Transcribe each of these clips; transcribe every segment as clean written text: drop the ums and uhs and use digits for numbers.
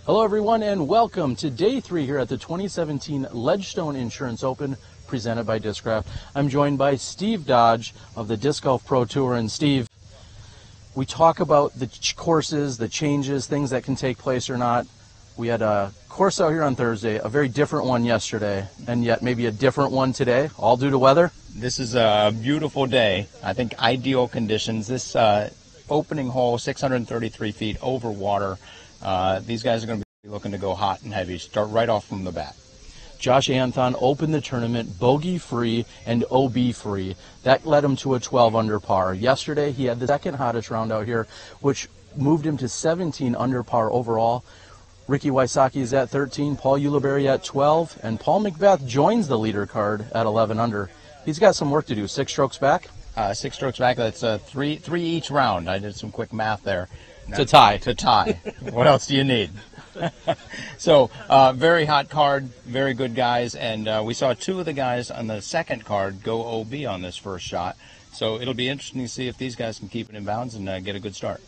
Hello everyone and welcome to day 3 here at the 2017 Ledgestone Insurance Open presented by Discraft. I'm joined by Steve Dodge of the Disc Golf Pro Tour. And Steve, we talk about the courses, the changes, things that can take place or not. We had a course out here on Thursday, a very different one yesterday, and yet maybe a different one today, all due to weather. This is a beautiful day. I think ideal conditions. This opening hole, 633 feet over water. These guys are going to be looking to go hot and heavy, start right off from the bat. Josh Anthon opened the tournament bogey-free and OB-free. That led him to a 12 under par. Yesterday, he had the second hottest round out here, which moved him to 17 under par overall. Ricky Wysocki is at 13, Paul Ulibarri at 12, and Paul McBeth joins the leader card at 11 under. He's got some work to do. 6 strokes back? 6 strokes back. That's three each round. I did some quick math there. To tie. To tie. What else do you need? So, very hot card, very good guys, and we saw 2 of the guys on the second card go OB on this first shot. So it'll be interesting to see if these guys can keep it in bounds and get a good start.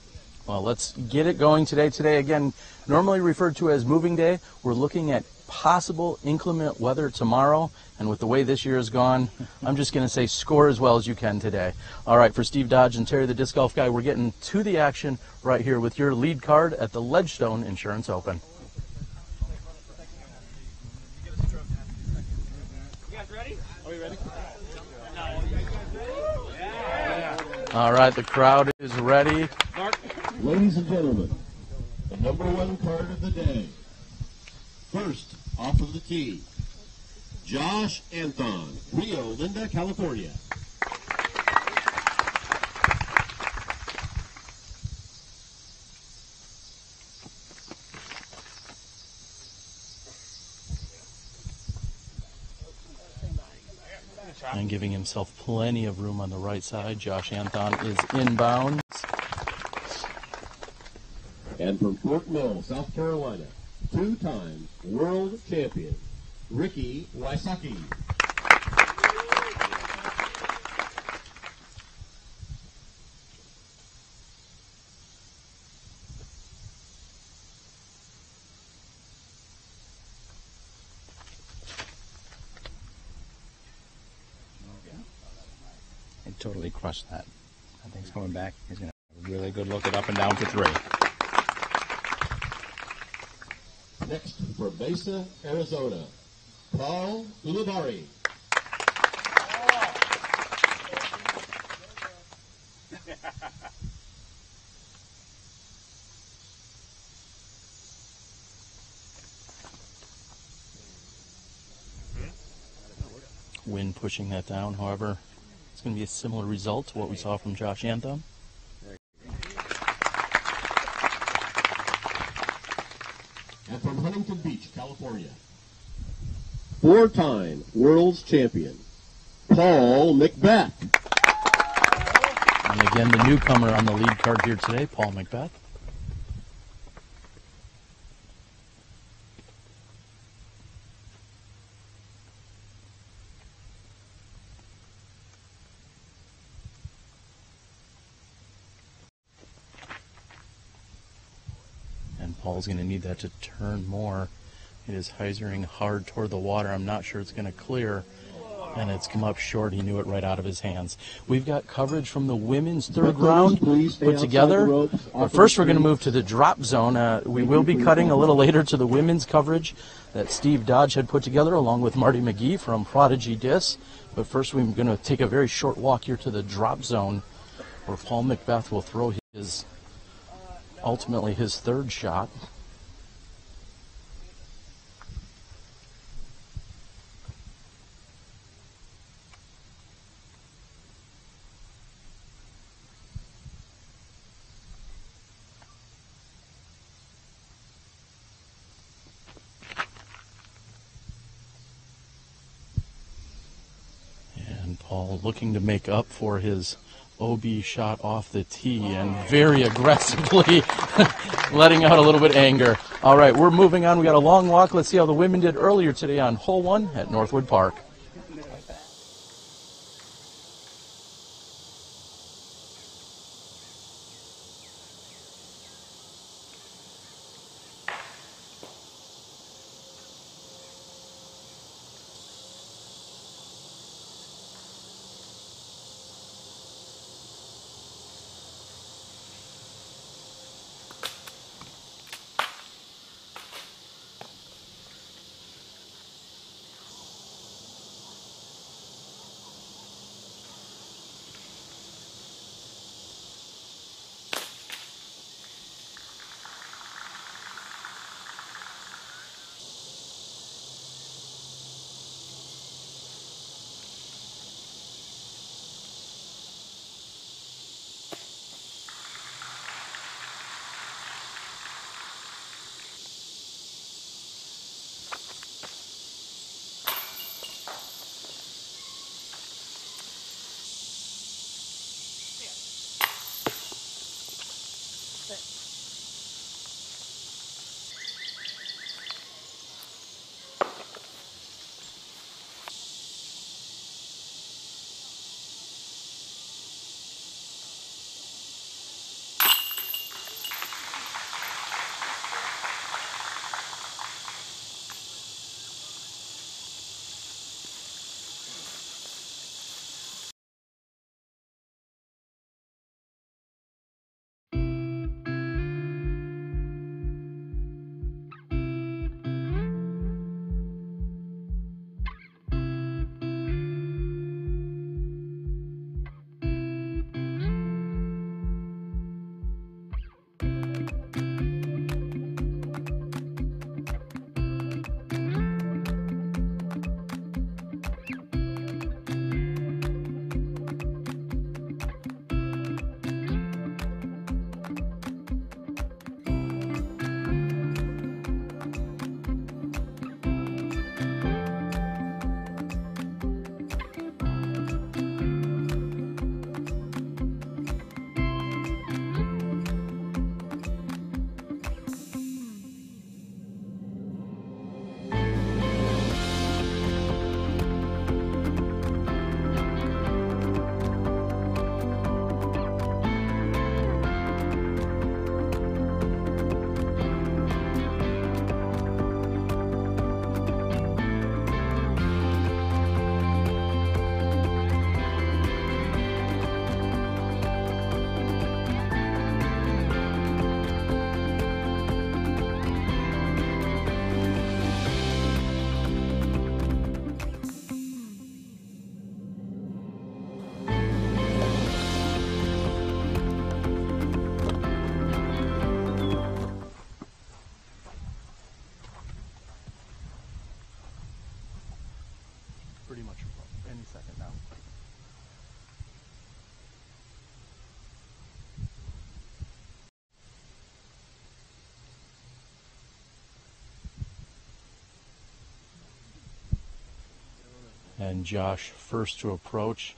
Well, let's get it going today. Today, again, normally referred to as moving day. We're looking at possible inclement weather tomorrow, and with the way this year has gone, I'm just going to say score as well as you can today. All right, for Steve Dodge and Terry the Disc Golf Guy, we're getting to the action right here with your lead card at the Ledgestone Insurance Open. You guys ready? Are we ready? All right, the crowd is ready. Ladies and gentlemen, the number 1 card of the day. First, off of the tee, Josh Anthon, Rio Linda, California. And giving himself plenty of room on the right side. Josh Anthon is inbounds. And from Fort Mill, South Carolina, 2-time world champion, Ricky Wysocki. He totally crushed that. I think he's coming back. He's going to have a really good look at up and down for 3. Next, from Mesa, Arizona, Paul Ulibarri. Wind pushing that down, however, it's going to be a similar result to what we saw from Josh Anthon. And from Huntington Beach, California, 4-time world champion, Paul McBeth. And again, the newcomer on the lead card here today, Paul McBeth. And Paul's going to need that to turn more. It is hyzering hard toward the water. I'm not sure it's going to clear. And it's come up short. He knew it right out of his hands. We've got coverage from the women's third round put together. But first we're going to move to the drop zone. We will be cutting a little later to the women's coverage that Steve Dodge had put together along with Marty McGee from Prodigy Disc. But first we're going to take a very short walk here to the drop zone where Paul McBeth will throw ultimately his third shot. Paul looking to make up for his OB shot off the tee and very aggressively letting out a little bit of anger. All right, we're moving on. We got a long walk. Let's see how the women did earlier today on hole 1 at Northwood Park. pretty much any second now. And Josh, first to approach,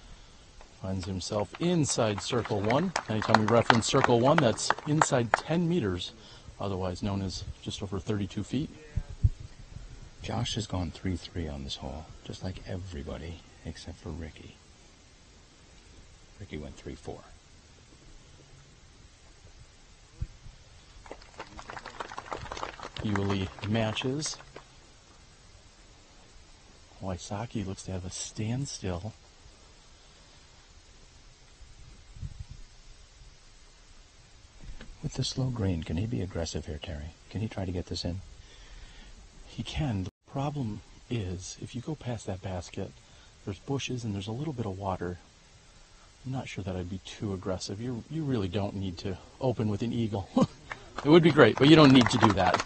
finds himself inside circle 1. Anytime we reference circle 1, that's inside 10 meters, otherwise known as just over 32 feet. Josh has gone 3-3 on this hole, just like everybody except for Ricky. Ricky went 3-4. Yulee matches. Wysocki looks to have a standstill. With the slow green, can he be aggressive here, Terry? Can he try to get this in? He can. The problem is, if you go past that basket, there's bushes and there's a little bit of water. I'm not sure that I'd be too aggressive. You really don't need to open with an eagle. It would be great, but you don't need to do that.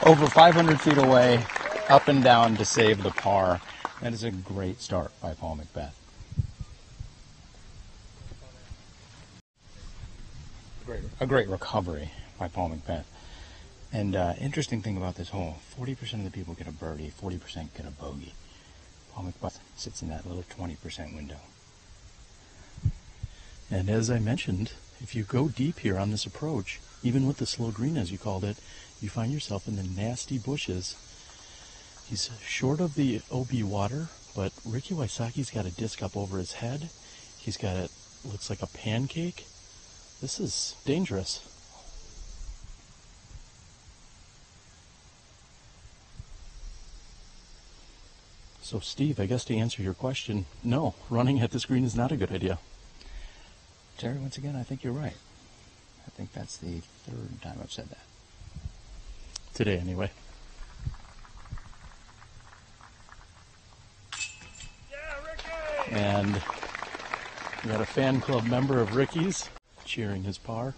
Over 500 feet away, up and down to save the par. That is a great start by Paul Macbeth. A great recovery by Paul Macbeth. And interesting thing about this hole, 40% of the people get a birdie, 40% get a bogey. Paul Macbeth sits in that little 20% window. And as I mentioned, if you go deep here on this approach, even with the slow green as you called it, you find yourself in the nasty bushes. He's short of the OB water, but Ricky Wysocki's got a disc up over his head. He's got it, looks like a pancake. This is dangerous. So Steve, I guess to answer your question, no, running at this green is not a good idea. Terry, once again, I think you're right. I think that's the third time I've said that. Today, anyway. And we got a fan club member of Ricky's cheering his par.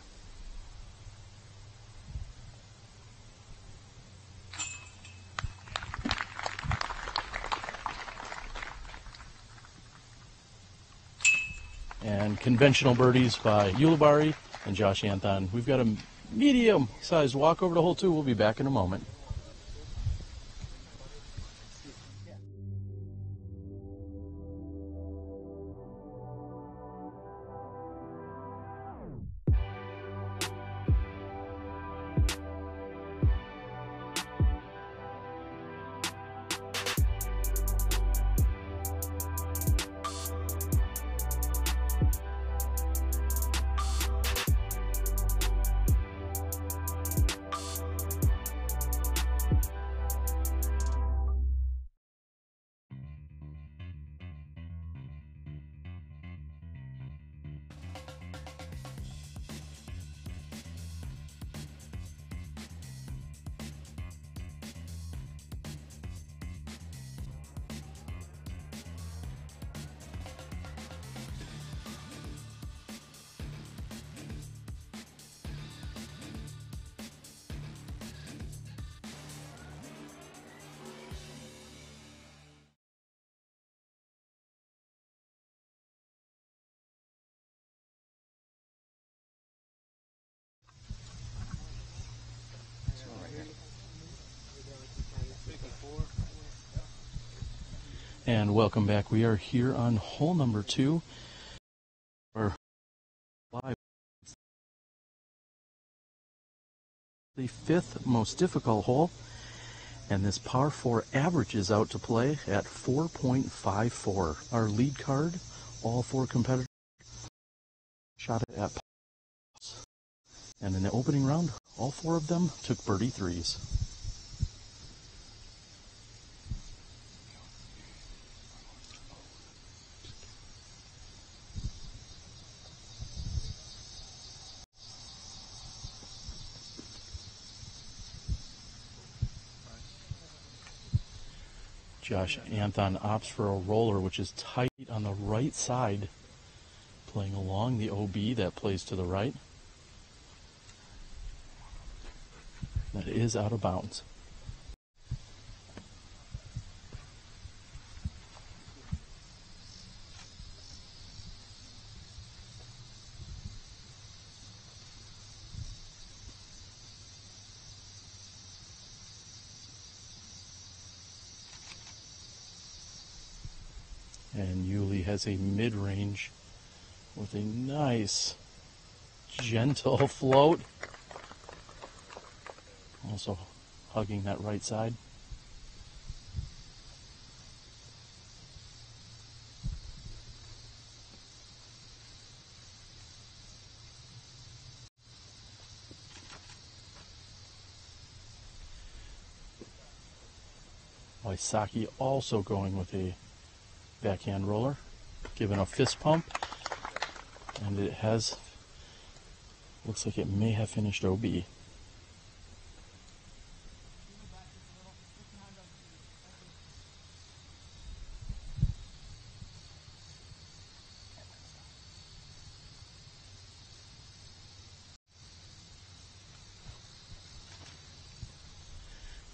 And conventional birdies by Ulibarri and Josh Anthon. We've got a medium-sized walk over to hole 2. We'll be back in a moment. And welcome back. We are here on hole number 2. We're live. The 5th most difficult hole, and this par 4 averages out to play at 4.54. Our lead card, all 4 competitors shot it at putts. And in the opening round, all 4 of them took birdie 3s. Josh Anthon opts for a roller, which is tight on the right side, playing along the OB that plays to the right. That is out of bounds. And Yuli has a mid-range with a nice, gentle float. Also hugging that right side. Waisaki also going with a backhand roller, giving a fist pump, and it has, looks like it may have finished OB.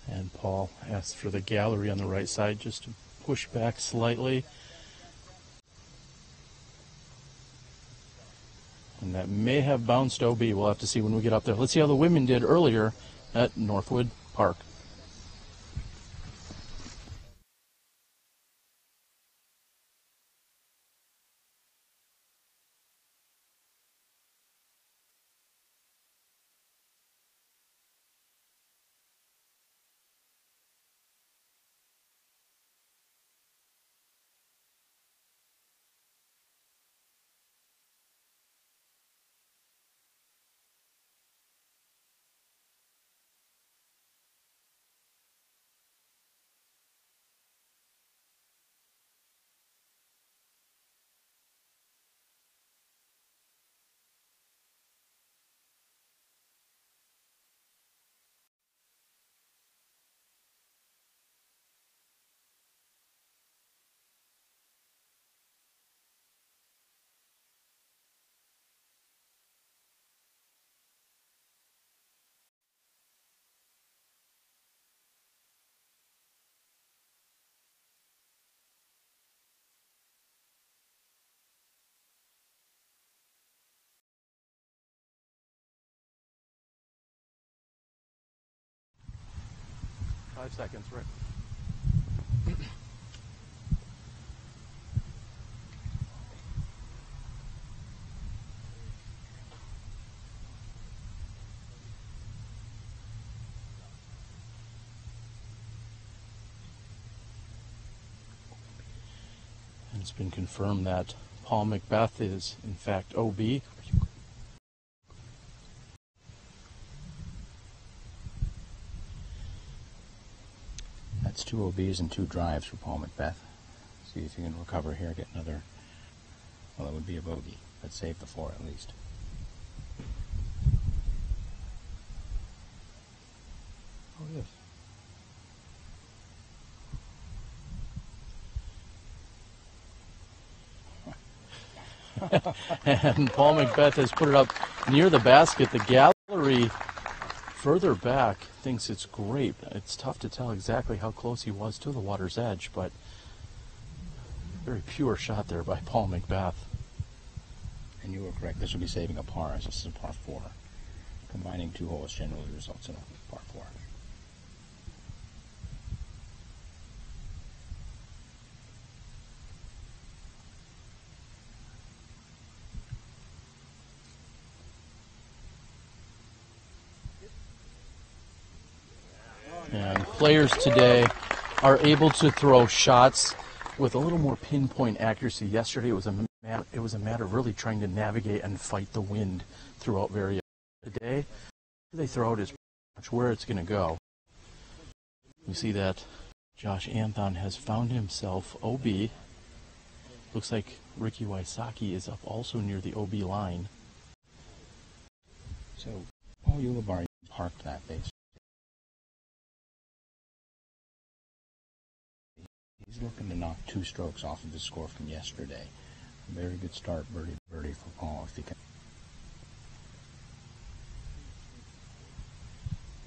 And Paul asked for the gallery on the right side just to push back slightly. And that may have bounced OB. We'll have to see when we get up there. Let's see how the women did earlier at Northwood Park. Five seconds, Rick. And it's been confirmed that Paul Macbeth is, in fact, OB. That's 2 OBs and 2 drives for Paul Macbeth. See if you can recover here, get another, well, it would be a bogey, but save the 4 at least. Oh, yes. And Paul Macbeth has put it up near the basket. The gallery further back thinks it's great. It's tough to tell exactly how close he was to the water's edge, but very pure shot there by Paul Macbeth. And you were correct. This would be saving a par, as this is a par 4. Combining 2 holes generally results in a par 4. And players today are able to throw shots with a little more pinpoint accuracy. Yesterday it was a matter of really trying to navigate and fight the wind throughout various. Today they throw it is pretty much where it's going to go. You see that Josh Anthon has found himself OB. Looks like Ricky Wysocki is up also near the OB line. So Paul Ulibarri parked that base. He's looking to knock 2 strokes off of his score from yesterday. Very good start, birdie for Paul if he can.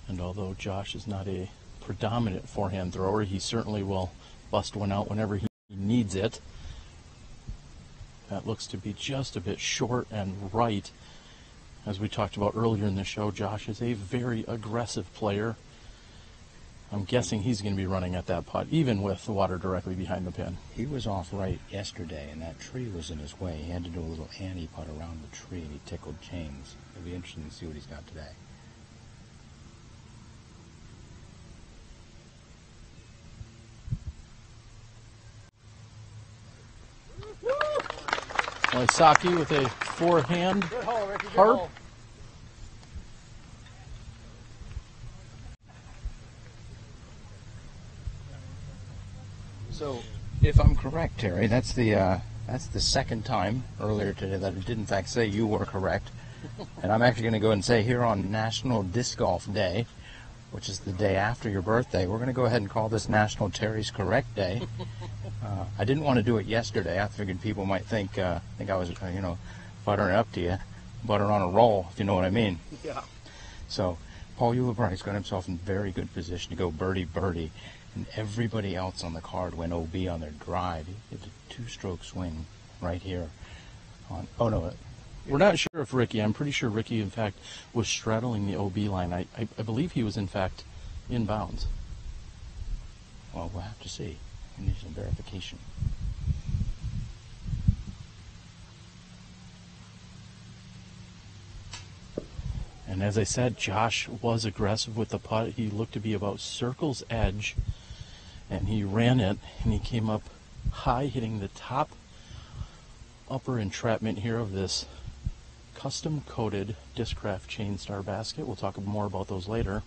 And although Josh is not a predominant forehand thrower, he certainly will bust one out whenever he needs it. That looks to be just a bit short and right. As we talked about earlier in the show, Josh is a very aggressive player. I'm guessing he's going to be running at that putt, even with the water directly behind the pin. He was off right yesterday, and that tree was in his way. He had to do a little anti-putt around the tree, and he tickled chains. It'll be interesting to see what he's got today. Wysocki with a forehand harp. So, if I'm correct, Terry, that's the second time earlier today that I did in fact say you were correct. And I'm actually going to go and say here on National Disc Golf Day, which is the day after your birthday, we're going to go ahead and call this National Terry's Correct Day. I didn't want to do it yesterday. I figured people might think I was, buttering up to you, butter on a roll, if you know what I mean. Yeah. So, Paul Ulibarri's got himself in very good position to go birdie, and everybody else on the card went OB on their drive. He did a 2-stroke swing right here. We're not sure if Ricky, I'm pretty sure Ricky, in fact, was straddling the OB line. I believe he was, in fact, inbounds. Well, we'll have to see. We need some verification. And as I said, Josh was aggressive with the putt. He looked to be about circle's edge, and he ran it, and he came up high, hitting the top upper entrapment here of this custom-coated Discraft Chain Star basket. We'll talk more about those later.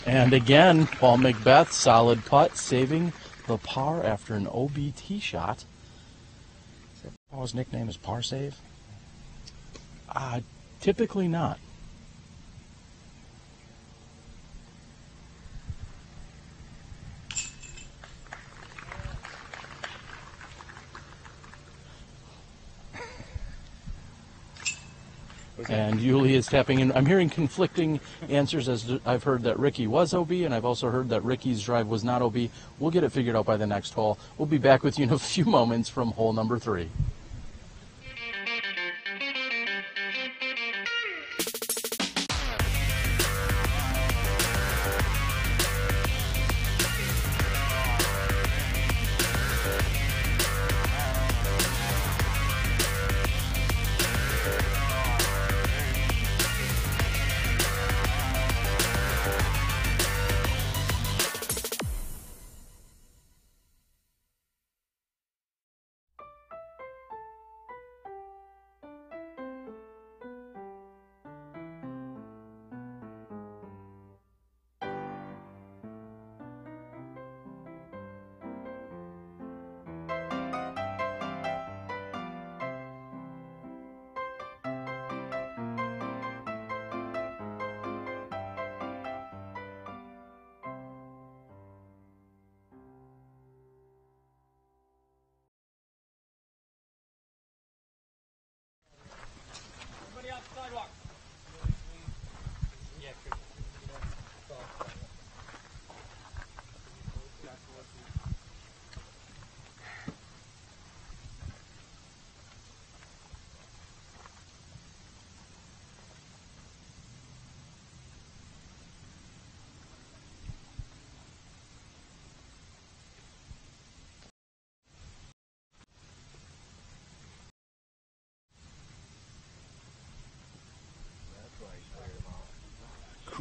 And again, Paul Macbeth, solid putt, saving the par after an OB tee shot. Is that Paul's nickname is Par Save? Typically not. And Yuli is tapping in. I'm hearing conflicting answers, as I've heard that Ricky was OB, and I've also heard that Ricky's drive was not OB. We'll get it figured out by the next hole. We'll be back with you in a few moments from hole number 3.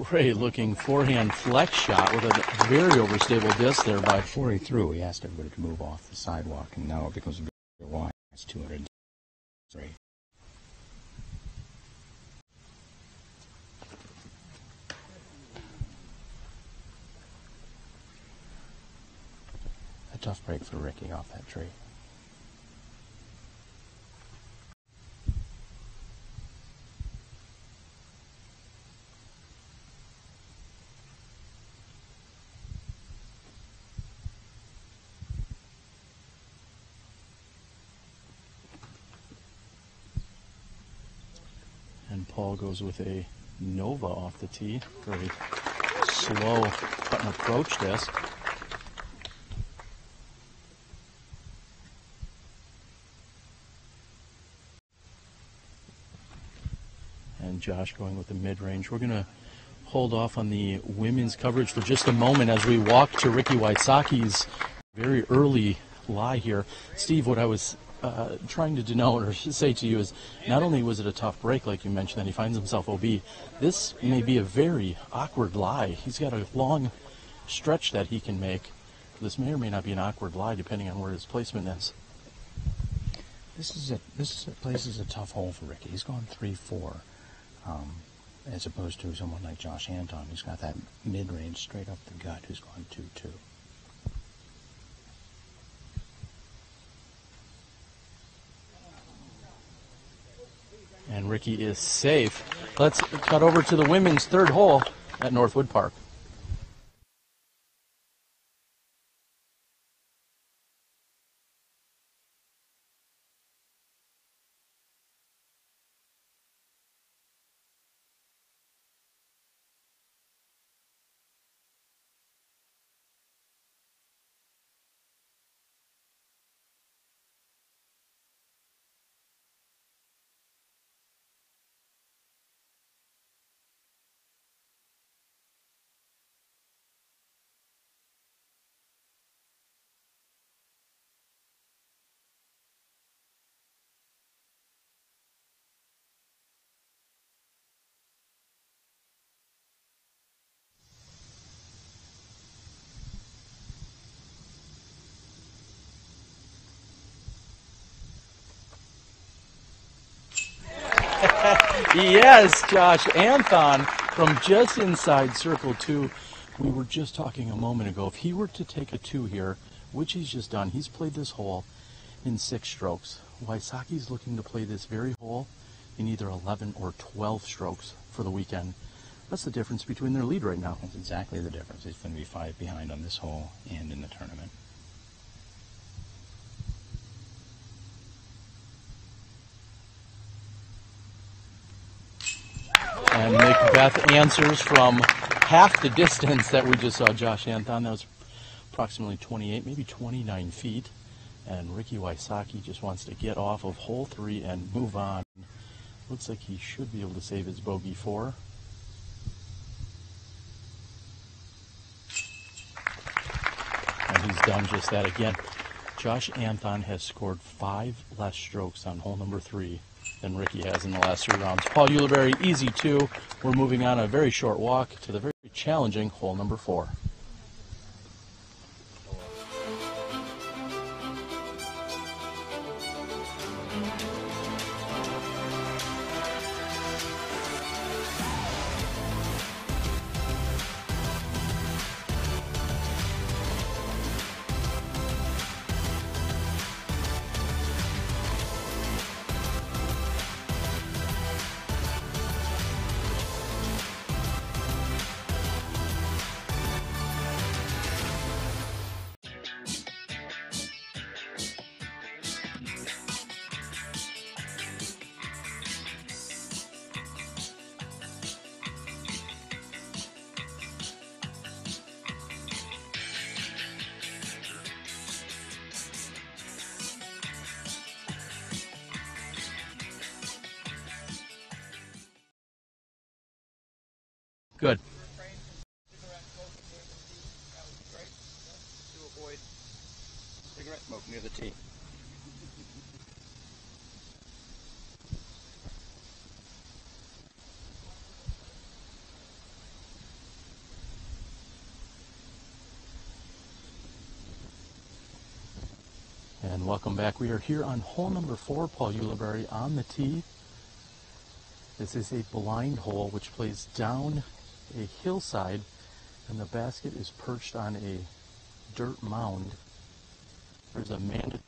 Great looking forehand flex shot with a very overstable disc there by. Before he threw, he asked everybody to move off the sidewalk, and now it becomes very wide. It's 203. A tough break for Ricky off that tree. And Paul goes with a Nova off the tee. Very slow cut and approach disc. And Josh going with the mid-range. We're going to hold off on the women's coverage for just a moment as we walk to Ricky Wysocki's very early lie here. Steve, what I was trying to denote or say to you is not only was it a tough break, like you mentioned, that he finds himself OB, this may be a very awkward lie. He's got a long stretch that he can make. This may or may not be an awkward lie depending on where his placement is. This place is a tough hole for Ricky. He's gone 3-4, as opposed to someone like Josh Anton, who's got that mid-range straight up the gut, who's gone 2-2. And Ricky is safe. Let's cut over to the women's third hole at Northwood Park. Yes, Josh Anton from just inside circle 2. We were just talking a moment ago. If he were to take a 2 here, which he's just done, he's played this hole in 6 strokes. Wysocki's looking to play this very hole in either 11 or 12 strokes for the weekend. That's the difference between their lead right now. That's exactly the difference. He's going to be 5 behind on this hole and in the tournament. And Macbeth answers from half the distance that we just saw Josh Anton. That was approximately 28, maybe 29 feet. And Ricky Wysocki just wants to get off of hole 3 and move on. Looks like he should be able to save his bogey 4. And he's done just that again. Josh Anton has scored 5 less strokes on hole number 3 than Ricky has in the last 3 rounds. Paul Ulibarri, easy 2. We're moving on a very short walk to the very challenging hole number 4. Good. To avoid cigarette smoke near the tee. And welcome back. We are here on hole number 4, Paul Ulibarri on the tee. This is a blind hole which plays down a hillside, and the basket is perched on a dirt mound. There's a man.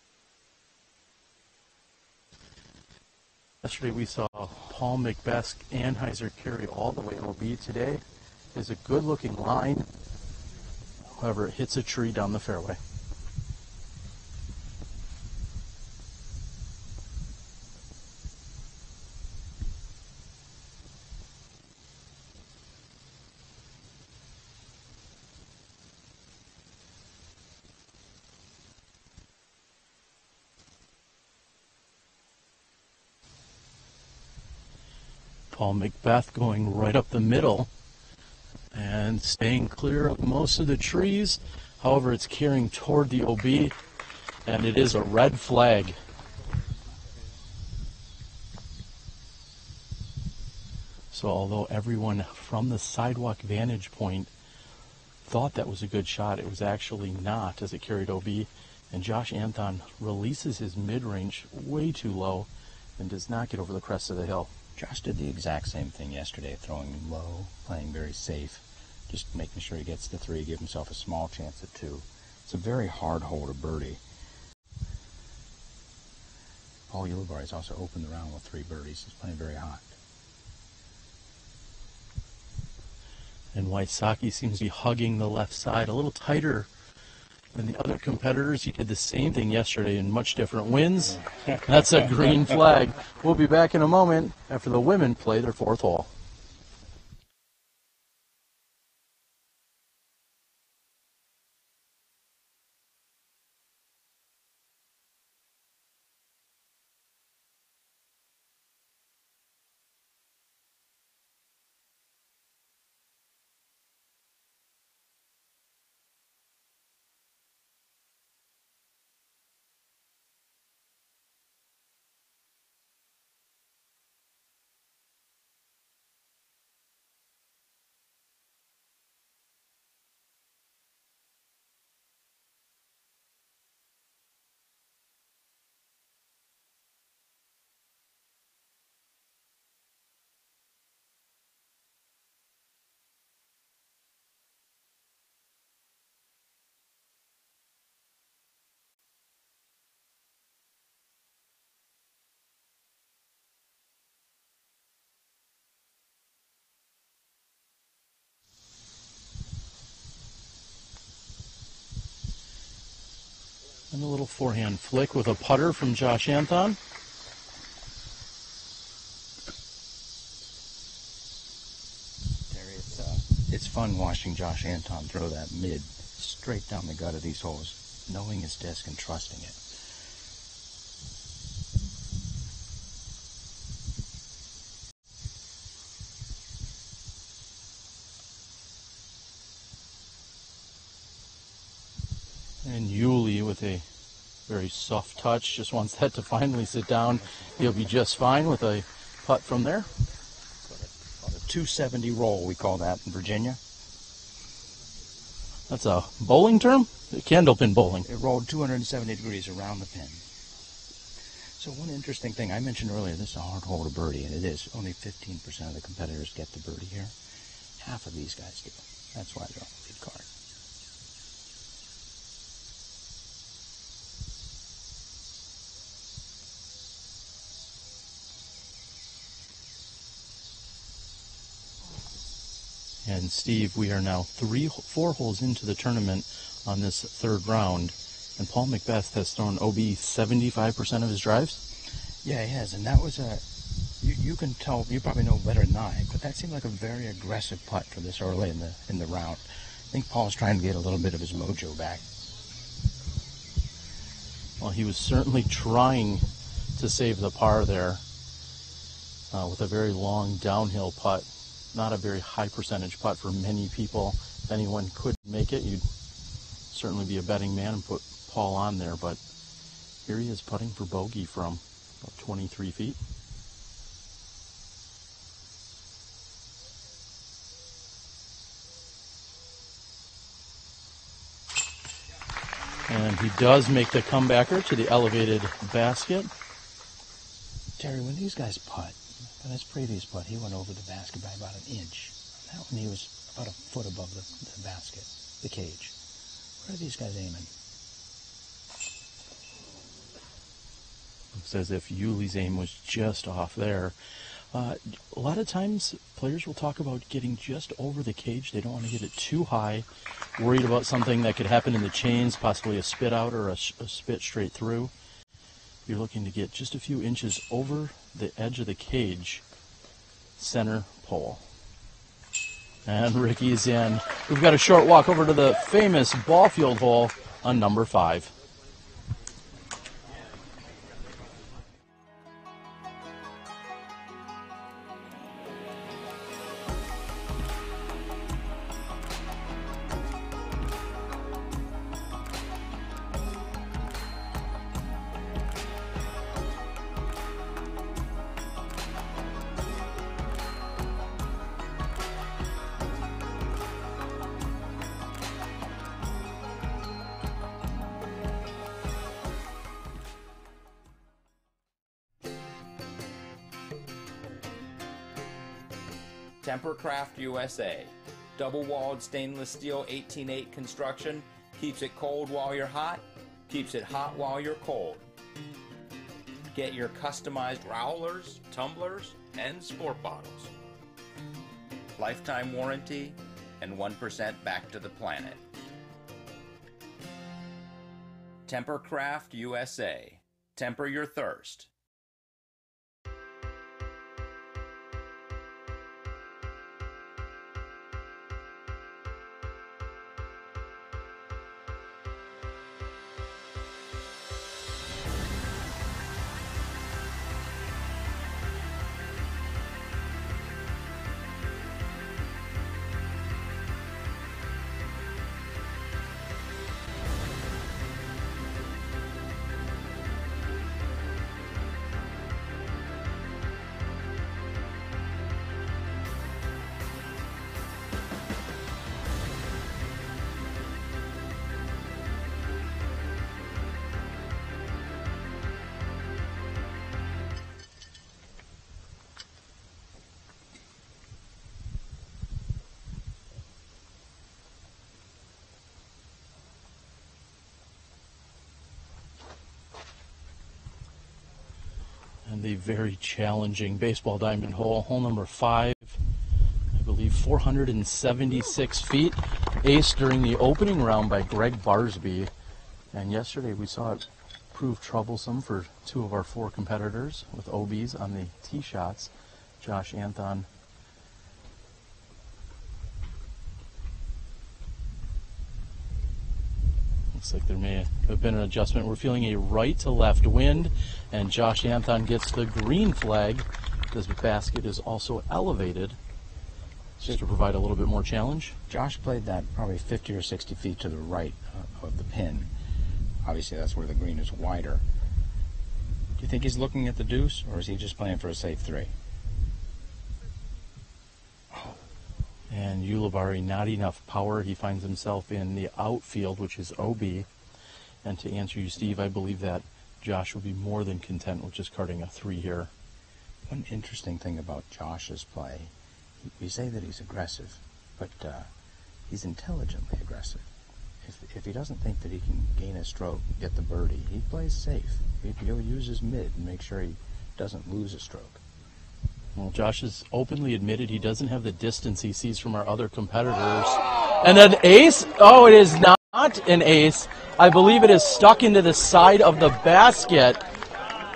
Yesterday we saw Paul McBeth Anheuser carry all the way OB. Today is a good looking line. However, it hits a tree down the fairway. Paul McBeth going right up the middle and staying clear of most of the trees. However, it's carrying toward the OB, and it is a red flag. So although everyone from the sidewalk vantage point thought that was a good shot, it was actually not as it carried OB, and Josh Anton releases his mid-range way too low and does not get over the crest of the hill. Josh did the exact same thing yesterday, throwing low, playing very safe, just making sure he gets to 3, give himself a small chance at 2. It's a very hard hole to birdie. Paul Ulibarri has also opened the round with 3 birdies. He's playing very hot. And Wysocki seems to be hugging the left side a little tighter than the other competitors. He did the same thing yesterday in much different winds. That's a green flag. We'll be back in a moment after the women play their 4th hole. And a little forehand flick with a putter from Josh Anton. Terry, it's fun watching Josh Anton throw that mid straight down the gut of these holes, knowing his disc and trusting it. And Yuli with a very soft touch, just wants that to finally sit down. He'll be just fine with a putt from there. Called a 270 roll, we call that in Virginia. That's a bowling term? Candlepin bowling. It rolled 270 degrees around the pin. So one interesting thing, I mentioned earlier, this is a hard hole to birdie, and it is. Only 15% of the competitors get the birdie here. Half of these guys do. That's why they're on the lead card. And Steve, we are now 4 holes into the tournament on this 3rd round, and Paul McBeth has thrown OB 75% of his drives. Yeah, he has, and that was a. You can tell. You probably know better than I, but that seemed like a very aggressive putt for this early in the round. I think Paul's trying to get a little bit of his mojo back. Well, he was certainly trying to save the par there with a very long downhill putt. Not a very high percentage putt for many people. If anyone could make it, you'd certainly be a betting man and put Paul on there. But here he is putting for bogey from about 23 feet. And he does make the comebacker to the elevated basket. Terry, when these guys putt, on his previous putt, he went over the basket by about an inch. That one, he was about a foot above the basket, the cage. Where are these guys aiming? Looks as if Yuli's aim was just off there. A lot of times, players will talk about getting just over the cage. They don't want to get it too high, worried about something that could happen in the chains, possibly a spit out or a spit straight through. You're looking to get just a few inches over the edge of the cage, center pole. And Ricky's in. We've got a short walk over to the famous ball field hole on number 5. Tempercraft USA. Double-walled stainless steel 18/8 construction keeps it cold while you're hot, keeps it hot while you're cold. Get your customized growlers, tumblers, and sport bottles. Lifetime warranty and 1% back to the planet. Tempercraft USA. Temper your thirst. And the very challenging baseball diamond hole, hole number 5, I believe 476 feet, aced during the opening round by Greg Barsby. And yesterday we saw it prove troublesome for 2 of our 4 competitors with OBs on the tee shots. Josh Anthon looks like there may have been an adjustment. We're feeling a right to left wind, and Josh Anthon gets the green flag. This basket is also elevated just to provide a little bit more challenge. Josh played that probably 50 or 60 feet to the right of the pin. Obviously that's where the green is wider. Do you think he's looking at the deuce, or is he just playing for a safe 3? And Ulibarri, not enough power. He finds himself in the outfield, which is OB. And to answer you, Steve, I believe that Josh will be more than content with just carding a 3 here. One interesting thing about Josh's play, we say that he's aggressive, but he's intelligently aggressive. If he doesn't think that he can gain a stroke, get the birdie, he plays safe. He'll use his mid and make sure he doesn't lose a stroke. Well, Josh has openly admitted he doesn't have the distance he sees from our other competitors. And an ace? Oh, it is not an ace. I believe it is stuck into the side of the basket.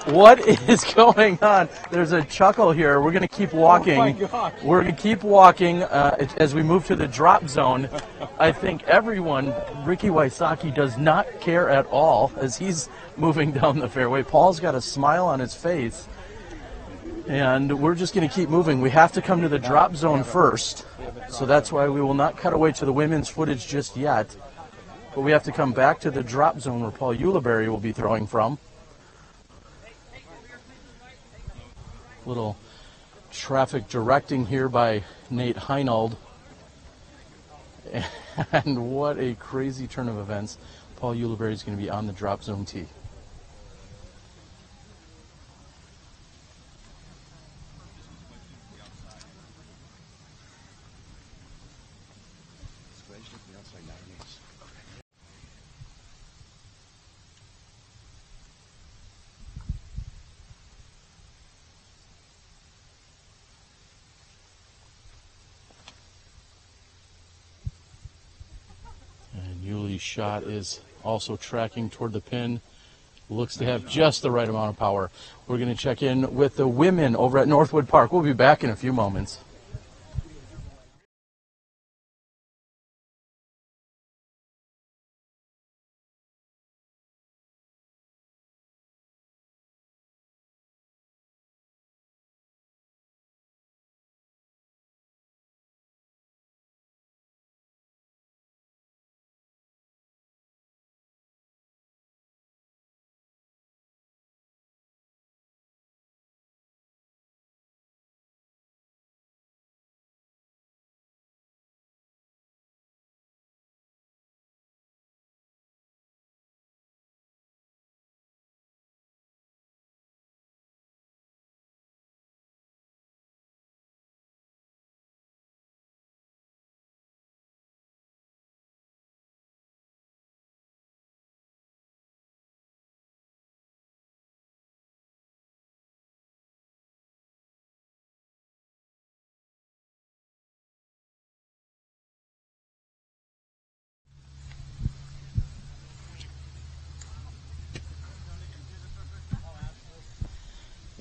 What is going on? There's a chuckle here. We're going to keep walking. Oh my gosh. We're going to keep walking as we move to the drop zone. I think everyone, Ricky Wysocki, does not care at all as he's moving down the fairway. Paul's got a smile on his face. And we're just going to keep moving. We have to come to the drop zone first. So that's why we will not cut away to the women's footage just yet. But we have to come back to the drop zone where Paul Ulibarri will be throwing from. Little traffic directing here by Nate Heinold. And what a crazy turn of events. Paul Ulibarri is going to be on the drop zone tee. Yuli's shot is also tracking toward the pin. Looks to have just the right amount of power. We're going to check in with the women over at Northwood Park. We'll be back in a few moments.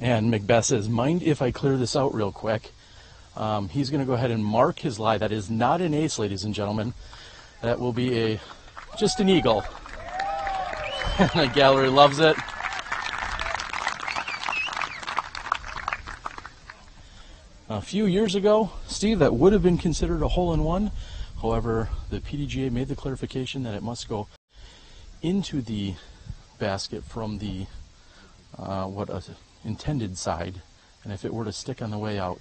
And Macbeth says, mind if I clear this out real quick? He's going to go ahead and mark his lie. That is not an ace, ladies and gentlemen. That will be just an eagle. The gallery loves it. A few years ago, Steve, that would have been considered a hole-in-one. However, the PDGA made the clarification that it must go into the basket from the intended side, and if it were to stick on the way out.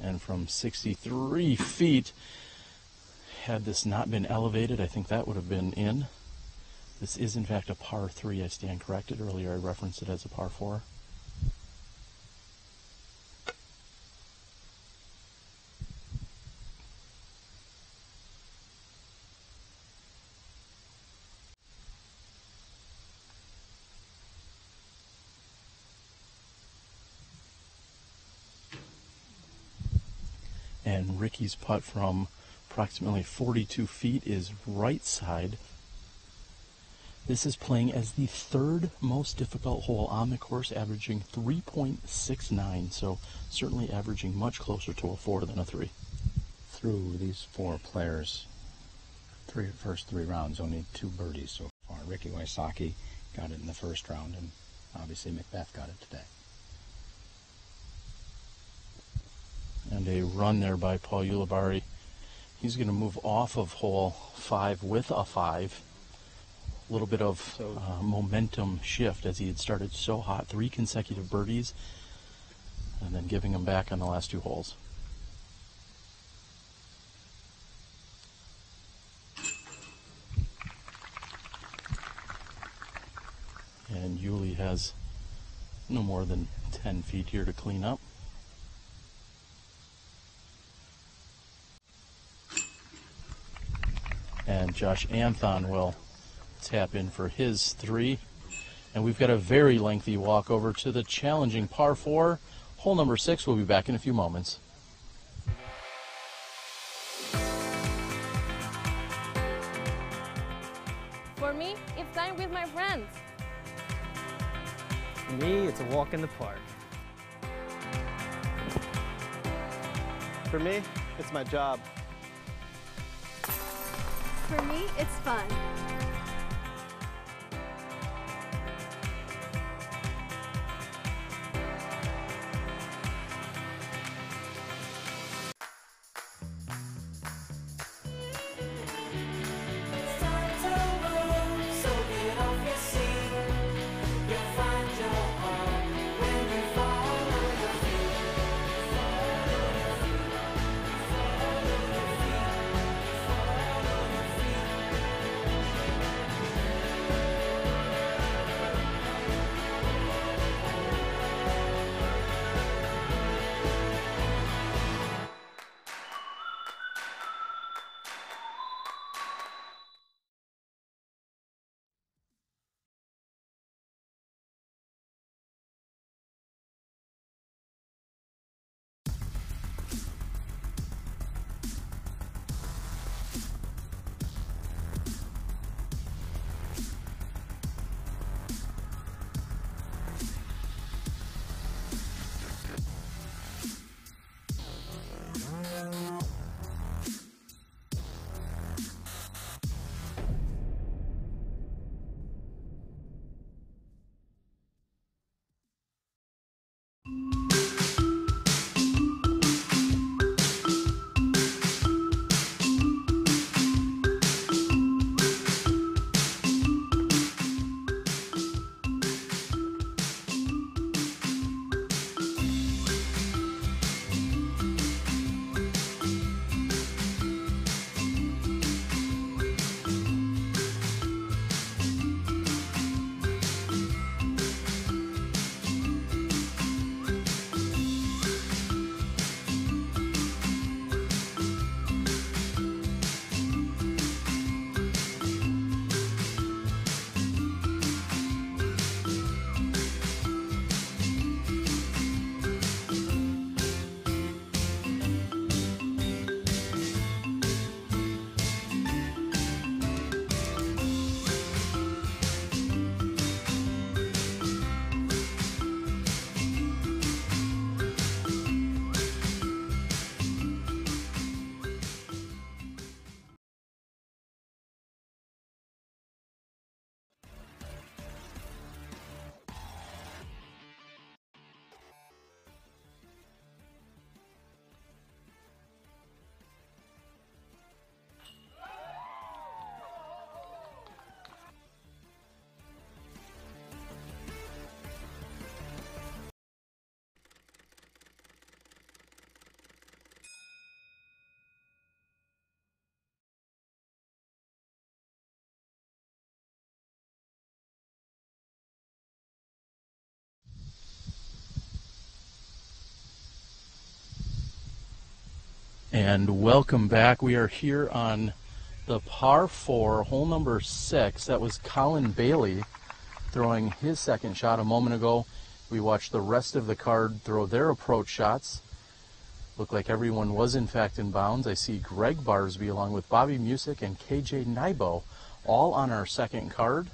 And from 63 feet, had this not been elevated, I think that would have been in. This is in fact a par 3. I stand corrected. Earlier I referenced it as a par 4. And Ricky's putt from approximately 42 feet is right side. This is playing as the third most difficult hole on the course, averaging 3.69, so certainly averaging much closer to a 4 than a 3. Through these 4 players, first 3 rounds, only 2 birdies so far. Ricky Wysocki got it in the first round, and obviously Macbeth got it today. And a run there by Paul Ulibarri. He's going to move off of hole 5 with a 5. A little bit of momentum shift as he had started so hot. 3 consecutive birdies, and then giving him back on the last 2 holes. And Yuli has no more than 10 feet here to clean up. And Josh Anthon will tap in for his 3. And we've got a very lengthy walk over to the challenging par 4. Hole number 6. We'll be back in a few moments. For me, it's time with my friends. For me, it's a walk in the park. For me, it's my job. For me, it's fun. So get off your seat. You'll find your home when you fall. And welcome back. We are here on the par 4, hole number 6. That was Colin Bailey throwing his second shot a moment ago. We watched the rest of the card throw their approach shots. Looked like everyone was in fact in bounds. I see Greg Barsby along with Bobby Music and KJ Nybo all on our second card.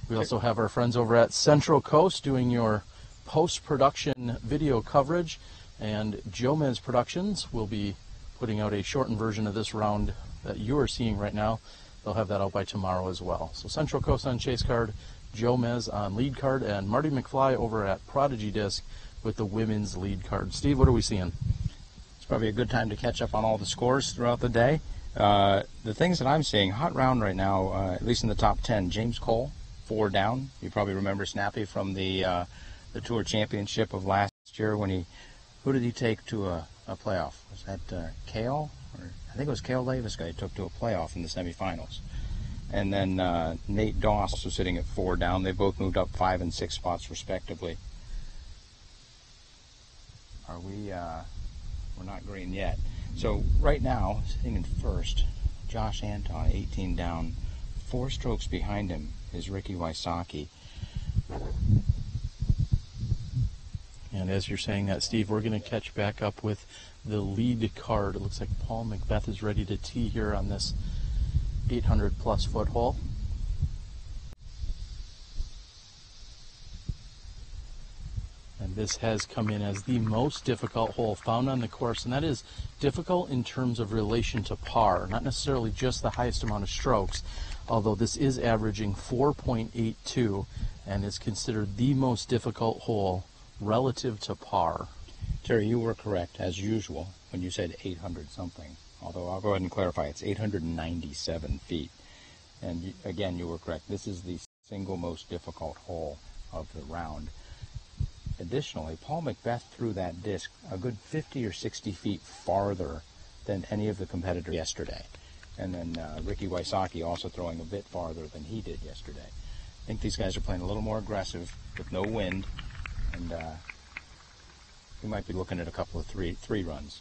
We also have our friends over at Central Coast doing your post-production video coverage, and Jomez Productions will be putting out a shortened version of this round that you are seeing right now. They'll have that out by tomorrow as well. So Central Coast on chase card, Jomez on lead card, and Marty McFly over at Prodigy Disc with the women's lead card. Steve, what are we seeing? It's probably a good time to catch up on all the scores throughout the day. The things that I'm seeing, hot round right now, at least in the top 10, James Cole, 4 down. You probably remember Snappy from the Tour Championship of last year when who did he take to a playoff? Was that Cale? Or I think it was Cale Davis guy he took to a playoff in the semifinals. And then Nate Doss was sitting at 4 down. They both moved up 5 and 6 spots respectively. We're not green yet. So right now, sitting in first, Josh Anton, 18 down. 4 strokes behind him is Ricky Wysocki. And as you're saying that, Steve, we're going to catch back up with the lead card. It looks like Paul Macbeth is ready to tee here on this 800-plus foot hole. And this has come in as the most difficult hole found on the course, and that is difficult in terms of relation to par, not necessarily just the highest amount of strokes, although this is averaging 4.82 and is considered the most difficult hole relative to par. Terry, you were correct, as usual, when you said 800 something. Although I'll go ahead and clarify, it's 897 feet. And again, you were correct. This is the single most difficult hole of the round. Additionally, Paul Macbeth threw that disc a good 50 or 60 feet farther than any of the competitors yesterday. And then Ricky Wysocki also throwing a bit farther than he did yesterday. I think these guys are playing a little more aggressive with no wind. And we might be looking at a couple of three runs.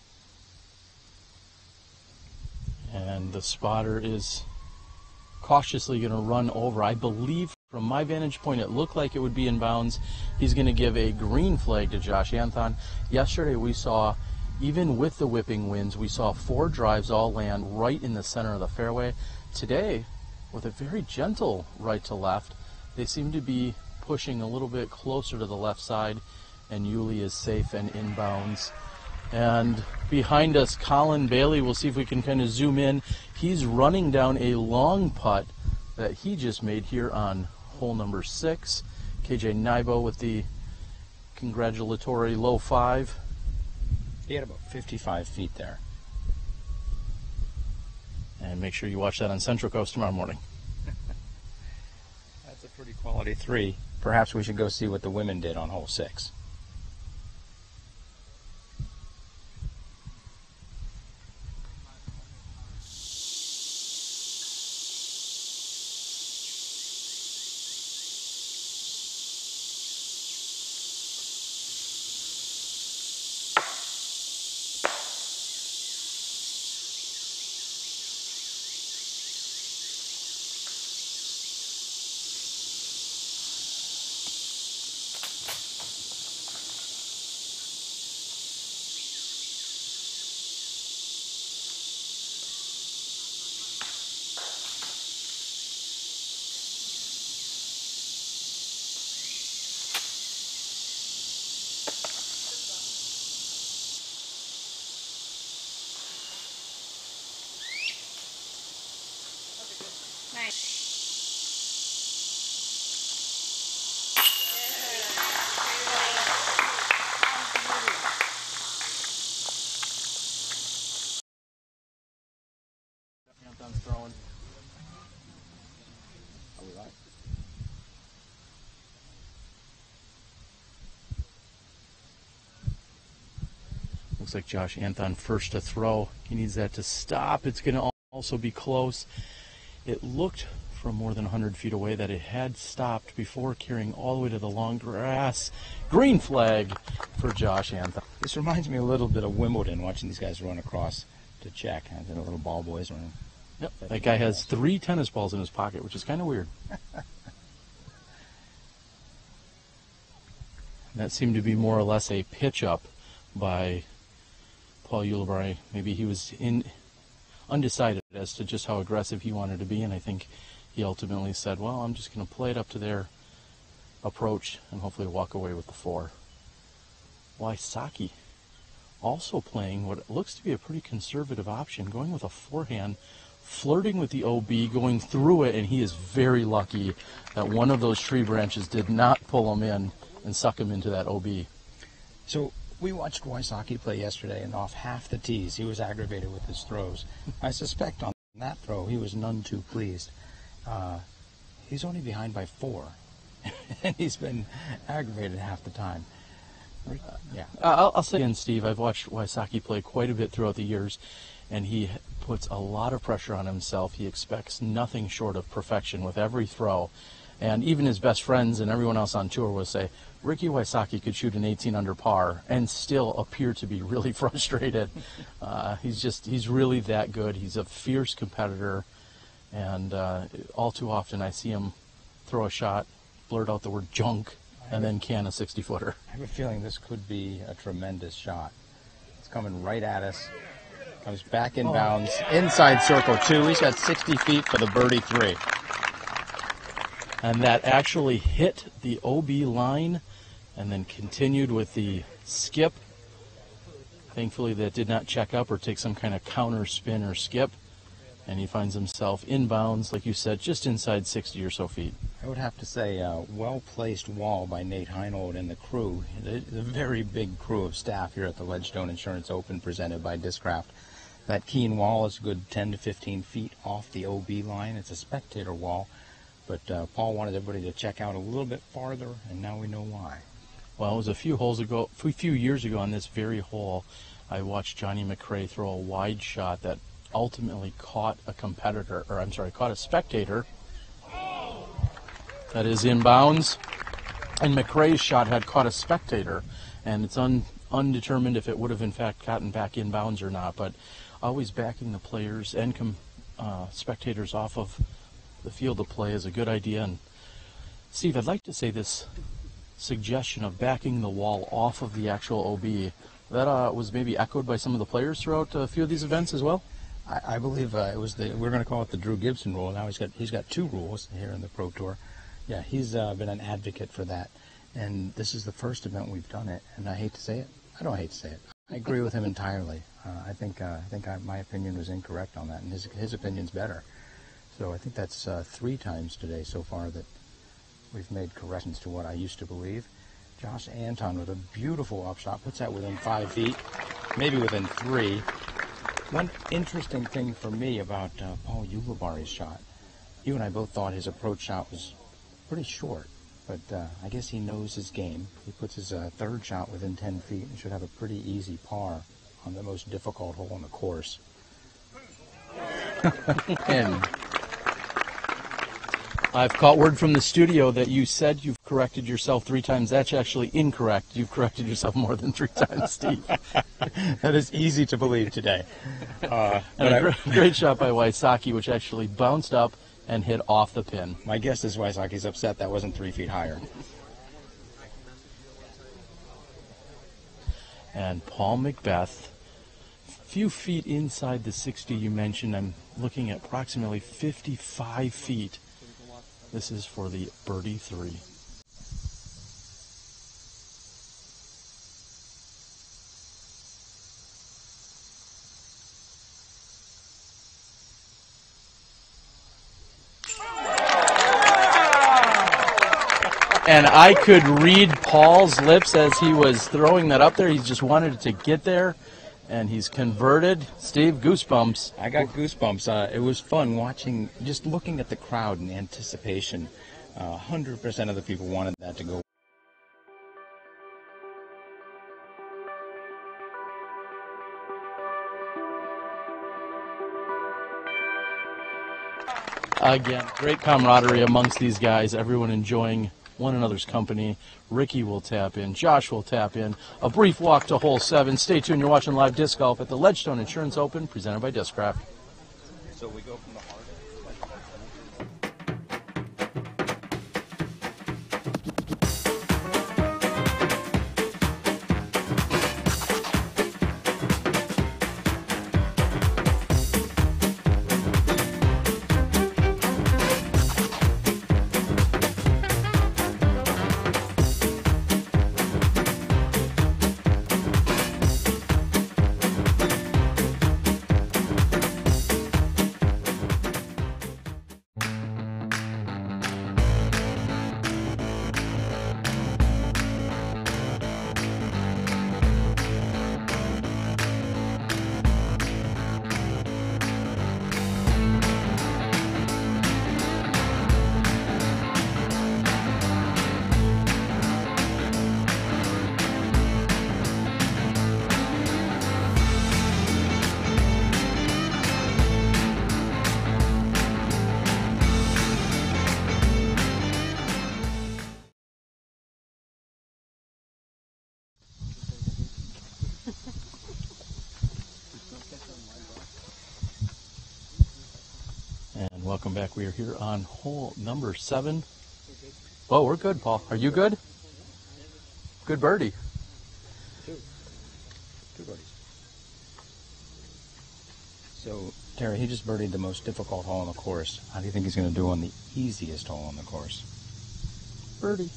And the spotter is cautiously going to run over. I believe from my vantage point it looked like it would be in bounds. He's going to give a green flag to Josh Anton. Yesterday we saw, even with the whipping winds, we saw 4 drives all land right in the center of the fairway. Today, with a very gentle right to left, they seem to be pushing a little bit closer to the left side, and Yuli is safe and in bounds. And behind us, Colin Bailey, we'll see if we can kind of zoom in. He's running down a long putt that he just made here on hole number 6. KJ Nybo with the congratulatory low 5. He had about 55 feet there. And make sure you watch that on Central Coast tomorrow morning. That's a pretty quality 3. Perhaps we should go see what the women did on hole 6. Anton's throwing. Are we live? Looks like Josh Anton first to throw. He needs that to stop. It's going to also be close. It looked from more than 100 feet away that it had stopped before carrying all the way to the long grass. Green flag for Josh Anton. This reminds me a little bit of Wimbledon, watching these guys run across to check. And the little ball boys running. Yep. That guy has 3 tennis balls in his pocket, which is kind of weird. That seemed to be more or less a pitch up by Paul Ulibarri. Maybe he was undecided as to just how aggressive he wanted to be, and I think he ultimately said, well, I'm just going to play it up to their approach and hopefully walk away with the 4. Wysocki also playing what looks to be a pretty conservative option, going with a forehand, flirting with the OB, going through it, and he is very lucky that one of those tree branches did not pull him in and suck him into that OB. So we watched Wysocki play yesterday, and off half the tees, he was aggravated with his throws. I suspect on that throw, he was none too pleased. He's only behind by 4, and he's been aggravated half the time. Yeah. I'll say again, Steve, I've watched Wysocki play quite a bit throughout the years, and he puts a lot of pressure on himself. He expects nothing short of perfection with every throw. And even his best friends and everyone else on tour will say, Ricky Wysocki could shoot an 18 under par and still appear to be really frustrated. He's really that good. He's a fierce competitor, and all too often I see him throw a shot, blurt out the word junk, and then can a 60-footer. I have a feeling this could be a tremendous shot. It's coming right at us. Comes back in bounds. Inside circle 2. He's got 60 feet for the birdie 3. And that actually hit the OB line and then continued with the skip. Thankfully, that did not check up or take some kind of counter spin or skip. And he finds himself in bounds, like you said, just inside 60 or so feet. I would have to say a well-placed wall by Nate Heinold and the crew. It's a very big crew of staff here at the Ledgestone Insurance Open presented by Discraft. That keen wall is a good 10 to 15 feet off the OB line. It's a spectator wall, but Paul wanted everybody to check out a little bit farther, and now we know why. Well, it was a few years ago on this very hole, I watched Johnny McRae throw a wide shot that ultimately caught a spectator that is in bounds, and McRae's shot had caught a spectator, and it's undetermined if it would have in fact gotten back in bounds or not, but always backing the players and spectators off of the field of play is a good idea. And Steve, I'd like to say this suggestion of backing the wall off of the actual OB, that was maybe echoed by some of the players throughout a few of these events as well? I believe it was we're going to call it the Drew Gibson rule. Now he's got 2 rules here in the Pro Tour. Yeah, he's been an advocate for that, and this is the first event we've done it. And I hate to say it. I don't hate to say it. I agree with him entirely. I think my opinion was incorrect on that, and his opinion's better. So I think that's 3 times today so far that we've made corrections to what I used to believe. Josh Anton with a beautiful upshot puts that within 5 feet, maybe within 3. One interesting thing for me about Paul Ulibarri's shot, you and I both thought his approach shot was pretty short, but I guess he knows his game. He puts his 3rd shot within 10 feet and should have a pretty easy par on the most difficult hole on the course. And I've caught word from the studio that you said you've corrected yourself 3 times. That's actually incorrect. You've corrected yourself more than 3 times, Steve. That is easy to believe today. And a great shot by Wysocki, which actually bounced up and hit off the pin. My guess is Wysocki's upset that wasn't 3 feet higher. And Paul Macbeth, a few feet inside the 60 you mentioned. I'm looking at approximately 55 feet. This is for the birdie 3. And I could read Paul's lips as he was throwing that up there. He just wanted it to get there, and he's converted. Steve, goosebumps. I got goosebumps. It was fun watching, just looking at the crowd in anticipation. 100% of the people wanted that to go. Again, great camaraderie amongst these guys. Everyone enjoying one another's company. Ricky will tap in. Josh will tap in. A brief walk to hole 7. Stay tuned. You're watching live disc golf at the Ledgestone Insurance Open, presented by Discraft. So we go from the hard. And welcome back. We are here on hole number 7. Oh, we're good, Paul. Are you good? Good birdie. Two birdies. So, Terry, he just birdied the most difficult hole on the course. How do you think he's going to do on the easiest hole on the course? Birdie.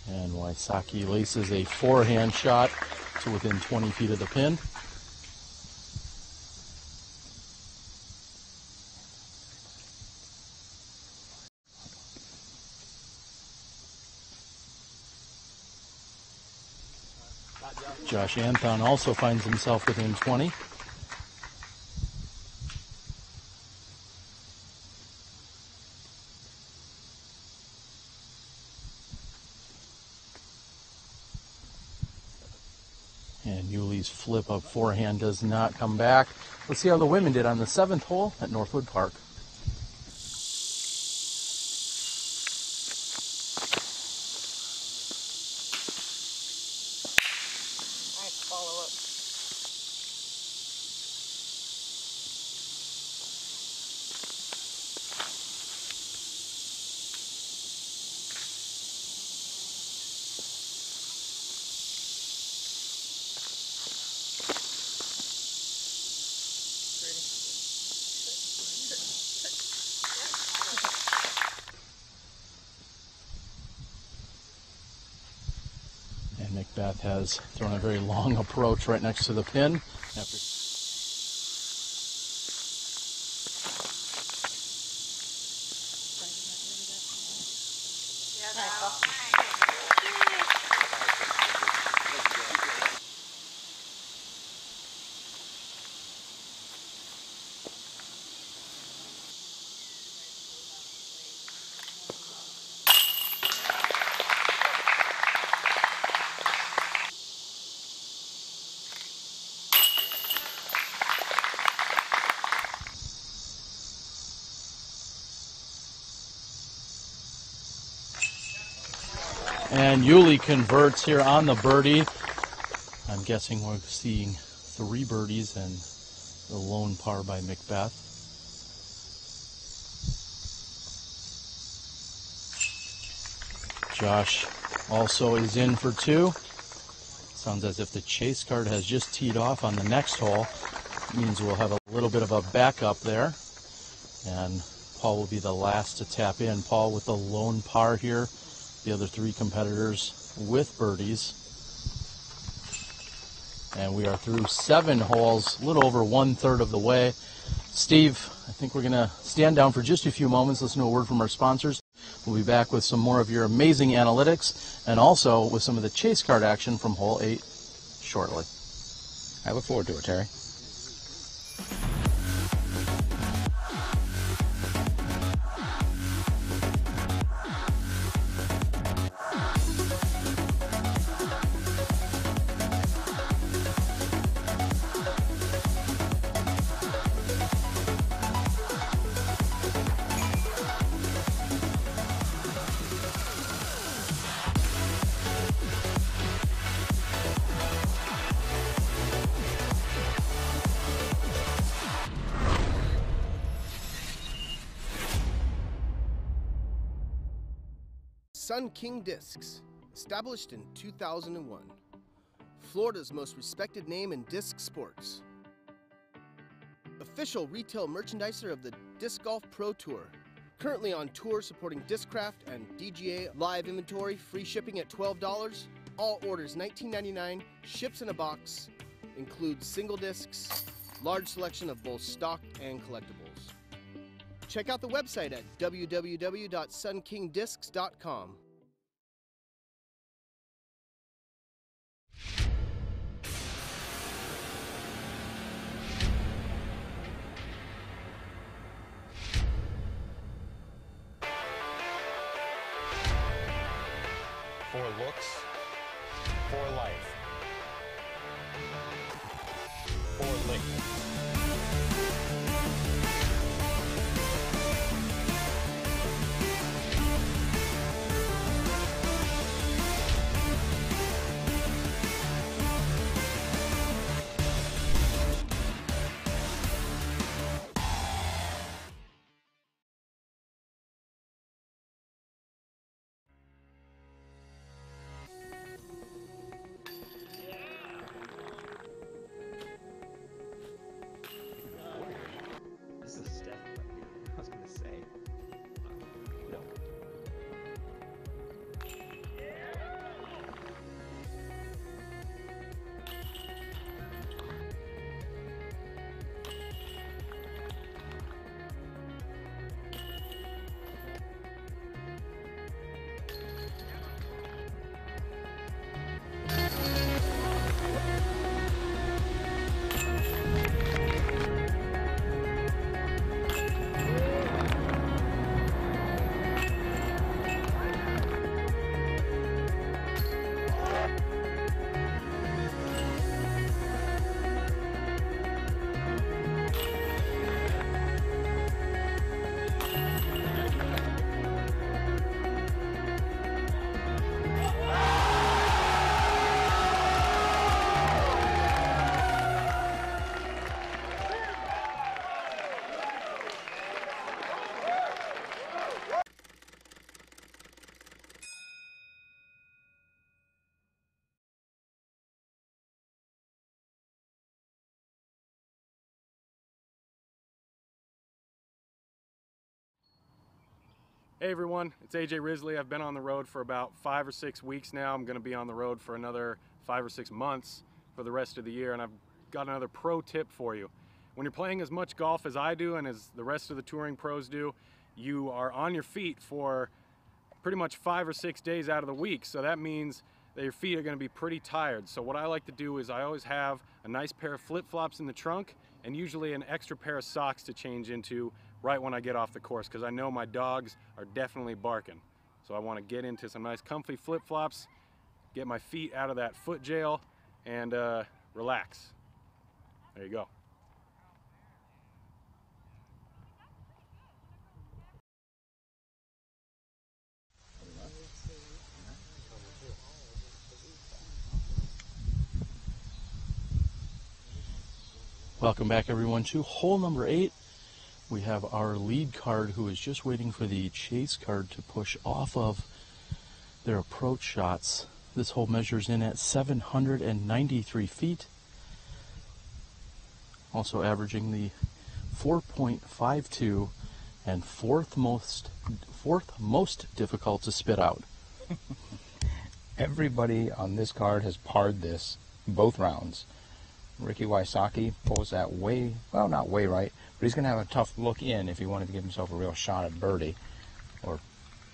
And Wysocki laces a forehand shot to within 20 feet of the pin. Josh Anthon also finds himself within 20. And Yuli's flip up forehand does not come back. Let's see how the women did on the 7th hole at Northwood Park. Nice follow-up. And Macbeth has thrown a very long approach right next to the pin. After And Yuli converts here on the birdie. I'm guessing we're seeing 3 birdies and the lone par by Macbeth. Josh also is in for 2. Sounds as if the chase card has just teed off on the next hole. It means we'll have a little bit of a backup there. And Paul will be the last to tap in. Paul with the lone par here. The other 3 competitors with birdies. And we are through 7 holes, a little over 1/3 of the way. Steve, I think we're going to stand down for just a few moments, listen to a word from our sponsors. We'll be back with some more of your amazing analytics and also with some of the chase card action from hole 8 shortly. I look forward to it, Terry. Sun King Discs, established in 2001. Florida's most respected name in disc sports. Official retail merchandiser of the Disc Golf Pro Tour. Currently on tour supporting Discraft and DGA live inventory, free shipping at $12. All orders $19.99, ships in a box, includes single discs, large selection of both stock and collectibles. Check out the website at www.sunkingdiscs.com. For looks, for life, for length. Hey everyone, it's AJ Risley. I've been on the road for about 5 or 6 weeks now. I'm going to be on the road for another 5 or 6 months for the rest of the year, and I've got another pro tip for you. When you're playing as much golf as I do and as the rest of the touring pros do, you are on your feet for pretty much 5 or 6 days out of the week, so that means that your feet are going to be pretty tired. So what I like to do is I always have a nice pair of flip-flops in the trunk and usually an extra pair of socks to change into right when I get off the course, because I know my dogs are definitely barking. So I want to get into some nice comfy flip-flops, get my feet out of that foot jail, and relax. There you go. Welcome back everyone to hole number 8. We have our lead card who is just waiting for the chase card to push off of their approach shots. This hole measures in at 793 feet. Also averaging the 4.52 and fourth most difficult to spit out. Everybody on this card has parred this both rounds. Ricky Wysocki pulls that way, well, not way right, but he's going to have a tough look in if he wanted to give himself a real shot at birdie or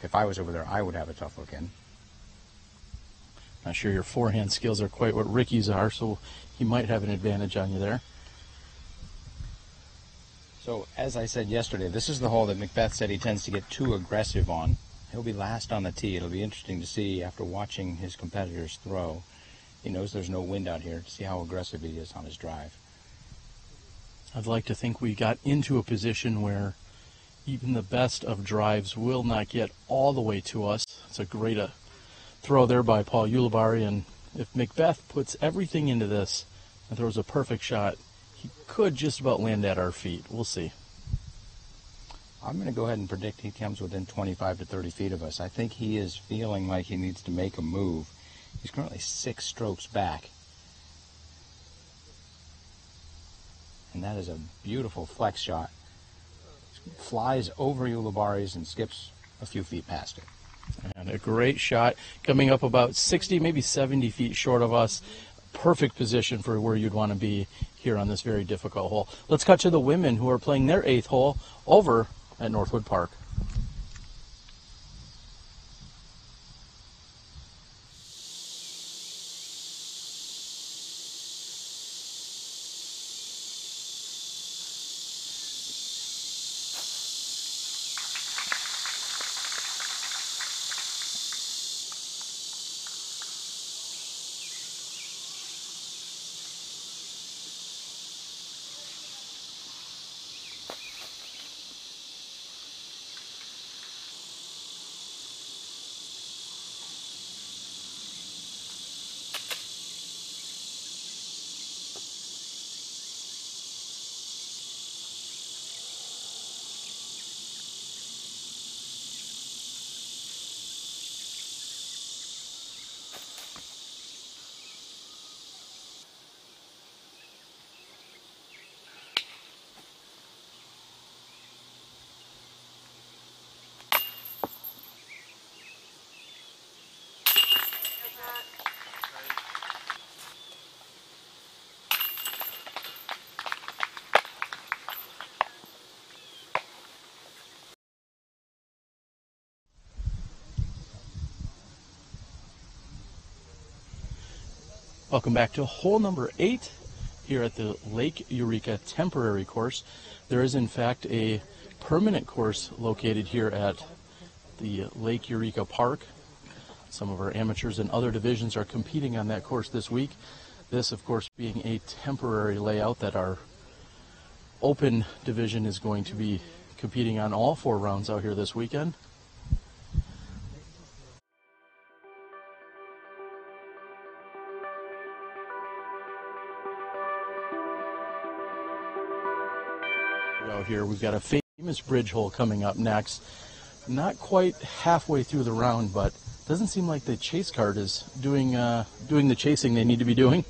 If I was over there, I would have a tough look in. Not sure your forehand skills are quite what Ricky's are, so he might have an advantage on you there. So, as I said yesterday, this is the hole that Macbeth said he tends to get too aggressive on. He'll be last on the tee. It'll be interesting to see, after watching his competitors throw, he knows there's no wind out here, to see how aggressive he is on his drive. I'd like to think we got into a position where even the best of drives will not get all the way to us. It's a great throw there by Paul Ulibarri, and if Macbeth puts everything into this and throws a perfect shot, he could just about land at our feet. We'll see. I'm going to go ahead and predict he comes within 25 to 30 feet of us. I think he is feeling like he needs to make a move. He's currently 6 strokes back. And that is a beautiful flex shot. Flies over Ulibarri's and skips a few feet past it. And a great shot, coming up about 60, maybe 70 feet short of us. Perfect position for where you'd want to be here on this very difficult hole. Let's cut to the women who are playing their 8th hole over at Northwood Park. Welcome back to hole number 8 here at the Lake Eureka temporary course. There is in fact a permanent course located here at the Lake Eureka Park. Some of our amateurs and other divisions are competing on that course this week. This, of course, being a temporary layout that our open division is going to be competing on all 4 rounds out here this weekend. Out here, we've got a famous bridge hole coming up next. Not quite halfway through the round, but doesn't seem like the chase card is doing the chasing they need to be doing.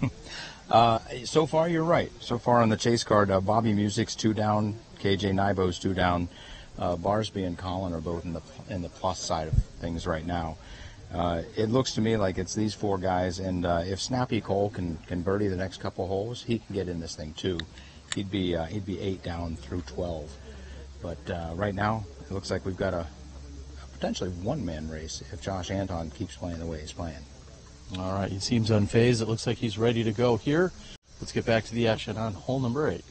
So far, you're right. So far on the chase card, Bobby Music's 2 down, KJ Nybo's 2 down. Barsby and Colin are both in the plus side of things right now. It looks to me like it's these 4 guys, and if Snappy Cole can birdie the next couple holes, he can get in this thing too. He'd be 8 down through 12. But right now, it looks like we've got a potentially one-man race if Josh Anton keeps playing the way he's playing. All right, he seems unfazed. It looks like he's ready to go here. Let's get back to the action on hole number 8.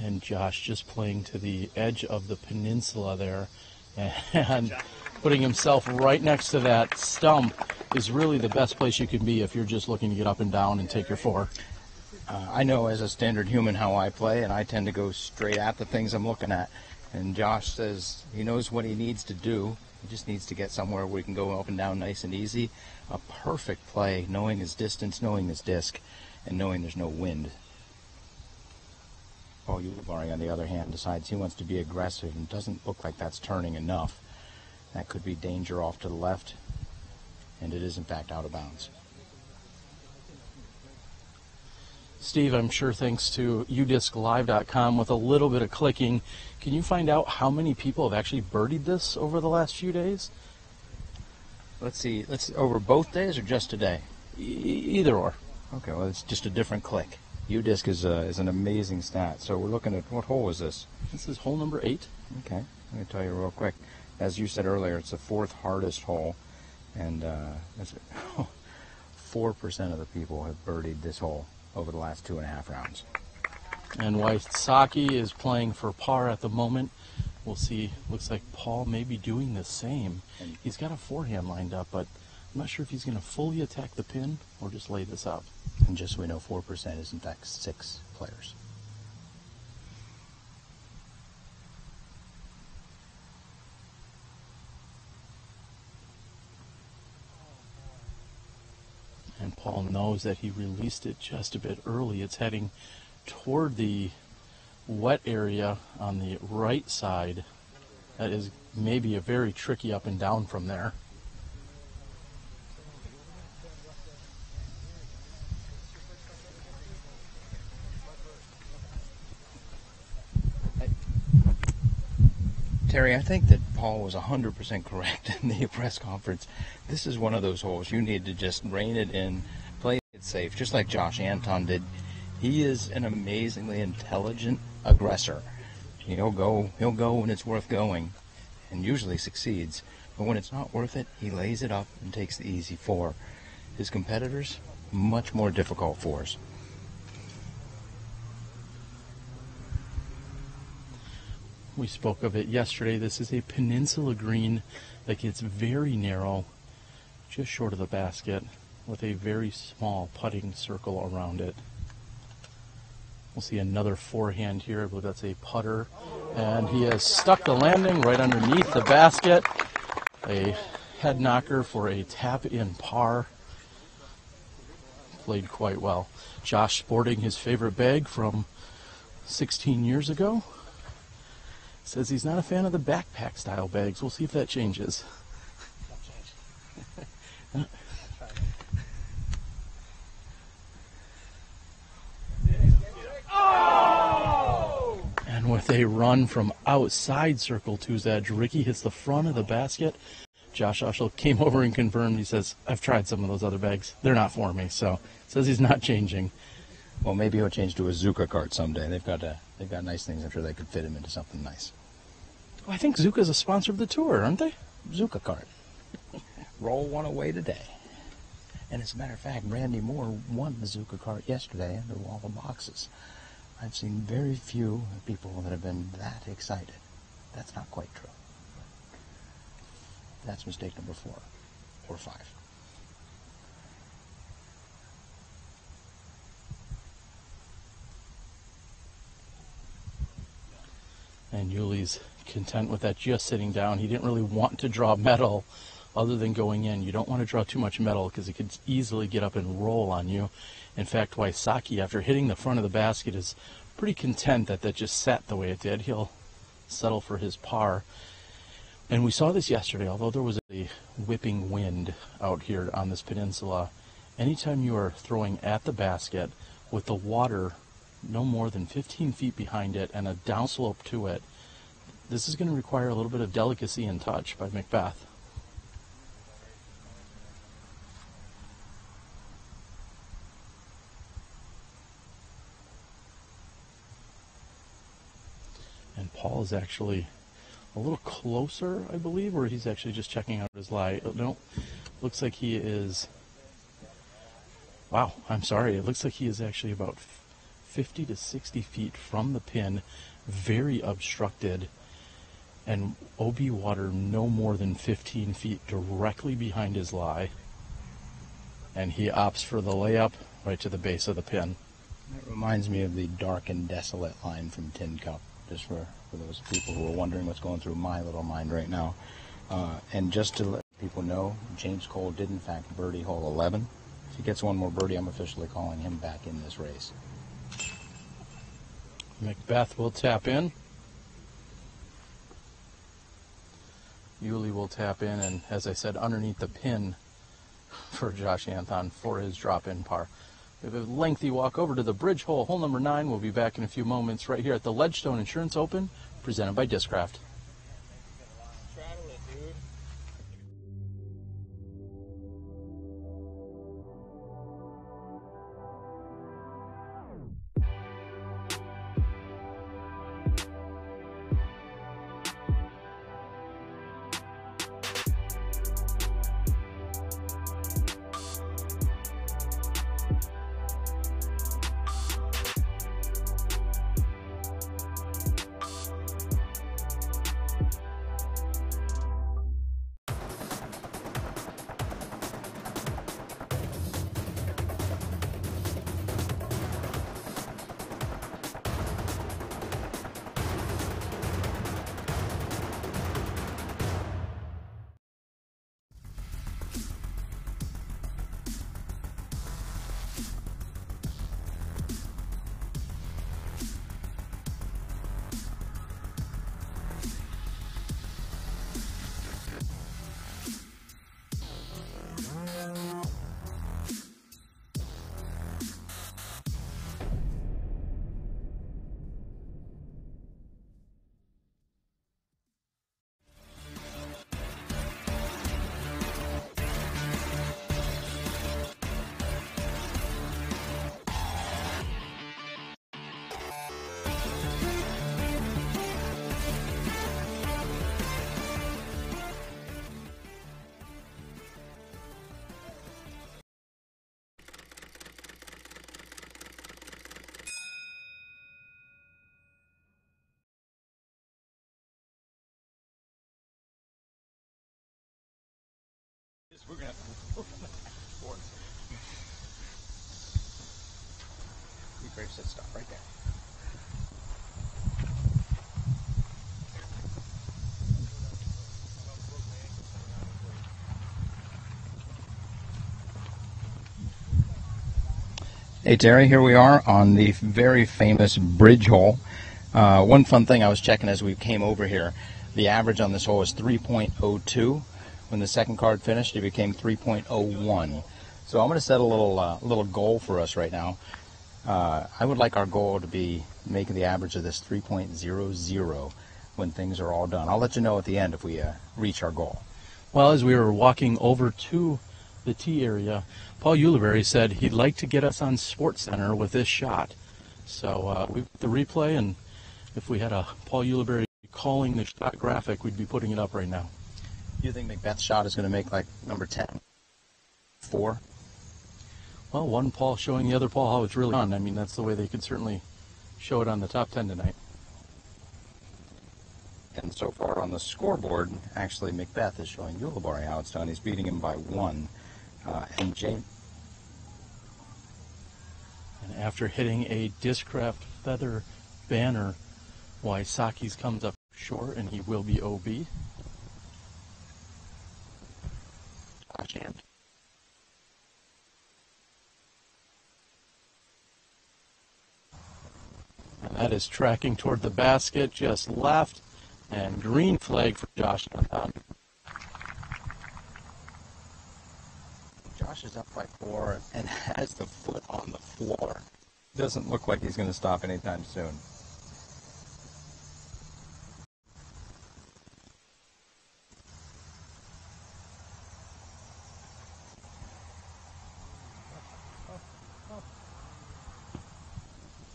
And Josh just playing to the edge of the peninsula there. And putting himself right next to that stump is really the best place you can be if you're just looking to get up and down and take your 4. I know as a standard human how I play, and I tend to go straight at the things I'm looking at. And Josh says he knows what he needs to do. He just needs to get somewhere where he can go up and down nice and easy. A perfect play, knowing his distance, knowing his disc, and knowing there's no wind. Paul Ulibarri, on the other hand, decides he wants to be aggressive and doesn't look like that's turning enough. That could be danger off to the left, and it is in fact out of bounds. Steve, I'm sure thanks to udisclive.com, with a little bit of clicking, can you find out how many people have actually birdied this over the last few days? Let's see, over both days or just today? Either or. Okay, well, it's just a different click. U-disc is an amazing stat. So we're looking at, what hole is this? This is hole number 8. Okay, let me tell you real quick. As you said earlier, it's the 4th hardest hole, and 4% of the people have birdied this hole over the last 2.5 rounds. And Wysocki is playing for par at the moment. We'll see. Looks like Paul may be doing the same. He's got a forehand lined up, but I'm not sure if he's going to fully attack the pin or just lay this out. And just so we know, 4% is in fact 6 players. And Paul knows that he released it just a bit early. It's heading toward the wet area on the right side. That is maybe a very tricky up and down from there. Terry, I think that Paul was 100% correct in the press conference. This is one of those holes you need to just rein it in, play it safe, just like Josh Anton did. He is an amazingly intelligent aggressor. He'll go when it's worth going, and usually succeeds. But when it's not worth it, he lays it up and takes the easy 4. His competitors, much more difficult 4s. We spoke of it yesterday. This is a Peninsula green that gets very narrow, just short of the basket, with a very small putting circle around it. We'll see another forehand here. I believe that's a putter. And he has stuck the landing right underneath the basket. A head knocker for a tap-in par. Played quite well. Josh sporting his favorite bag from 16 years ago. Says he's not a fan of the backpack style bags. We'll see if that changes. And with a run from outside Circle 2's edge, Ricky hits the front of the basket. Josh Ushel came over and confirmed. He says, I've tried some of those other bags. They're not for me. So says he's not changing. Well, maybe he'll change to a Zuka cart someday. They've got nice things. I'm sure they could fit him into something nice. Well, I think Zuka's a sponsor of the tour, aren't they? Zuka cart. Roll one away today. And as a matter of fact, Randy Moore won the Zuka cart yesterday under all the boxes. I've seen very few people that have been that excited. That's not quite true. That's mistake number 4 or 5. And Yuli's content with that, just sitting down. He didn't really want to draw metal other than going in. You don't want to draw too much metal because it could easily get up and roll on you. In fact, Wysocki, after hitting the front of the basket, is pretty content that that just sat the way it did. He'll settle for his par. And we saw this yesterday, although there was a whipping wind out here on this peninsula. Anytime you are throwing at the basket with the water no more than 15 feet behind it and a downslope to it, this is going to require a little bit of delicacy and touch by Macbeth. And Paul is actually a little closer, I believe, or he's actually just checking out his lie. No, looks like he is, wow, I'm sorry. It looks like he is actually about 50 to 60 feet from the pin, very obstructed, and OB water no more than 15 feet directly behind his lie. And he opts for the layup right to the base of the pin. That reminds me of the dark and desolate line from Tin Cup, just for those people who are wondering what's going through my little mind right now. And just to let people know, James Cole did in fact birdie hole 11. If he gets one more birdie, I'm officially calling him back in this race. Macbeth will tap in. Yuli will tap in, and as I said, underneath the pin for Josh Anton for his drop-in par. We have a lengthy walk over to the bridge hole, hole number 9. We'll be back in a few moments right here at the Ledgestone Insurance Open, presented by Discraft. We're going to have to move on the board. Keep ready to sit, stop right there. Hey Terry, here we are on the very famous bridge hole. One fun thing I was checking as we came over here, the average on this hole is 3.02. When the second card finished, it became 3.01. So I'm going to set a little goal for us right now. I would like our goal to be making the average of this 3.00 when things are all done. I'll let you know at the end if we reach our goal. Well, as we were walking over to the tee area, Paul Ulibarri said he'd like to get us on SportsCenter with this shot. So we've got the replay, and if we had a Paul Ulibarri calling the shot graphic, we'd be putting it up right now. Do you think McBeth's shot is going to make like number 10? 4? Well, one Paul showing the other Paul how it's really done. I mean, that's the way they could certainly show it on the top 10 tonight. And so far on the scoreboard, actually McBeth is showing Ulibarri how it's done. He's beating him by 1. And after hitting a Discraft feather banner, Wysocki's comes up short, and he will be OB. And that is tracking toward the basket, just left, and green flag for Josh. Josh is up by 4 and has the foot on the floor. Doesn't look like he's going to stop anytime soon.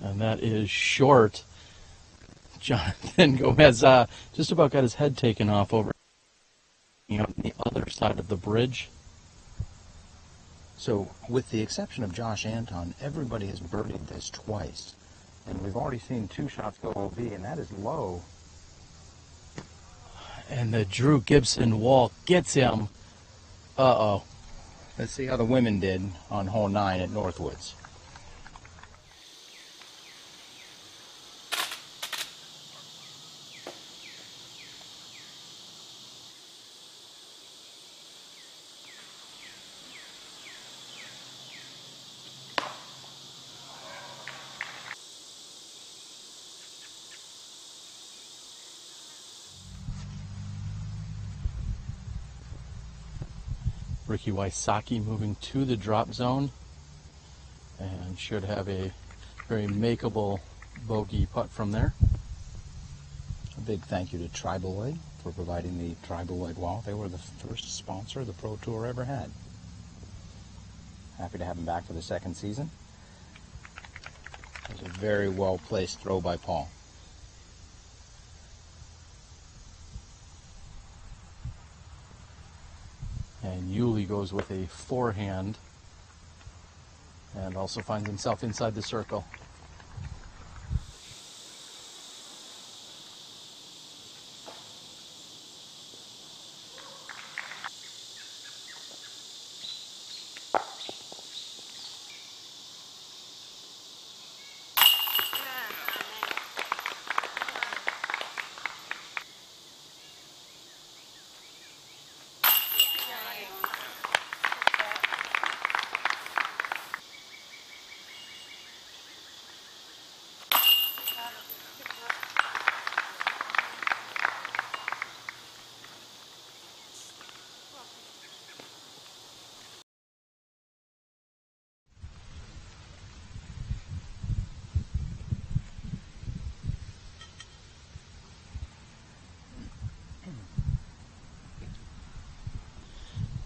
And that is short. Jonathan Gomez just about got his head taken off over on the other side of the bridge. So, with the exception of Josh Anton, everybody has birdied this twice. And we've already seen 2 shots go OB, and that is low. And the Drew Gibson wall gets him. Uh-oh. Let's see how the women did on hole 9 at Northwoods. Ricky Wysocki moving to the drop zone and should have a very makeable bogey putt from there. A big thank you to Tribal Leg for providing the Tribal Leg wall. They were the first sponsor the Pro Tour ever had. Happy to have them back for the second season. It was a very well placed throw by Paul. And Yuli goes with a forehand and also finds himself inside the circle.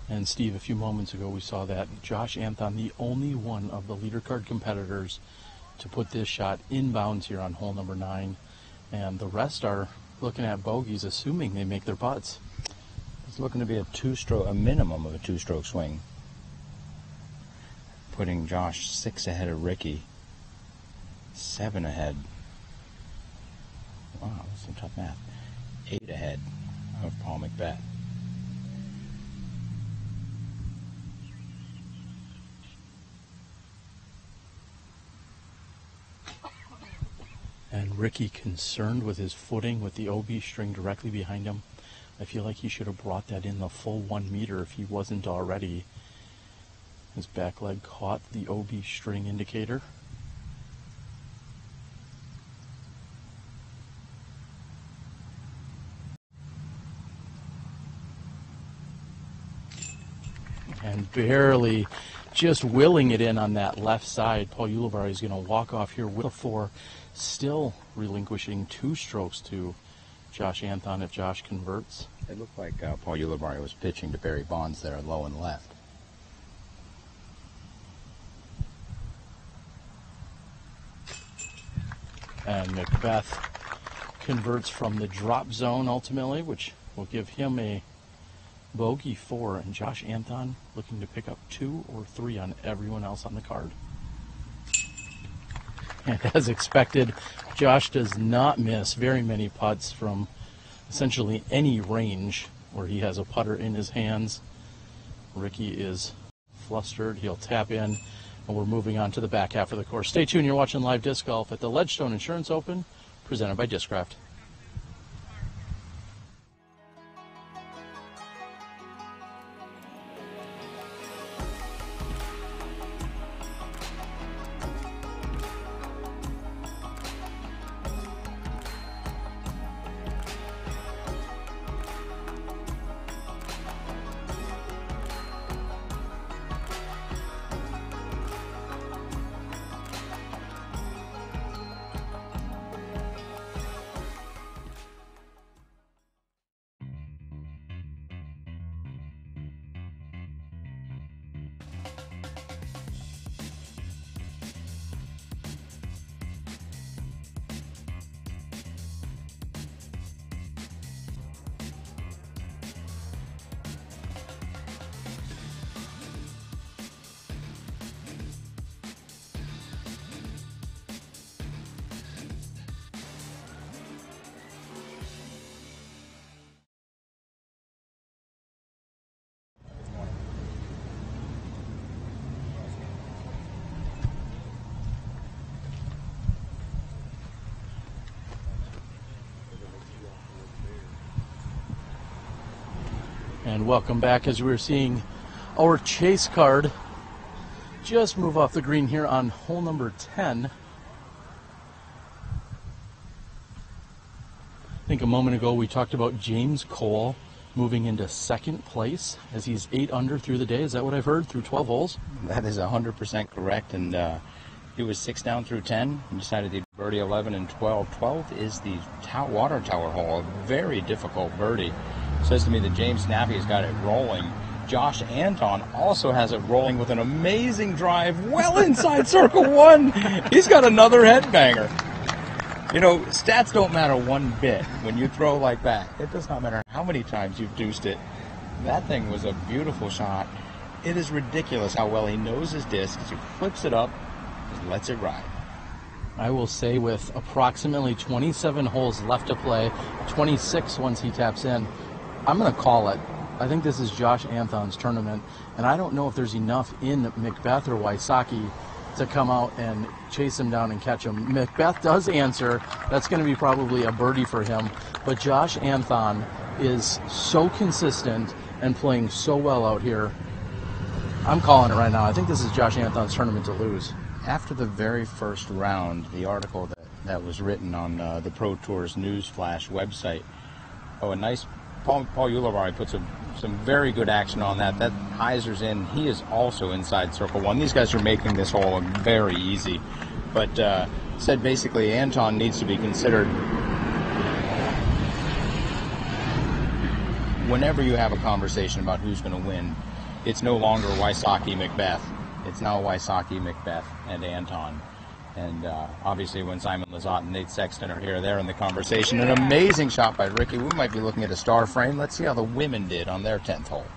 And Steve, a few moments ago we saw that Josh Anton, the only one of the leader card competitors to put this shot inbounds here on hole number 9. And the rest are looking at bogeys, assuming they make their putts. It's looking to be a minimum of a 2-stroke swing. Putting Josh 6 ahead of Ricky. 7 ahead. Wow, that's some tough math. 8 ahead of Paul McBeth. Ricky concerned with his footing with the OB string directly behind him. I feel like he should have brought that in the full 1 meter if he wasn't already. His back leg caught the OB string indicator. And barely just willing it in on that left side. Paul Ulibarri is going to walk off here with a 4, still relinquishing 2 strokes to Josh Anthon if Josh converts. It looked like Paul Ulibarri was pitching to Barry Bonds there low and left. And Macbeth converts from the drop zone ultimately, which will give him a bogey 4, and Josh Anthon looking to pick up 2 or 3 on everyone else on the card. And as expected, Josh does not miss very many putts from essentially any range where he has a putter in his hands. Ricky is flustered. He'll tap in, and we're moving on to the back half of the course. Stay tuned. You're watching live disc golf at the Ledgestone Insurance Open, presented by Discraft. And welcome back as we're seeing our chase card just move off the green here on hole number 10. I think a moment ago we talked about James Cole moving into second place as he's 8 under through the day. Is that what I've heard, through 12 holes? That is 100% correct, and he was 6 down through 10 and decided to birdie 11 and 12. 12 is the water tower hole, a very difficult birdie. Says to me that James Snappy has got it rolling. Josh Anthon also has it rolling with an amazing drive well inside circle 1. He's got another headbanger. You know, stats don't matter one bit when you throw like that. It does not matter how many times you've deuced it. That thing was a beautiful shot. It is ridiculous how well he knows his disc. He flips it up, just lets it ride. I will say, with approximately 27 holes left to play, 26 once he taps in, I'm going to call it. I think this is Josh Anthon's tournament, and I don't know if there's enough in Macbeth or Wysocki to come out and chase him down and catch him. Macbeth does answer. That's going to be probably a birdie for him, but Josh Anthon is so consistent and playing so well out here. I'm calling it right now. I think this is Josh Anthon's tournament to lose. After the very first round, the article that was written on the Pro Tour's News Flash website, a nice Paul Ulibarri put some very good action on that. That hyzer's in. He is also inside circle 1. These guys are making this hole very easy. But said basically Anton needs to be considered whenever you have a conversation about who's going to win. It's no longer Wysocki Macbeth. It's now Wysocki, Macbeth, and Anton. And obviously when Simon Lizotte and Nate Sexton are here, they're in the conversation. An amazing shot by Ricky. We might be looking at a star frame. Let's see how the women did on their 10th hole.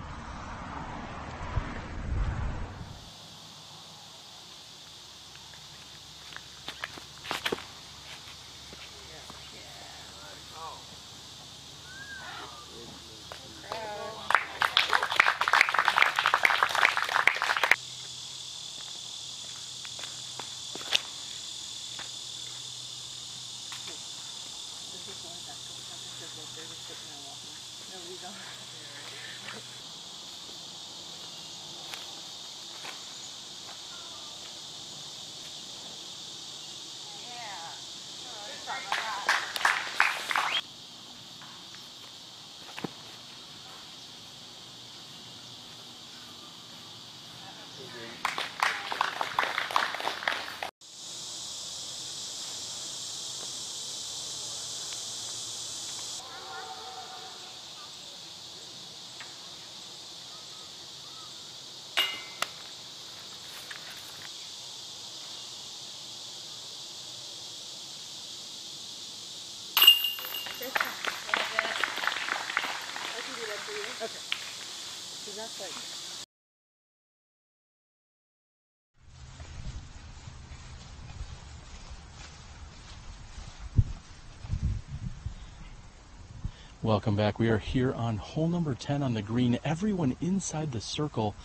Welcome back. We are here on hole number 10 on the green. Everyone inside the circle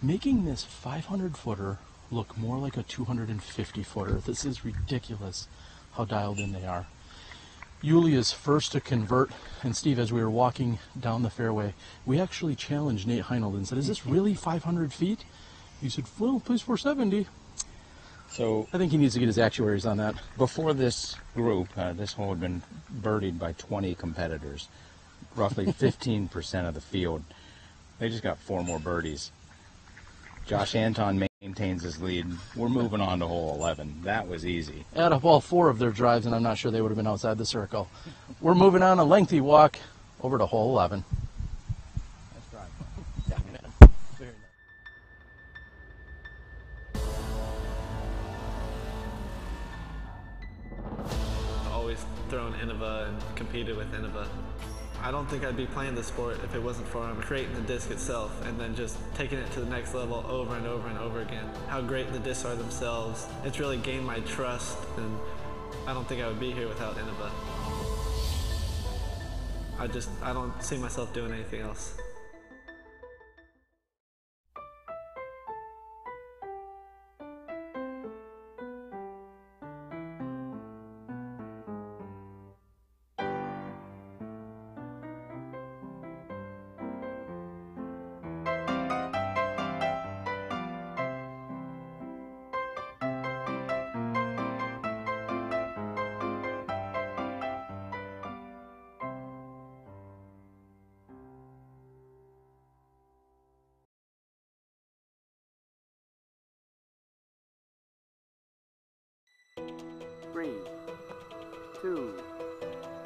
making this 500-footer look more like a 250-footer. This is ridiculous how dialed in they are. Yuli is first to convert, and Steve, as we were walking down the fairway, we actually challenged Nate Heinold and said, is this really 500 feet? He said, well, please 470. So I think he needs to get his actuaries on that. before this group, this hole had been birdied by 20 competitors, roughly 15% of the field. They just got 4 more birdies. Josh Anton maintains his lead. We're moving on to hole 11. That was easy. Add up all 4 of their drives, and I'm not sure they would have been outside the circle. We're moving on a lengthy walk over to hole 11. That's right. Always thrown Innova and competed with Innova. I don't think I'd be playing this sport if it wasn't for creating the disc itself and then just taking it to the next level over and over and over again. How great the discs are themselves. It's really gained my trust, and I don't think I would be here without Innova. I don't see myself doing anything else. Three, 2,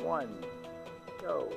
1, go.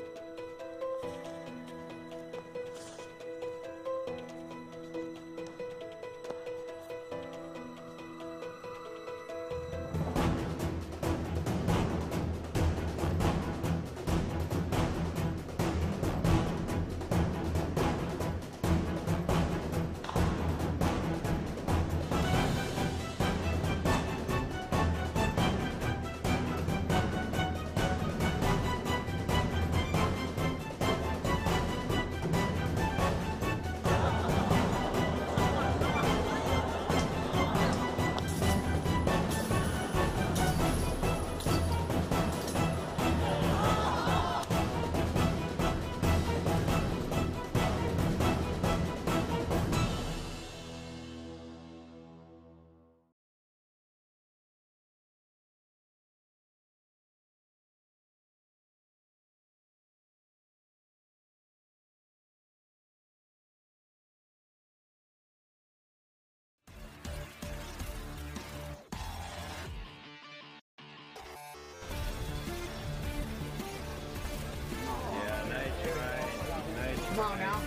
Come on now.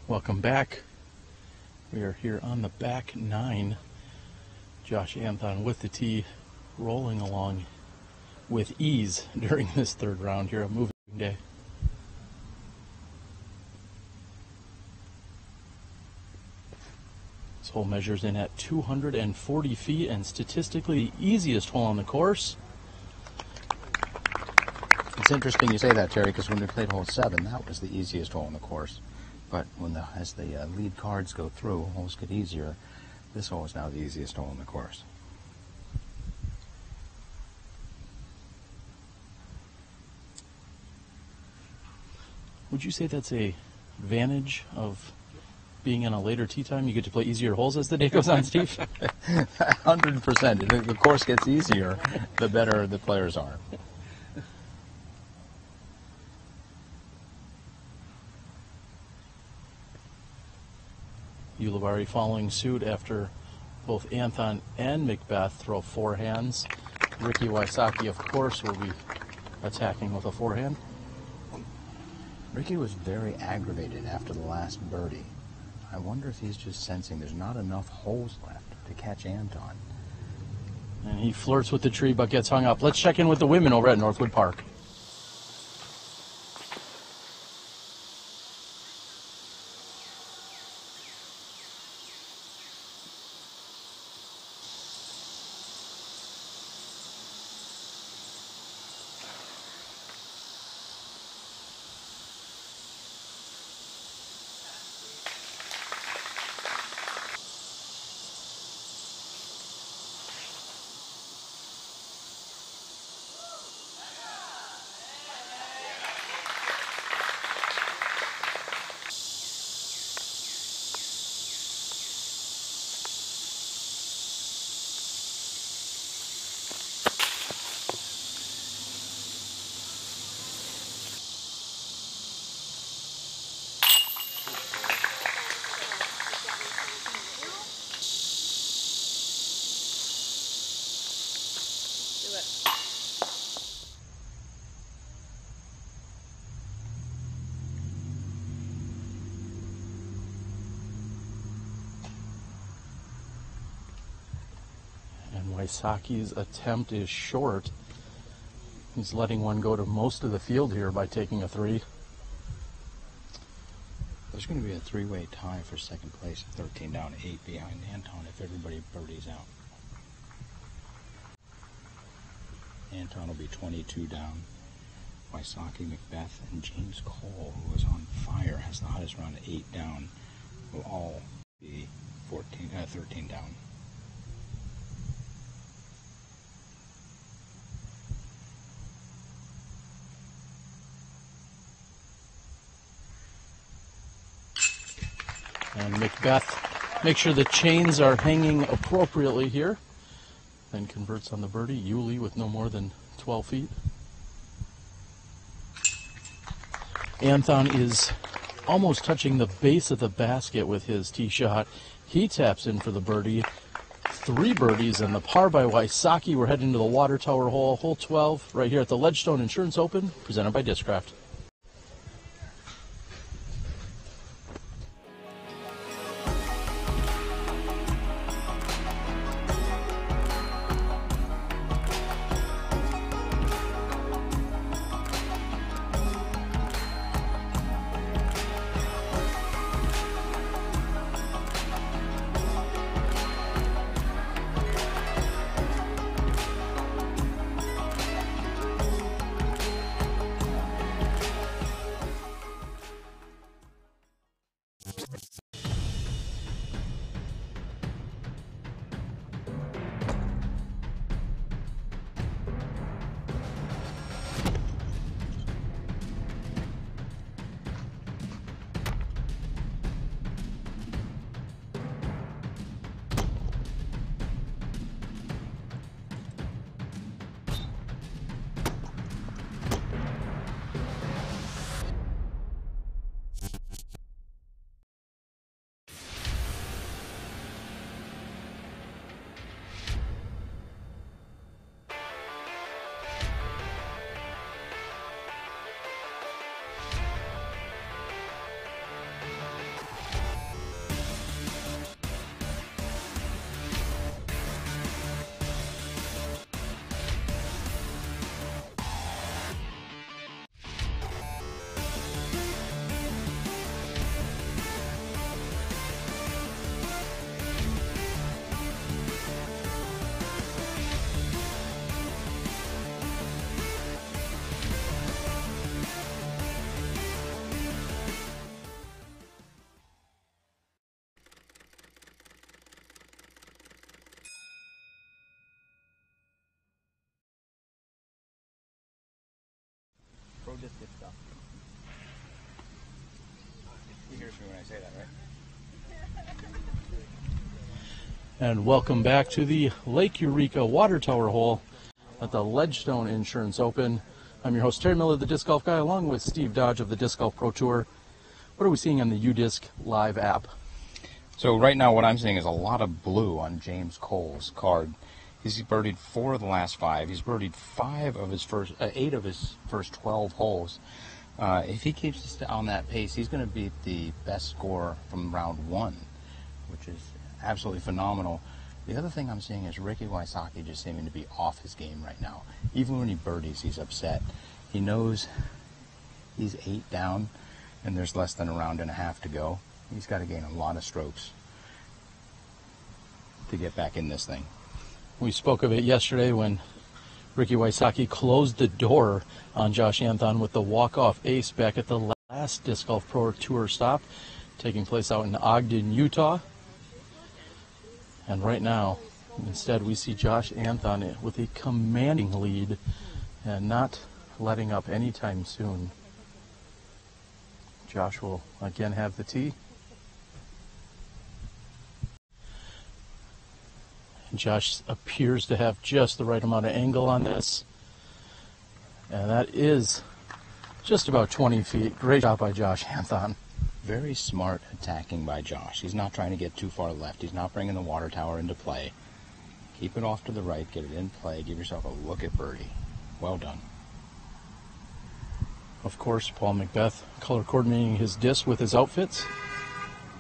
Welcome back. We are here on the back 9. Josh Anton with the tee, rolling along with ease during this third round here, a moving day. This hole measures in at 240 feet and statistically the easiest hole on the course. It's interesting you say that, Terry, because when we played hole 7, that was the easiest hole on the course. But as the lead cards go through, holes get easier. This hole is now the easiest hole on the course. Would you say that's a advantage of being in a later tee time? You get to play easier holes as the day goes on, Steve? 100%. The course gets easier, the better the players are. Ulibarri following suit after both Anton and Macbeth throw forehands. Ricky Wysocki, of course, will be attacking with a forehand. Ricky was very aggravated after the last birdie. I wonder if he's just sensing there's not enough holes left to catch Anton. And he flirts with the tree but gets hung up. Let's check in with the women over at Northwood Park. Wysocki's attempt is short. He's letting one go to most of the field here by taking a 3. There's going to be a 3-way tie for second place, 13 down, 8 behind Anton if everybody birdies out. Anton will be 22 down. Wysocki, Macbeth, and James Cole, who is on fire, has the hottest round at 8 down, will all be 13 down. And Macbeth makes sure the chains are hanging appropriately here. Then converts on the birdie. Yuli with no more than 12 feet. Anton is almost touching the base of the basket with his tee shot. He taps in for the birdie. 3 birdies and the par by Wysocki. We're heading to the water tower hole, hole 12, right here at the Ledgestone Insurance Open, presented by Discraft. embarrass me when I say that, right? And welcome back to the Lake Eureka Water Tower hole at the Ledgestone Insurance Open. I'm your host, Terry Miller, the Disc Golf Guy, along with Steve Dodge of the Disc Golf Pro Tour. What are we seeing on the UDisc Live app? So right now what I'm seeing is a lot of blue on James Cole's card. He's birdied 4 of the last 5. He's birdied 8 of his first 12 holes. If he keeps on that pace, he's going to beat the best score from round 1, which is absolutely phenomenal. The other thing I'm seeing is Ricky Wysocki just seeming to be off his game right now. Even when he birdies, he's upset. He knows he's 8 down and there's less than a round and a half to go. He's got to gain a lot of strokes to get back in this thing. We spoke of it yesterday when Ricky Wysocki closed the door on Josh Anthon with the walk-off ace back at the last Disc Golf Pro Tour stop, taking place out in Ogden, Utah. And right now, instead, we see Josh Anthon with a commanding lead and not letting up anytime soon. Josh will again have the tee. Josh appears to have just the right amount of angle on this. And that is just about 20 feet. Great job by Josh Anthon. Very smart attacking by Josh. He's not trying to get too far left. He's not bringing the water tower into play. Keep it off to the right, get it in play, give yourself a look at birdie. Well done. Of course, Paul McBeth color coordinating his disc with his outfits.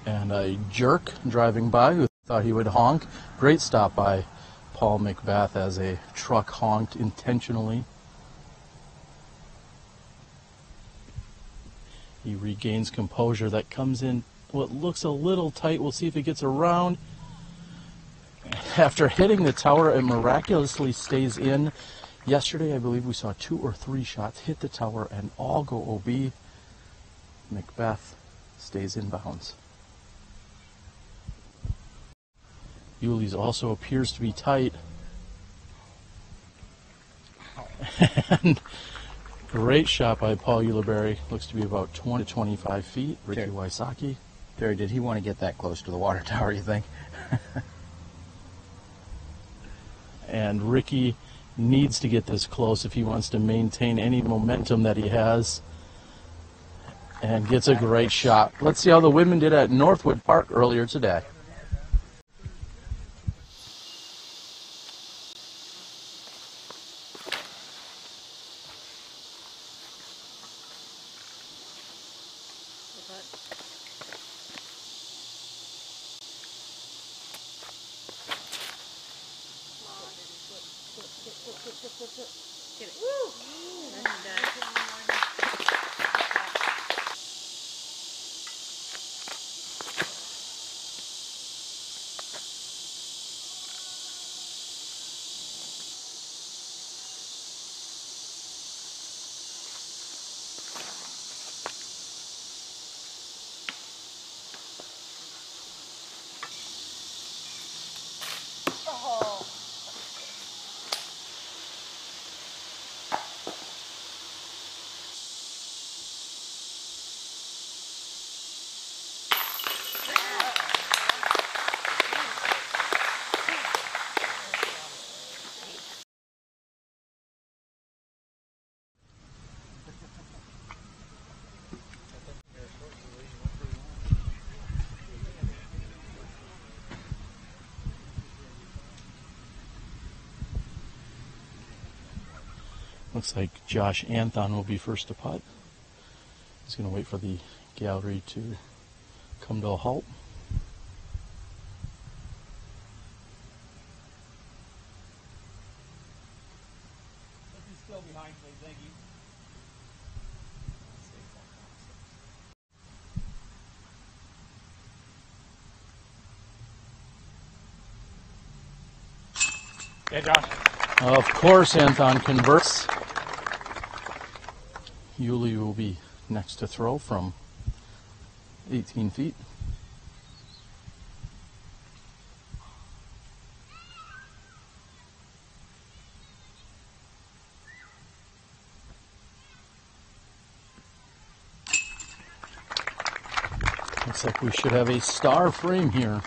And a jerk driving by who thought he would honk. Great stop by Paul McBeth as a truck honked intentionally. He regains composure. That comes in what looks a little tight. We'll see if it gets around. After hitting the tower, it miraculously stays in. Yesterday, I believe we saw 2 or 3 shots hit the tower and all go OB. McBeth stays in bounds. Yuli's also appears to be tight. And great shot by Paul Ulibarri. Looks to be about 20 to 25 feet. Ricky Wysocki. Terry, did he want to get that close to the water tower, you think? And Ricky needs to get this close if he wants to maintain any momentum that he has. And gets a great shot. Let's see how the women did at Northwood Park earlier today. Get it. Woo! Looks like Josh Anthon will be first to putt. He's going to wait for the gallery to come to a halt. Still behind, please. Thank you. Yeah, Josh. Of course, Anthon converts. Yuli will be next to throw from 18 feet. Looks like we should have a star frame here.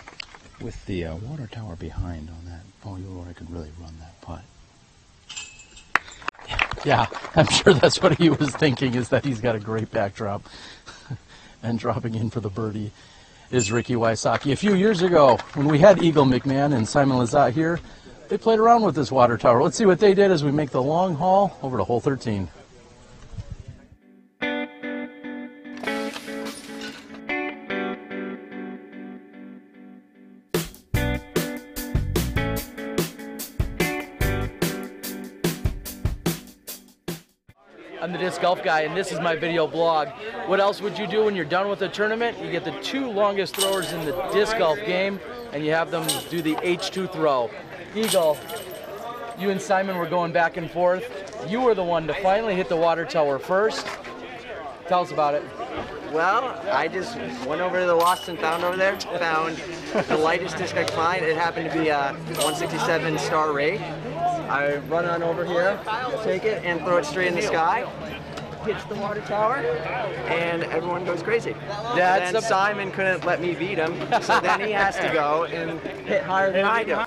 With the water tower behind on that. Oh, I could really run that putt. Yeah, I'm sure that's what he was thinking, is that he's got a great backdrop. And dropping in for the birdie is Ricky Wysocki. A few years ago, when we had Eagle McMahon and Simon Lizotte here, they played around with this water tower. Let's see what they did as we make the long haul over to hole 13. I'm the disc golf guy, and this is my video blog. What else would you do when you're done with the tournament? You get the 2 longest throwers in the disc golf game, and you have them do the H2 throw. Eagle, you and Simon were going back and forth. You were the one to finally hit the water tower first. Tell us about it. Well, I just went over to the lost and found over there, found the lightest disc I could find. It happened to be a 167 star rate. I run on over here, take it, and throw it straight in the sky. Hits the water tower, and everyone goes crazy. Then Simon couldn't let me beat him, so then he has to go and hit higher than I do.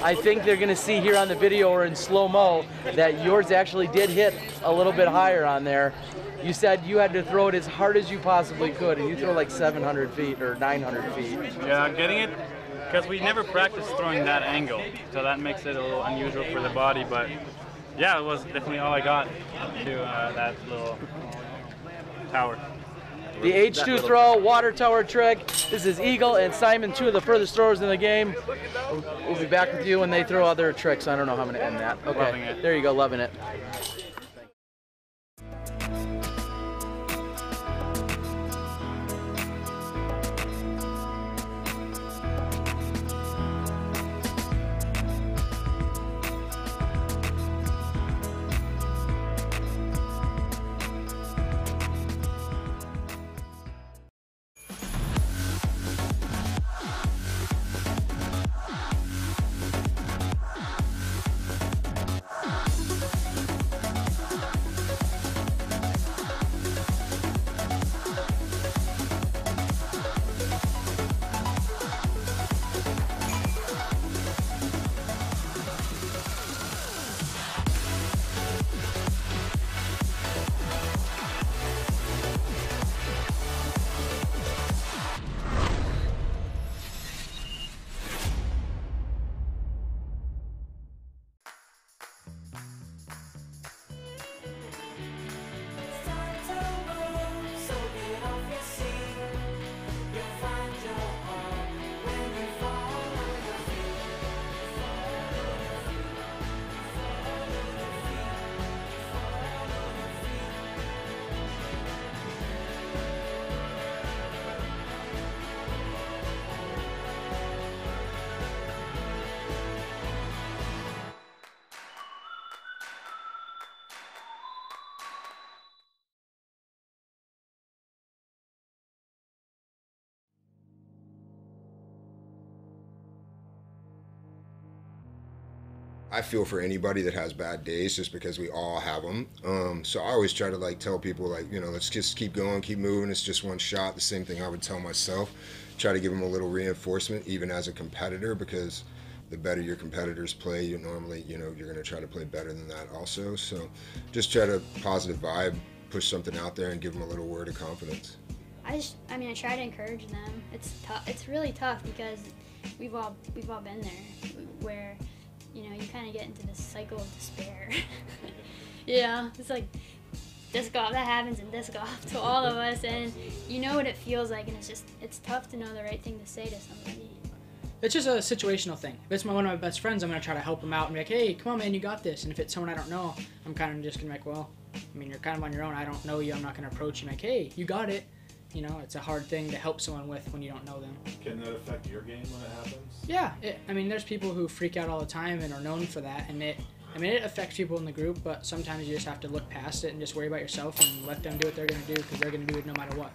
I think they're going to see here on the video or in slow-mo that yours actually did hit a little bit higher on there. You said you had to throw it as hard as you possibly could, and you throw like 700 feet or 900 feet. Yeah, getting it, because we never practiced throwing that angle, so that makes it a little unusual for the body, but yeah, it was definitely all I got to that little tower. The H2 throw, water tower trick. This is Eagle and Simon, 2 of the furthest throwers in the game. We'll be back with you when they throw other tricks. I don't know how I'm going to end that. Okay, loving it. There you go, loving it. I feel for anybody that has bad days just because we all have them. So I always try to like tell people like, you know, let's just keep going, keep moving. It's just one shot. The same thing I would tell myself. Try to give them a little reinforcement even as a competitor, because the better your competitors play, you normally, you know, you're going to try to play better than that also. So just try to positive vibe, push something out there and give them a little word of confidence. I try to encourage them. It's tough. It's really tough because we've all been there where, you know, you kind of get into this cycle of despair. Yeah, it's like disc golf, that happens in disc golf to all of us, and you know what it feels like, and it's tough to know the right thing to say to somebody. It's just a situational thing. If it's one of my best friends, I'm going to try to help him out and be like, hey, come on, man, you got this. And if it's someone I don't know, I'm kind of just going to be like, well, I mean, you're kind of on your own. I don't know you. I'm not going to approach you like, hey, you got it. you know, it's a hard thing to help someone with when you don't know them. Can that affect your game when it happens? Yeah, I mean, there's people who freak out all the time and are known for that, and it affects people in the group, but sometimes you just have to look past it and just worry about yourself and let them do what they're going to do, because they're going to do it no matter what.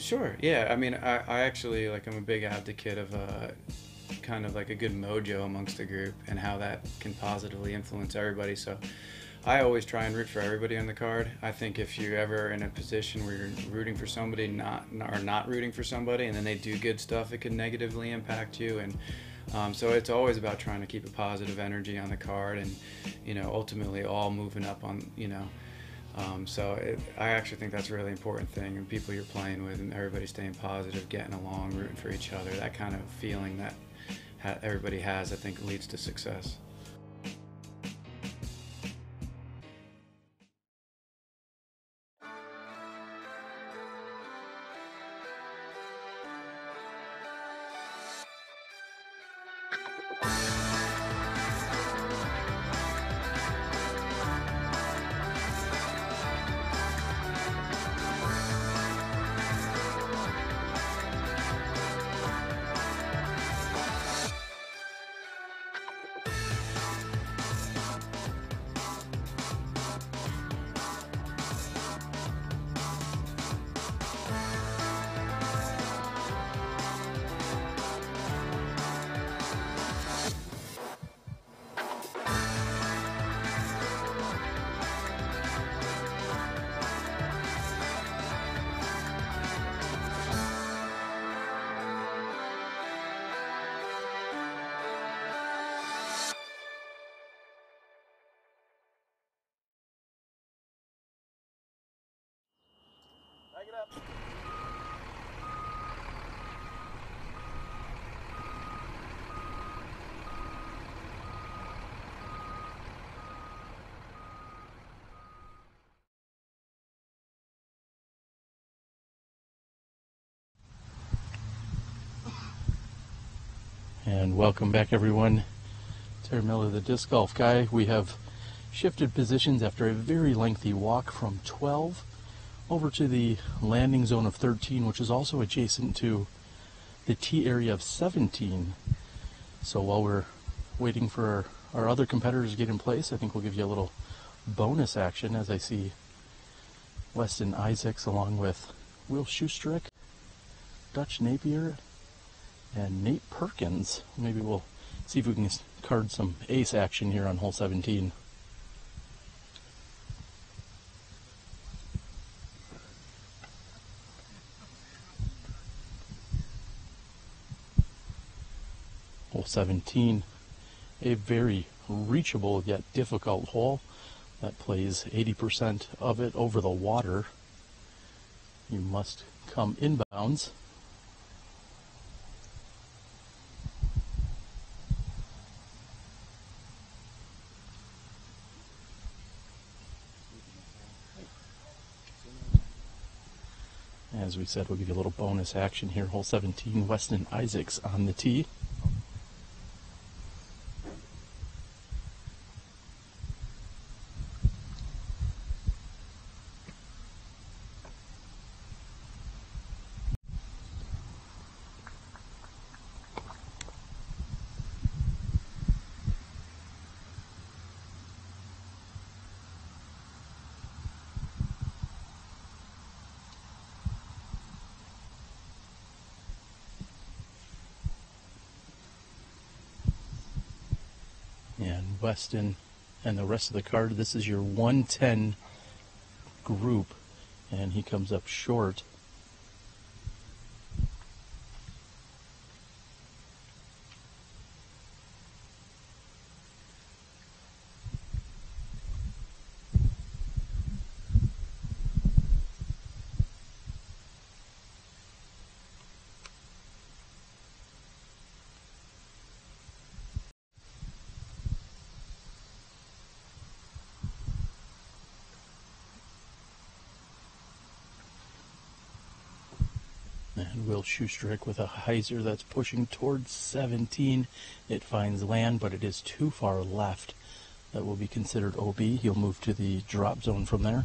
Sure, yeah. I mean, I actually, like, I'm a big advocate of kind of like a good mojo amongst the group and how that can positively influence everybody. So I always try and root for everybody on the card. I think if you're ever in a position where you're rooting for somebody or not rooting for somebody and then they do good stuff, it can negatively impact you. And so it's always about trying to keep a positive energy on the card and, you know, ultimately all moving up on, you know. I actually think that's a really important thing, and people you're playing with and everybody staying positive, getting along, rooting for each other, that kind of feeling that everybody has, I think, leads to success. And welcome back, everyone. Terry Miller, the disc golf guy. We have shifted positions after a very lengthy walk from 12 over to the landing zone of 13, which is also adjacent to the tee area of 17. So while we're waiting for our other competitors to get in place, I think we'll give you a little bonus action as I see Weston Isaacs along with Will Schustrick, Dutch Napier, and Nate Perkins. Maybe we'll see if we can card some ace action here on hole 17. Hole 17, a very reachable yet difficult hole that plays 80% of it over the water. You must come inbounds. As we said, we'll give you a little bonus action here. Hole 17, Weston Isaacs on the tee. And Weston and the rest of the card, this is your 110 group, and he comes up short. And Will Schustrick with a hyzer that's pushing towards 17. It finds land, but it is too far left. That will be considered OB. He'll move to the drop zone from there.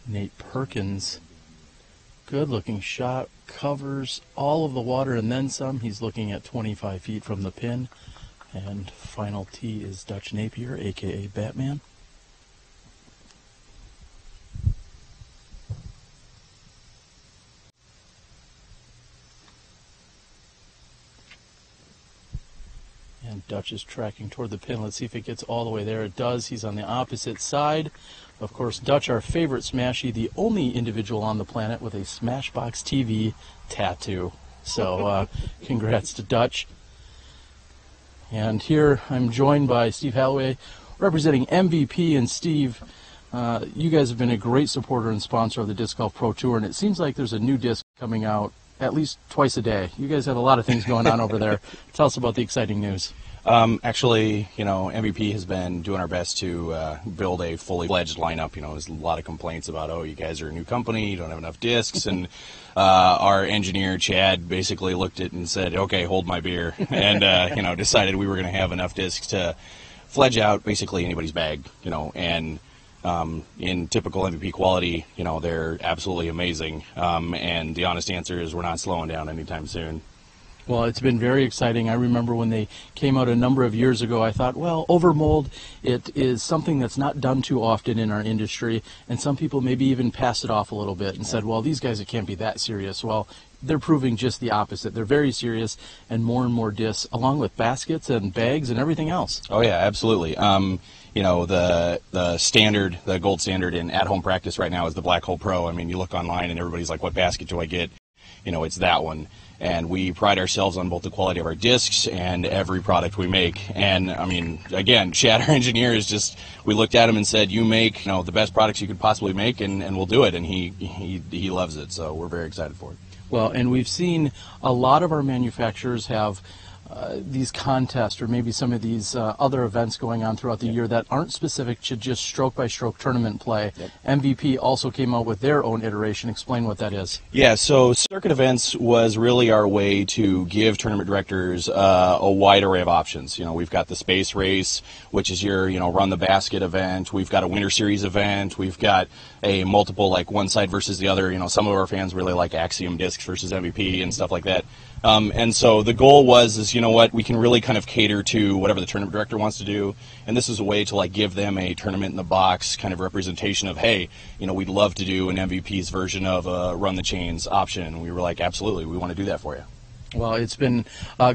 Nate Perkins. Good looking shot, covers all of the water and then some. He's looking at 25 feet from the pin. And final tee is Dutch Napier, aka Batman. And Dutch is tracking toward the pin. Let's see if it gets all the way there. It does. He's on the opposite side. Of course, Dutch, our favorite Smashy, the only individual on the planet with a SmashBoxxTV tattoo. So congrats to Dutch. And here I'm joined by Steve Halloway, representing MVP. And Steve, you guys have been a great supporter and sponsor of the Disc Golf Pro Tour, and it seems like there's a new disc coming out at least twice a day. You guys have a lot of things going on over there. Tell us about the exciting news. Actually, you know, MVP has been doing our best to build a fully fledged lineup. You know, there's a lot of complaints about, oh, you guys are a new company, you don't have enough discs, and our engineer, Chad, basically looked at it and said, okay, hold my beer, and, you know, decided we were going to have enough discs to fledge out basically anybody's bag, you know, and in typical MVP quality, you know, they're absolutely amazing, and the honest answer is we're not slowing down anytime soon. Well, it's been very exciting. I remember when they came out a number of years ago, I thought, well, overmold, it is something that's not done too often in our industry, and some people maybe even passed it off a little bit and said, well, these guys, it can't be that serious. Well, they're proving just the opposite. They're very serious, and more discs, along with baskets and bags and everything else. Oh, yeah, absolutely. You know, the standard, the gold standard in at-home practice right now is the Black Hole Pro. I mean, you look online and everybody's like, what basket do I get? You know, it's that one. And we pride ourselves on both the quality of our discs and every product we make. And, I mean, again, Chad, our engineer, is just, we looked at him and said, you make, you know, the best products you could possibly make, and we'll do it. And he loves it, so we're very excited for it. Well, and we've seen a lot of our manufacturers have these contests or maybe some of these other events going on throughout the year that aren't specific to just stroke-by-stroke tournament play. Yep. MVP also came out with their own iteration. Explain what that is. Yeah, so circuit events was really our way to give tournament directors a wide array of options. You know, we've got the Space Race, which is your, you know, run the basket event. We've got a Winter Series event. We've got a multiple, like one side versus the other. You know, some of our fans really like Axiom discs versus MVP and stuff like that. And so the goal was, you know what, we can really kind of cater to whatever the tournament director wants to do, and this is a way to like give them a tournament in the box kind of representation of, hey, you know, we'd love to do an MVP's version of a run the chains option. And we were like, absolutely, we want to do that for you. Well, it's been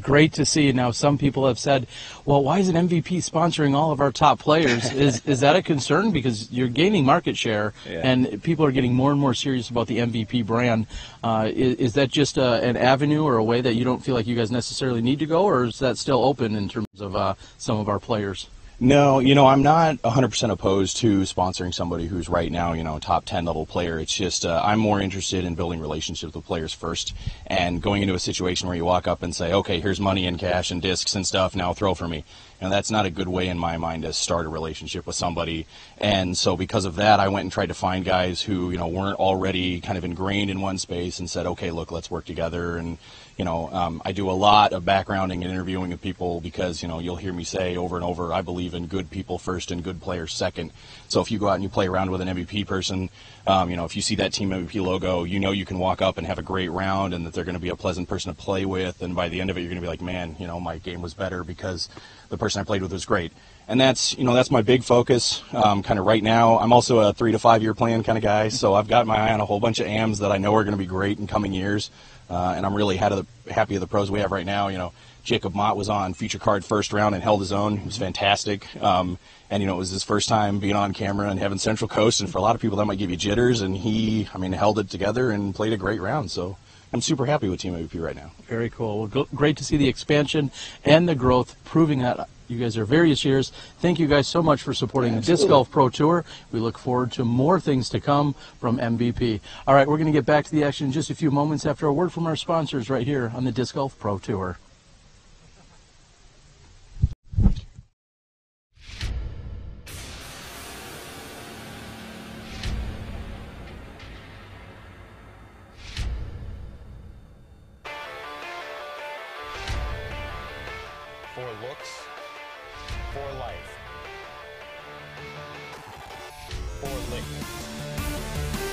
great to see. Now, some people have said, well, why isn't MVP sponsoring all of our top players? Is that a concern? Because you're gaining market share, yeah, and people are getting more and more serious about the MVP brand. Is that just an avenue or a way that you don't feel like you guys necessarily need to go, or is that still open in terms of some of our players? No, you know, I'm not 100% opposed to sponsoring somebody who's right now, you know, top 10 level player. It's just I'm more interested in building relationships with players first and going into a situation where you walk up and say, okay, here's money and cash and discs and stuff, now throw for me. And that's not a good way in my mind to start a relationship with somebody. And so because of that, I went and tried to find guys who, you know, weren't already kind of ingrained in one space and said, okay, look, let's work together. And, you know, I do a lot of backgrounding and interviewing of people because, you know, you'll hear me say over and over, I believe in good people first and good players second. So if you go out and you play around with an MVP person, you know, if you see that Team MVP logo, you know you can walk up and have a great round and that they're going to be a pleasant person to play with. And by the end of it, you're going to be like, man, you know, my game was better because the person I played with was great. And that's, you know, that's my big focus kind of right now. I'm also a 3 to 5 year plan kind of guy, so I've got my eye on a whole bunch of AMs that I know are going to be great in coming years. And I'm really happy of the pros we have right now. You know, Jacob Mott was on feature card first round and held his own. He was fantastic. And, you know, it was his first time being on camera and having Central Coast. And for a lot of people, that might give you jitters. And he, I mean, held it together and played a great round. So I'm super happy with Team MVP right now. Very cool. Well, great to see the expansion and the growth, proving that you guys are various years. Thank you guys so much for supporting the Disc Golf Pro Tour. We look forward to more things to come from MVP. All right, we're going to get back to the action in just a few moments after a word from our sponsors right here on the Disc Golf Pro Tour. For looks, for life, for liquor.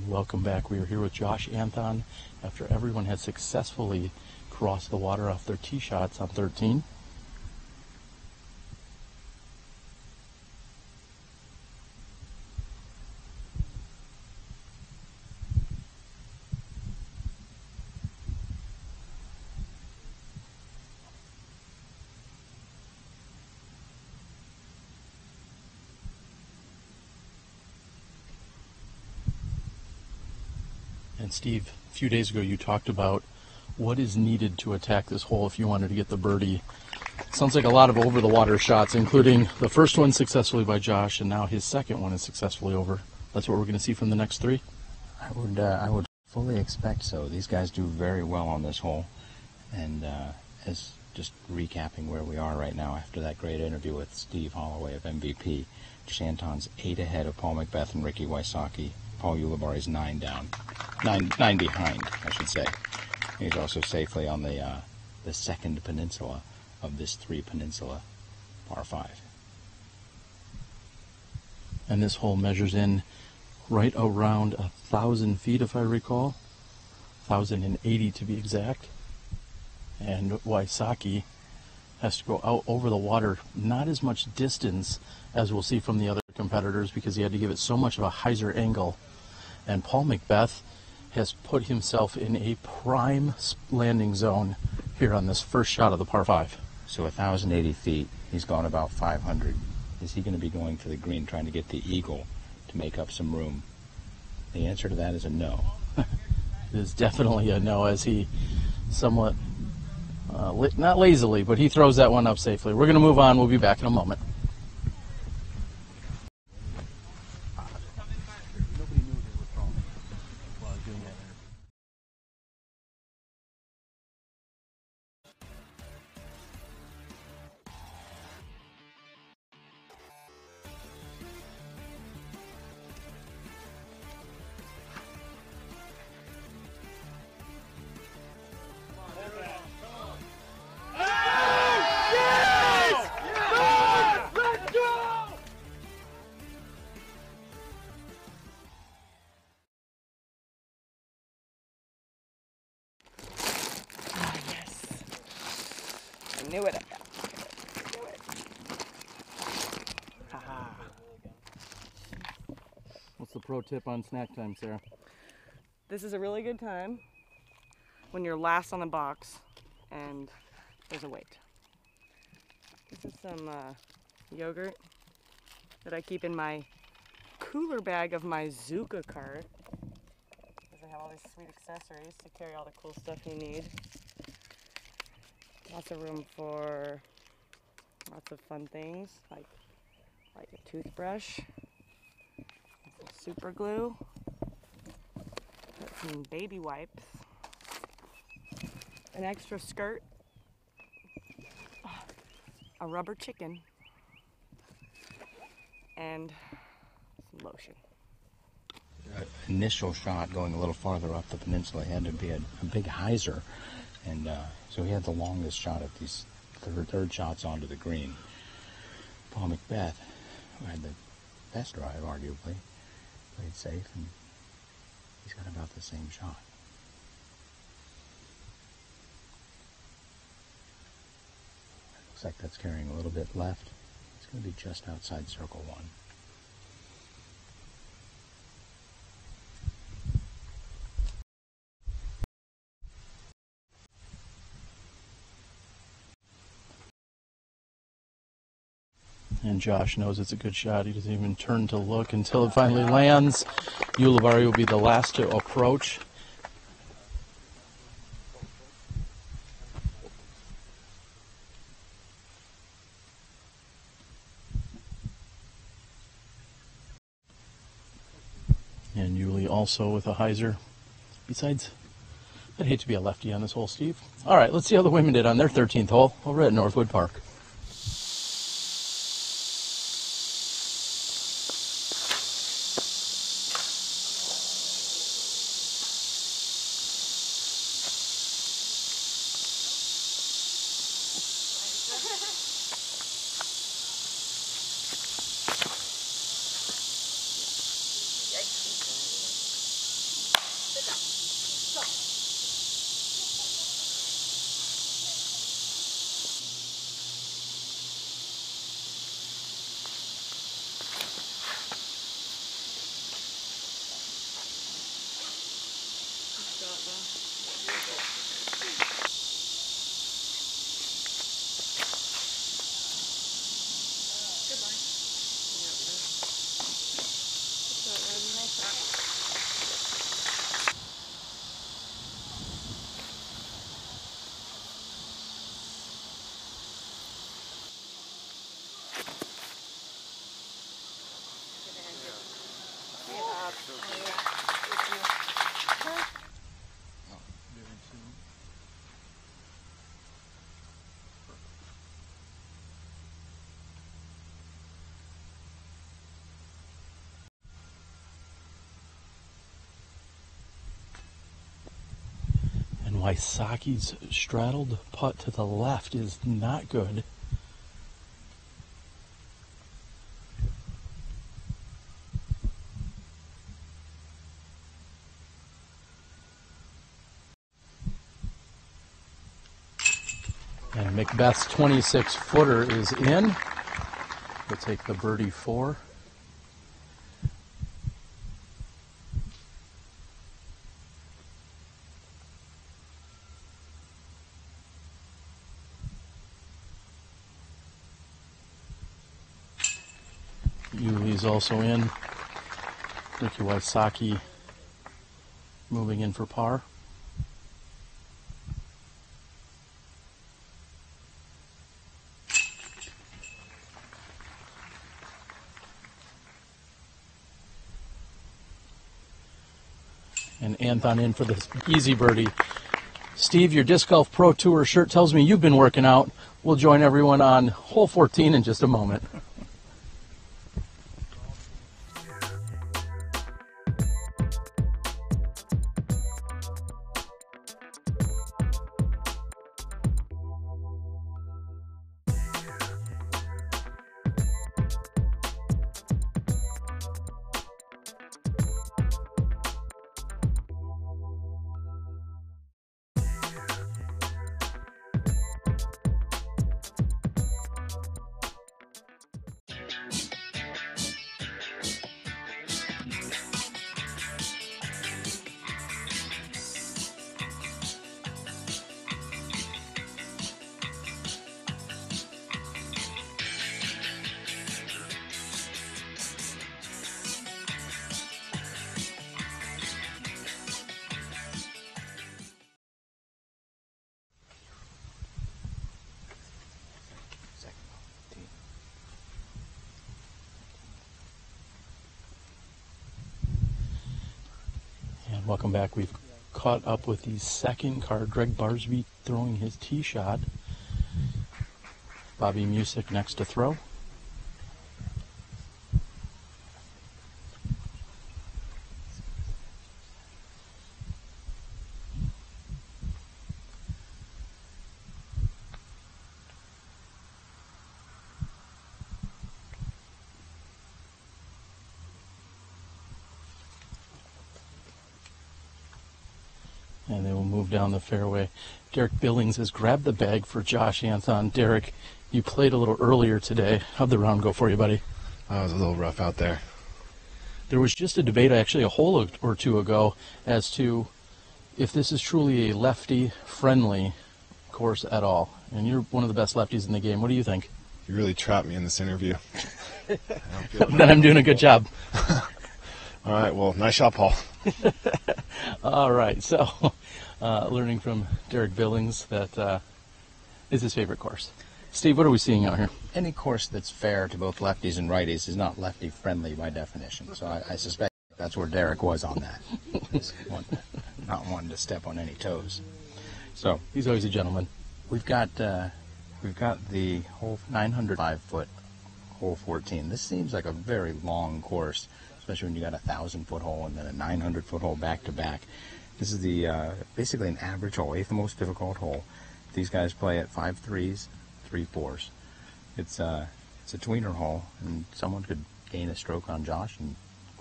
And welcome back. We are here with Josh Anthon after everyone has successfully crossed the water off their tee shots on 13. And Steve, a few days ago you talked about what is needed to attack this hole if you wanted to get the birdie. Sounds like a lot of over-the-water shots, including the first one successfully by Josh, and now his second one is successfully over. That's what we're going to see from the next three? I would fully expect so. These guys do very well on this hole. And as just recapping where we are right now after that great interview with Steve Holloway of MVP, Shanton's 8 ahead of Paul McBeth and Ricky Wysocki. Paul Ulibarri is 9 down. 9 behind, I should say. He's also safely on the second peninsula of this 3-peninsula par 5. And this hole measures in right around 1,000 feet, if I recall. 1,080 to be exact. And Wysocki has to go out over the water, not as much distance as we'll see from the other competitors because he had to give it so much of a hyzer angle. And Paul McBeth has put himself in a prime landing zone here on this first shot of the par 5. So 1,080 feet, he's gone about 500. Is he going to be going for the green, trying to get the eagle to make up some room? The answer to that is a no. It is definitely a no, as he somewhat, not lazily, but he throws that one up safely. We're going to move on. We'll be back in a moment. I knew it. I knew it. Haha. What's the pro tip on snack time, Sarah? This is a really good time when you're last on the box and there's a wait. This is some yogurt that I keep in my cooler bag of my Zuka cart because I have all these sweet accessories to carry all the cool stuff you need. Lots of room for lots of fun things like a toothbrush, some super glue, some baby wipes, an extra skirt, a rubber chicken, and some lotion. Initial shot going a little farther up the peninsula had to be a big hyzer, and so he had the longest shot of these third shots onto the green. Paul McBeth, who had the best drive, arguably, played safe, and he's got about the same shot. Looks like that's carrying a little bit left. It's going to be just outside circle 1. And Josh knows it's a good shot. He doesn't even turn to look until it finally lands. Ulibarri will be the last to approach. And Yuli also with a hyzer. Besides, I'd hate to be a lefty on this hole, Steve. All right, let's see how the women did on their 13th hole over at Northwood Park. And Waisaki's straddled putt to the left is not good. And Macbeth's 26-footer is in. We'll take the birdie 4. Yuli's also in. Ricky Waisaki moving in for par. And Anthon in for the easy birdie. Steve, your Disc Golf Pro Tour shirt tells me you've been working out. We'll join everyone on hole 14 in just a moment. Welcome back. We've caught up with the second card. Greg Barsby throwing his tee shot. Bobby Music next to throw. And they will move down the fairway. Derek Billings has grabbed the bag for Josh Anthon. Derek, you played a little earlier today. How'd the round go for you, buddy? It was a little rough out there. There was just a debate, actually, a hole or two ago, as to if this is truly a lefty-friendly course at all. And you're one of the best lefties in the game. What do you think? You really trapped me in this interview. Then I'm doing a good job. All right, well, nice shot, Paul. All right, so learning from Derek Billings that is his favorite course. Steve, what are we seeing out here? Any course that's fair to both lefties and righties is not lefty-friendly by definition. So I suspect that's where Derek was on that. Not wanting to step on any toes. So he's always a gentleman. We've got the whole 905-foot hole 14. This seems like a very long course, especially when you got a 1,000-foot hole and then a 900-foot hole back-to-back. This is the basically an average hole, 8th most difficult hole. These guys play at 5 3s, 3 4s. It's a tweener hole, and someone could gain a stroke on Josh and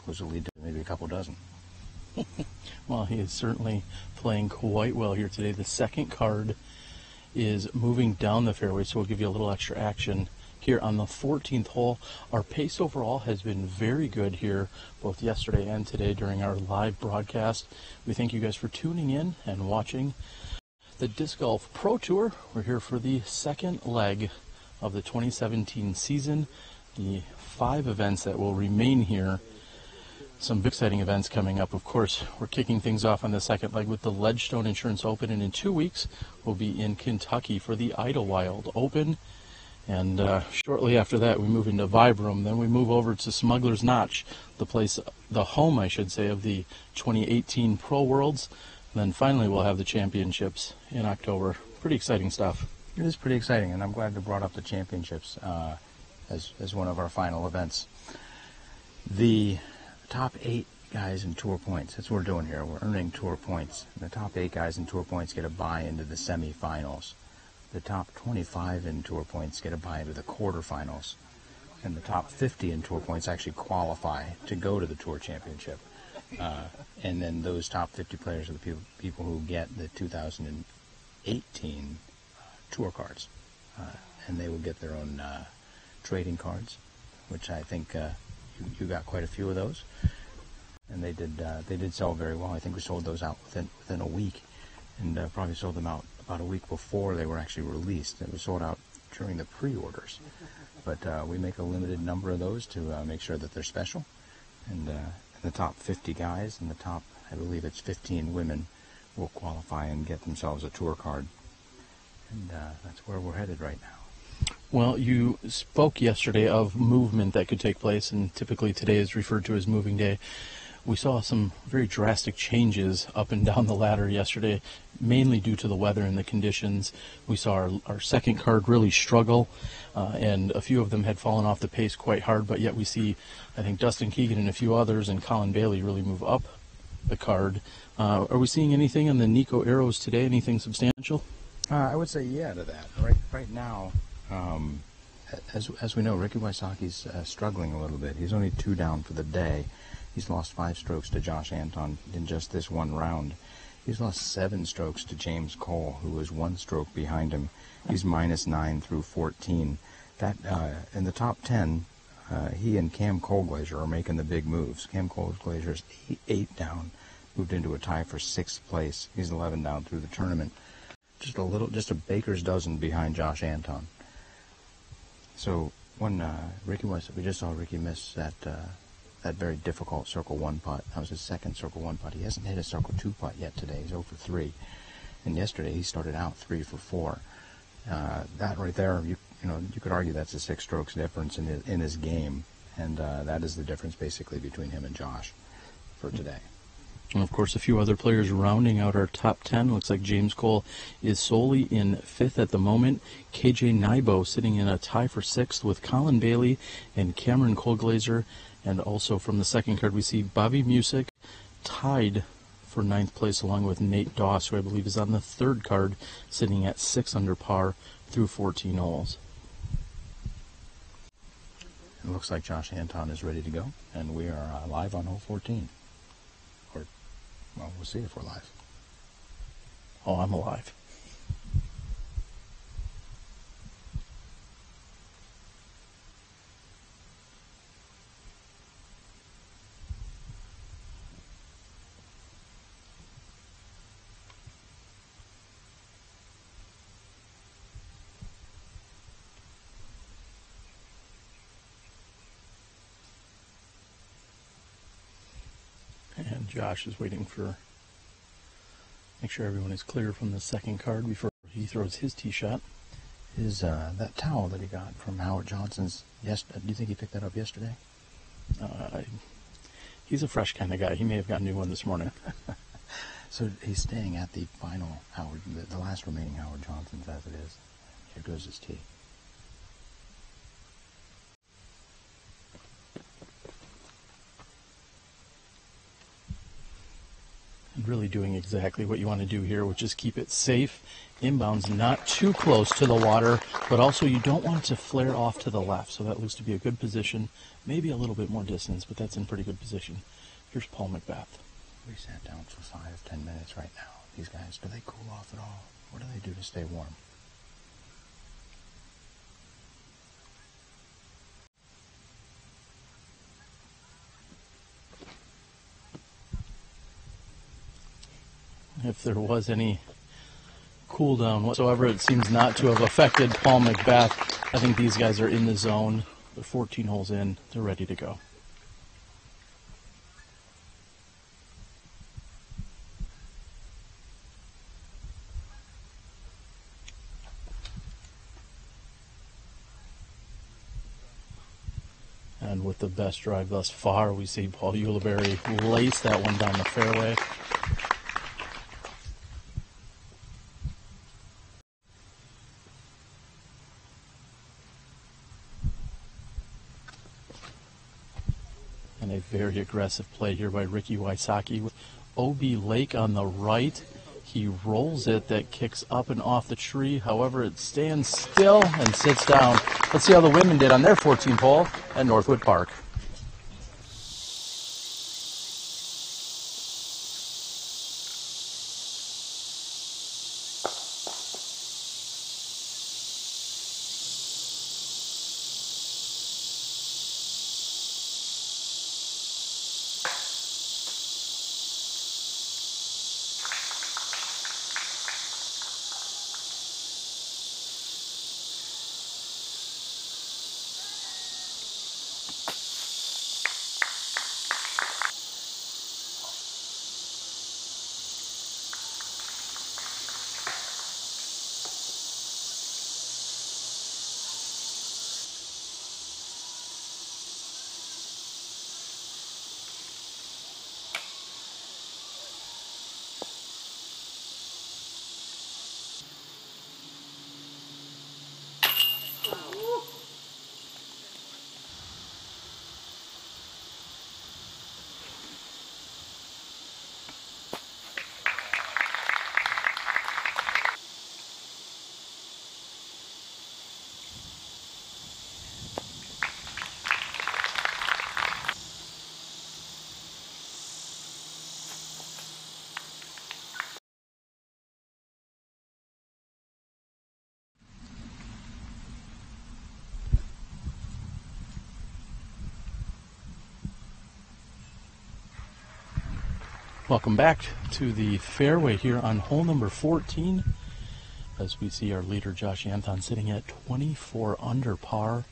close the lead to maybe a couple dozen. Well, he is certainly playing quite well here today. The second card is moving down the fairway, so we'll give you a little extra action here on the 14th hole. Our pace overall has been very good here, both yesterday and today during our live broadcast. We thank you guys for tuning in and watching the Disc Golf Pro Tour. We're here for the second leg of the 2017 season, the 5 events that will remain here. Some exciting events coming up. Of course, we're kicking things off on the second leg with the Ledgestone Insurance Open, and in 2 weeks we'll be in Kentucky for the Idlewild Open. And shortly after that we move into Vibram. Then we move over to Smuggler's Notch, the home I should say, of the 2018 Pro Worlds. And then finally we'll have the championships in October. Pretty exciting stuff. It is pretty exciting, and I'm glad you brought up the championships as one of our final events. The top 8 guys in tour points, that's what we're doing here. We're earning tour points. The top 8 guys in tour points get a bye into the semifinals. The top 25 in tour points get a bye into the quarterfinals. And the top 50 in tour points actually qualify to go to the tour championship. And then those top 50 players are the people who get the 2018 tour cards. And they will get their own trading cards, which I think you got quite a few of those. And they did sell very well. I think we sold those out within a week, and probably sold them out about a week before they were actually released. It was sold out during the pre-orders. But we make a limited number of those to make sure that they're special. And the top 50 guys and the top, I believe it's 15 women, will qualify and get themselves a tour card. And that's where we're headed right now. Well, you spoke yesterday of movement that could take place, and typically today is referred to as moving day. We saw some very drastic changes up and down the ladder yesterday, mainly due to the weather and the conditions. We saw our second card really struggle, and a few of them had fallen off the pace quite hard, but yet we see, I think, Dustin Keegan and a few others and Colin Bailey really move up the card. Are we seeing anything on the Nico arrows today, anything substantial? I would say yeah to that. Right now, as we know, Ricky Wysocki's struggling a little bit. He's only 2 down for the day. He's lost 5 strokes to Josh Anton in just this one round. He's lost 7 strokes to James Cole, who was 1 stroke behind him. He's -9 through 14. That in the top 10, he and Cam Colglazier are making the big moves. Cam Colglazier's 8 down, moved into a tie for 6th place. He's 11 down through the tournament. Just a baker's dozen behind Josh Anton. So when Ricky we just saw Ricky miss that very difficult Circle 1 putt. That was his second Circle 1 putt. He hasn't hit a Circle 2 putt yet today. He's 0 for 3. And yesterday he started out 3 for 4. That right there, you could argue that's a 6 strokes difference in his game, and that is the difference basically between him and Josh for today. And of course, a few other players rounding out our top 10. Looks like James Cole is solely in 5th at the moment. KJ Nybo sitting in a tie for 6th with Colin Bailey and Cameron Colglazier. And also from the second card, we see Bobby Music tied for 9th place along with Nate Doss, who I believe is on the 3rd card, sitting at 6 under par through 14 holes. It looks like Josh Anton is ready to go, and we are live on hole 14. Well, we'll see if we're live. Oh, I'm alive. And Josh is waiting for, make sure everyone is clear from the second card before he throws his tee shot. That towel that he got from Howard Johnson's, do you think he picked that up yesterday? He's a fresh kind of guy. He may have got a new one this morning. So he's staying at the final Howard, the last remaining Howard Johnson's as it is. Here goes his tee. And really doing exactly what you want to do here, which is keep it safe, inbounds, not too close to the water, but also you don't want it to flare off to the left. So that looks to be a good position, maybe a little bit more distance, but that's in pretty good position. Here's Paul McBath. We sat down for 5-10 minutes right now. These guys, do they cool off at all? What do they do to stay warm? If there was any cool down whatsoever, it seems not to have affected Paul Macbeth. I think these guys are in the zone. They're 14 holes in. They're ready to go. And with the best drive thus far, we see Paul Ulibarri lace that one down the fairway. And a very aggressive play here by Ricky Wysocki with OB Lake on the right. He rolls it, that kicks up and off the tree. However, it stands still and sits down. Let's see how the women did on their 14th hole at Northwood Park. Welcome back to the fairway here on hole number 14, as we see our leader Josh Anthon sitting at 24 under par,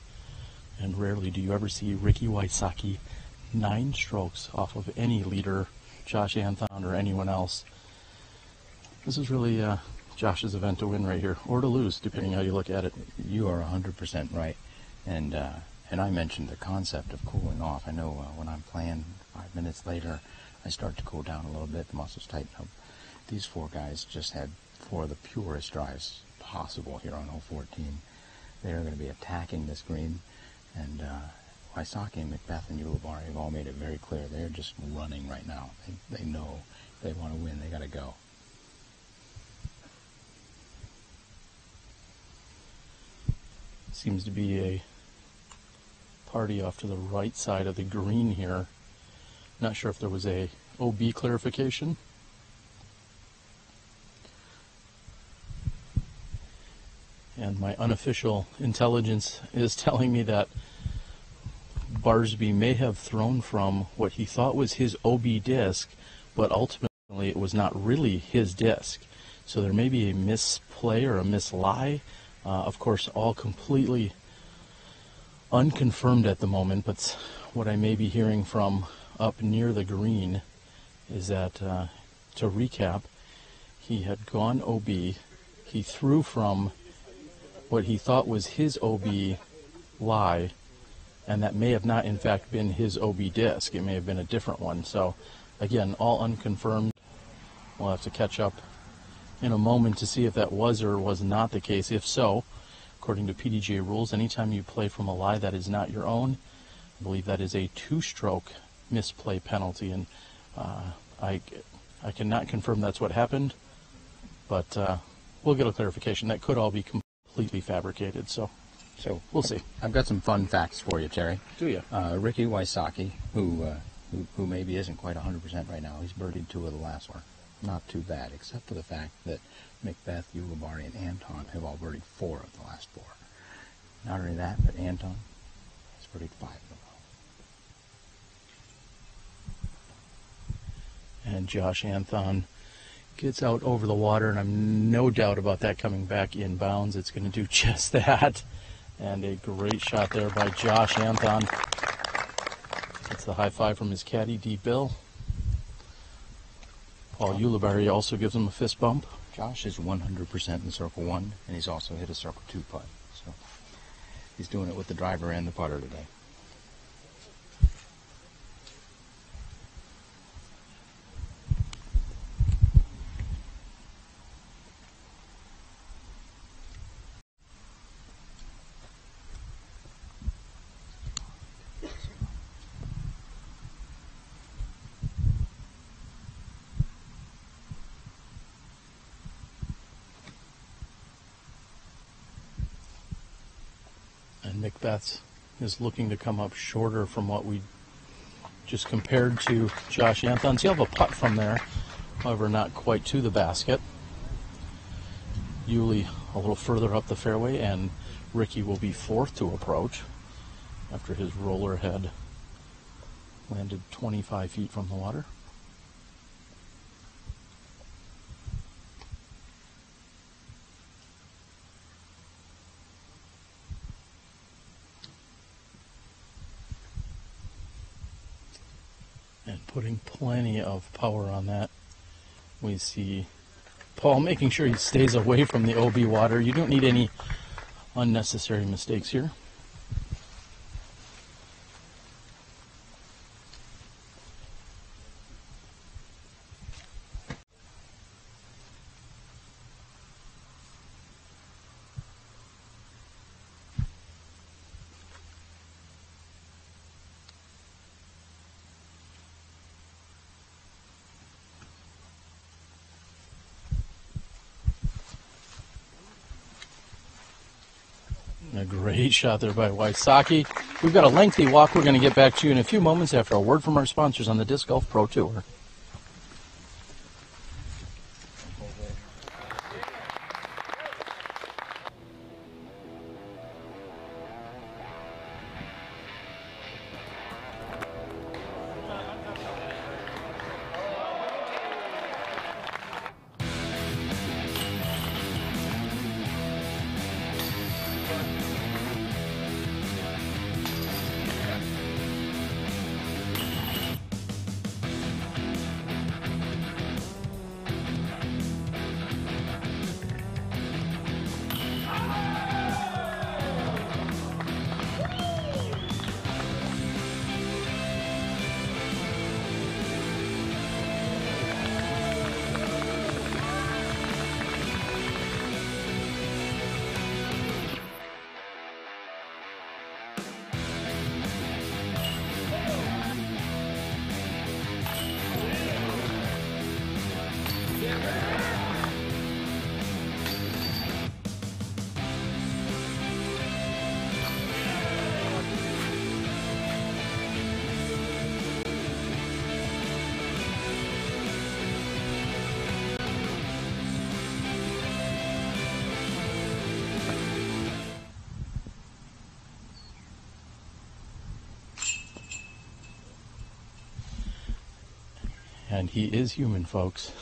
and rarely do you ever see Ricky Wysocki 9 strokes off of any leader, Josh Anthon or anyone else. This is really Josh's event to win right here, or to lose, depending how you look at it. You are 100% right, and I mentioned the concept of cooling off. I know when I'm playing 5 minutes later, I start to cool down a little bit, the muscles tighten up. These 4 guys just had 4 of the purest drives possible here on hole 14. They're going to be attacking this green, and Wysocki, Macbeth, and Ulibarri have all made it very clear. They're just running right now. They know if they want to win, they got to go. Seems to be a party off to the right side of the green here. Not sure if there was a OB clarification. And my unofficial intelligence is telling me that Barsby may have thrown from what he thought was his OB disc, but ultimately it was not really his disc. So there may be a misplay or a mislie. Of course, all completely unconfirmed at the moment, but what I may be hearing from up near the green is that, to recap, he had gone OB, he threw from what he thought was his OB lie, and that may have not in fact been his OB disc. It may have been a different one. So again, all unconfirmed. We'll have to catch up in a moment to see if that was or was not the case. If so, according to PDGA rules, anytime you play from a lie that is not your own, I believe that is a 2-stroke misplay penalty, and I cannot confirm that's what happened, but we'll get a clarification. That could all be completely fabricated, so we'll see. I've got some fun facts for you, Terry. Do you? Ricky Wysocki, who who maybe isn't quite 100% right now. He's birdied 2 of the last 4. Not too bad, except for the fact that Macbeth, Ulibarri, and Anton have all birdied 4 of the last 4. Not only that, but Anton has birdied 5 in a row. And Josh Anton gets out over the water, and I'm no doubt about that coming back inbounds. It's going to do just that. And a great shot there by Josh Anton. That's the high five from his caddy, D. Bill. Paul Ulibarri also gives him a fist bump. Josh is 100% in circle 1, and he's also hit a circle 2 putt. So he's doing it with the driver and the putter today. And Macbeth is looking to come up shorter from what we just compared to Josh Anton. So you'll have a putt from there, however not quite to the basket. Yuli a little further up the fairway, and Ricky will be 4th to approach after his roller had landed 25 feet from the water. And putting plenty of power on that. We see Paul making sure he stays away from the OB water. You don't need any unnecessary mistakes here. A great shot there by Wysocki. We've got a lengthy walk. We're going to get back to you in a few moments after a word from our sponsors on the Disc Golf Pro Tour. And he is human, folks.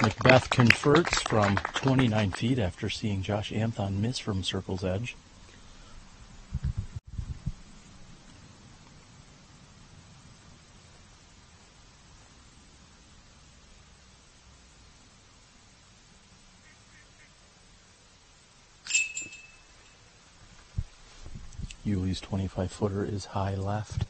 Macbeth converts from 29 feet after seeing Josh Anton miss from circle's edge. Yuli's 25-footer is high left.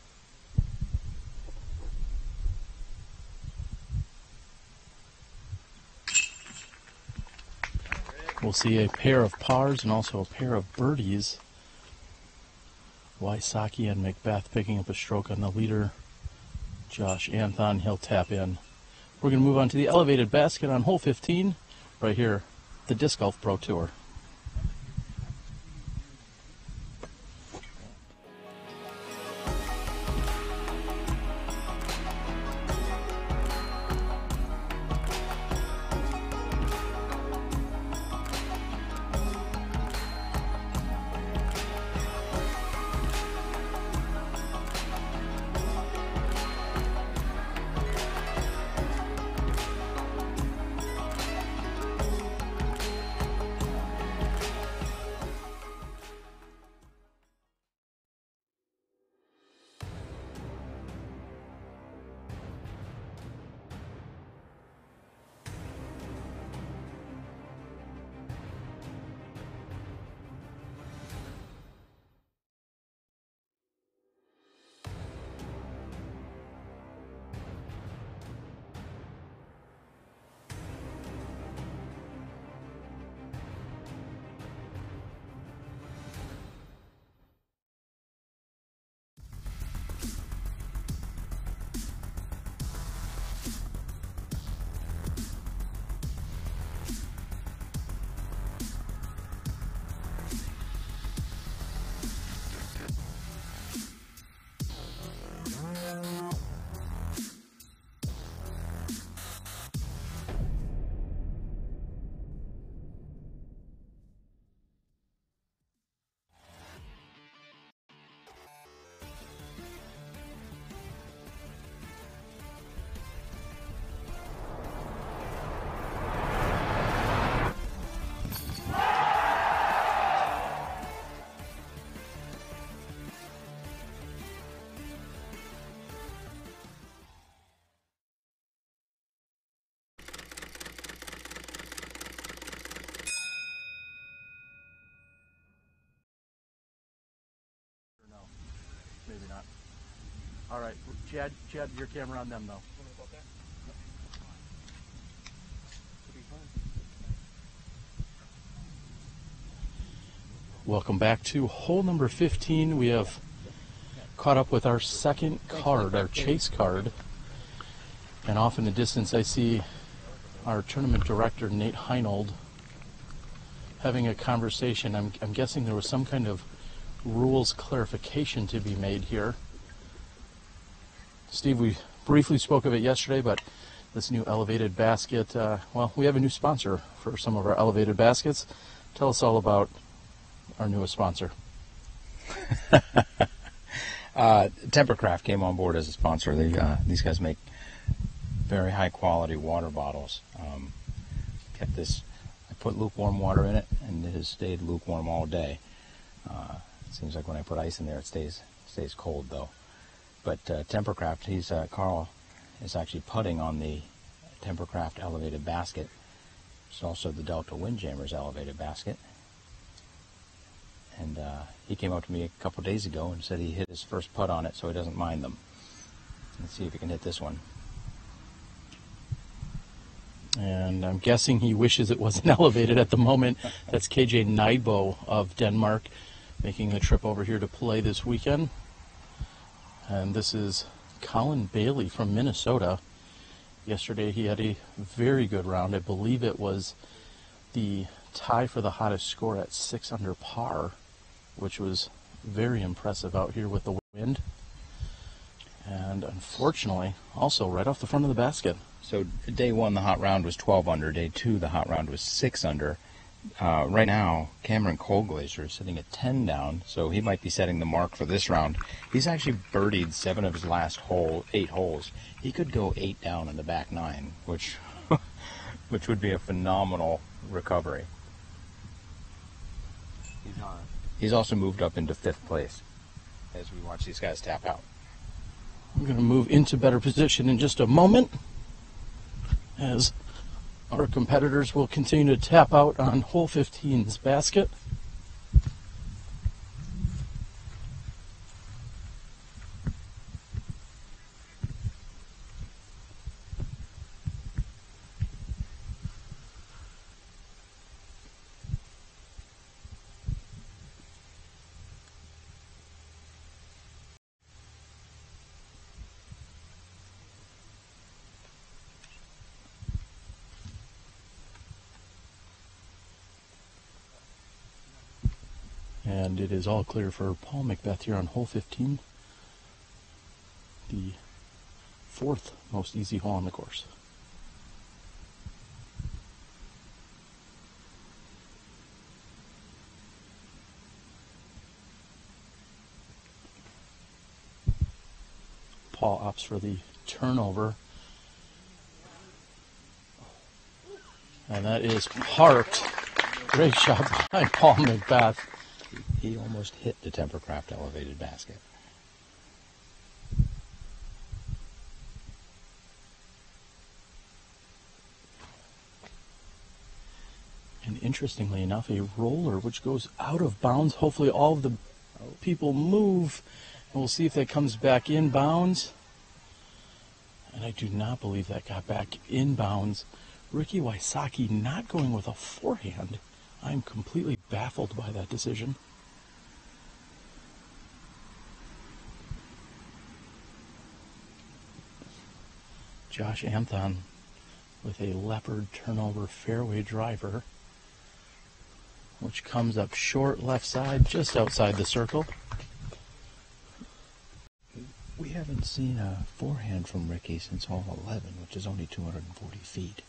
We'll see a pair of pars and also a pair of birdies. Wysocki and Macbeth picking up a stroke on the leader. Josh Anthon, he'll tap in. We're going to move on to the elevated basket on hole 15, right here, the Disc Golf Pro Tour. Maybe not. All right, Chad, your camera on them though. Welcome back to hole number 15. We have caught up with our second card, our chase card. And off in the distance I see our tournament director, Nate Heinold, having a conversation. I'm guessing there was some kind of rules clarification to be made here. Steve, we briefly spoke of it yesterday, but this new elevated basket, well, we have a new sponsor for some of our elevated baskets. Tell us all about our newest sponsor. Tempercraft came on board as a sponsor. These guys make very high quality water bottles. Kept this, I put lukewarm water in it, and it has stayed lukewarm all day. Seems like when I put ice in there, it stays cold though. But Tempercraft, Carl is actually putting on the Tempercraft elevated basket. It's also the Delta Windjammers elevated basket. And he came up to me a couple days ago and said he hit his first putt on it, so he doesn't mind them. Let's see if he can hit this one. And I'm guessing he wishes it wasn't elevated at the moment. That's KJ Nybo of Denmark, making the trip over here to play this weekend. And this is Colin Bailey from Minnesota. Yesterday he had a very good round. I believe it was the tie for the hottest score at 6 under par, which was very impressive out here with the wind. And unfortunately, also right off the front of the basket. So day one, the hot round was 12 under. Day two, the hot round was 6 under. Right now, Cameron Colglazer is sitting at 10 down, so he might be setting the mark for this round. He's actually birdied 7 of his last 8 holes. He could go 8 down in the back 9, which would be a phenomenal recovery. He's also moved up into 5th place as we watch these guys tap out. We're going to move into better position in just a moment as our competitors will continue to tap out on hole 15's basket. And it is all clear for Paul Macbeth here on hole 15, the fourth most easy hole on the course. Paul opts for the turnover, and that is parked. Great shot by Paul Macbeth. He almost hit the Tempercraft elevated basket. And interestingly enough, a roller which goes out of bounds. Hopefully all of the people move, and we'll see if that comes back in bounds. And I do not believe that got back in bounds. Ricky Wysocki not going with a forehand. I'm completely baffled by that decision. Josh Anthon with a leopard turnover fairway driver, which comes up short left side, just outside the circle. We haven't seen a forehand from Ricky since hole 11, which is only 240 feet.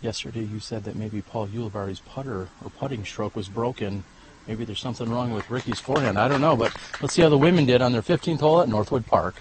Yesterday you said that maybe Paul Ulibarri's putter or putting stroke was broken. Maybe there's something wrong with Ricky's forehand. I don't know, but let's see how the women did on their 15th hole at Northwood Park.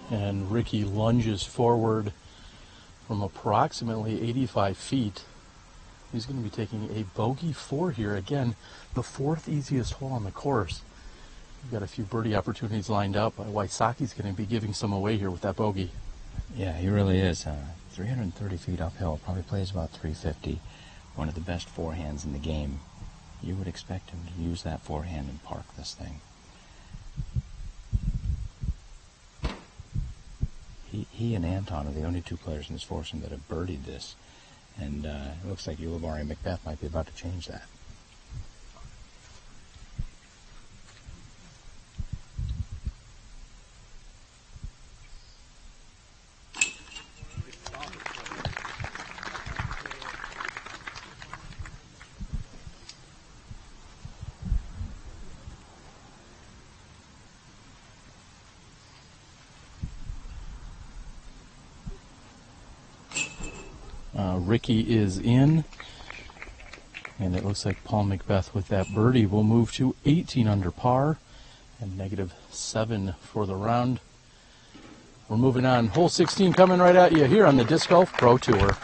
And Ricky lunges forward from approximately 85 feet. He's going to be taking a bogey 4 here. Again, the fourth easiest hole on the course. We've got a few birdie opportunities lined up. Wysocki's going to be giving some away here with that bogey. Yeah, he really is. 330 feet uphill, probably plays about 350. One of the best forehands in the game. You would expect him to use that forehand and park this thing. He and Anton are the only two players in this foursome that have birdied this, and it looks like Ulibarri and Macbeth might be about to change that. Ricky is in, and it looks like Paul Macbeth with that birdie will move to 18 under par and -7 for the round. We're moving on. Hole 16 coming right at you here on the Disc Golf Pro Tour.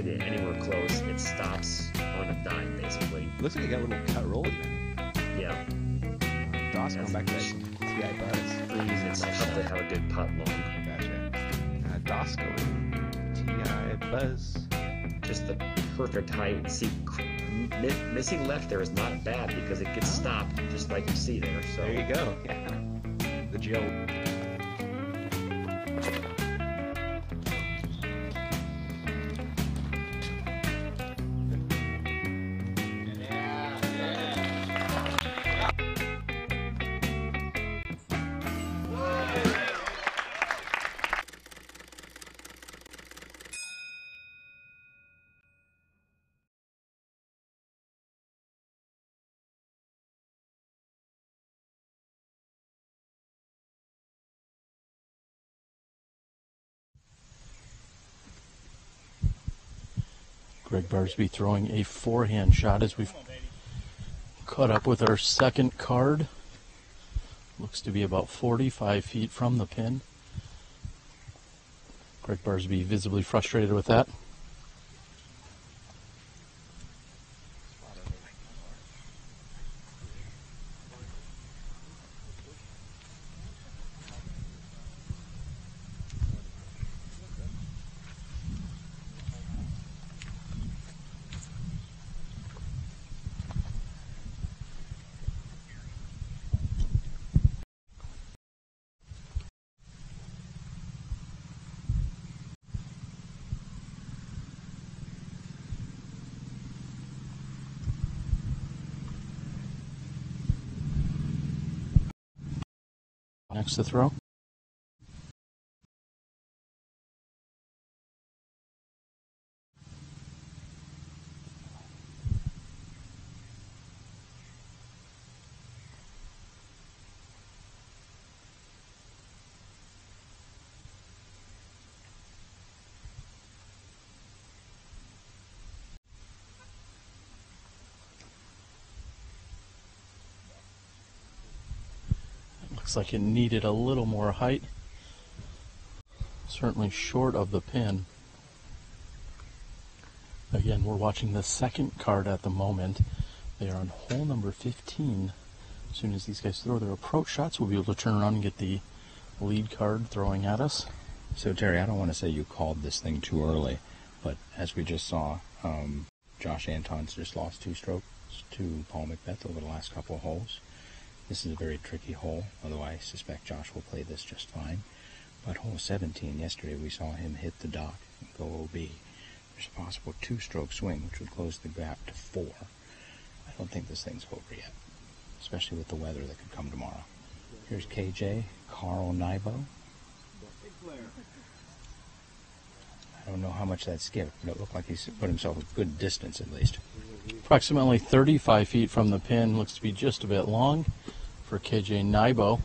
get it anywhere close, it stops on a dime, basically. Looks like you got a little cut roll even. Yeah. DOS going back to that TI buzz. It's tough to have a good putt long. Gotcha. DOS going TI buzz. Just the perfect height. See, missing left there is not bad because it gets stopped just like you see there. So there you go. Yeah. The Joe. Greg Barsby throwing a forehand shot as we've caught up with our second card. Looks to be about 45 feet from the pin. Greg Barsby visibly frustrated with that. Next to throw. Looks like it needed a little more height. Certainly short of the pin. Again, we're watching the second card at the moment. They are on hole number 15. As soon as these guys throw their approach shots, we'll be able to turn around and get the lead card throwing at us. So Terry, I don't want to say you called this thing too early, but as we just saw, Josh Anton's just lost 2 strokes to Paul McBeth over the last couple of holes. This is a very tricky hole, although I suspect Josh will play this just fine. But hole 17, yesterday we saw him hit the dock and go OB. There's a possible 2-stroke swing, which would close the gap to 4. I don't think this thing's over yet, especially with the weather that could come tomorrow. Here's KJ, Carl Nybo. I don't know how much that skipped, but it looked like he's put himself a good distance at least. Approximately 35 feet from the pin, looks to be just a bit long for KJ Nybo.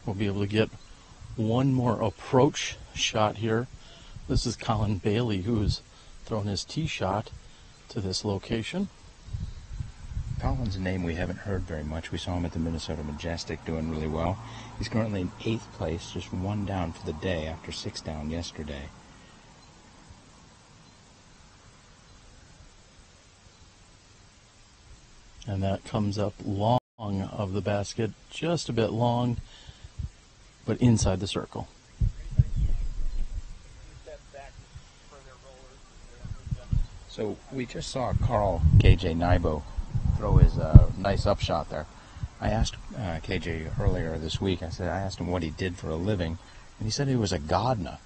We'll be able to get one more approach shot here. This is Colin Bailey, who's thrown his tee shot to this location. Colin's a name we haven't heard very much. We saw him at the Minnesota Majestic doing really well. He's currently in 8th place, just 1 down for the day after 6 down yesterday. And that comes up long of the basket, just a bit long, but inside the circle. So we just saw Carl KJ Nybo throw his nice upshot there. I asked KJ earlier this week, I asked him what he did for a living, and he said he was a gardener.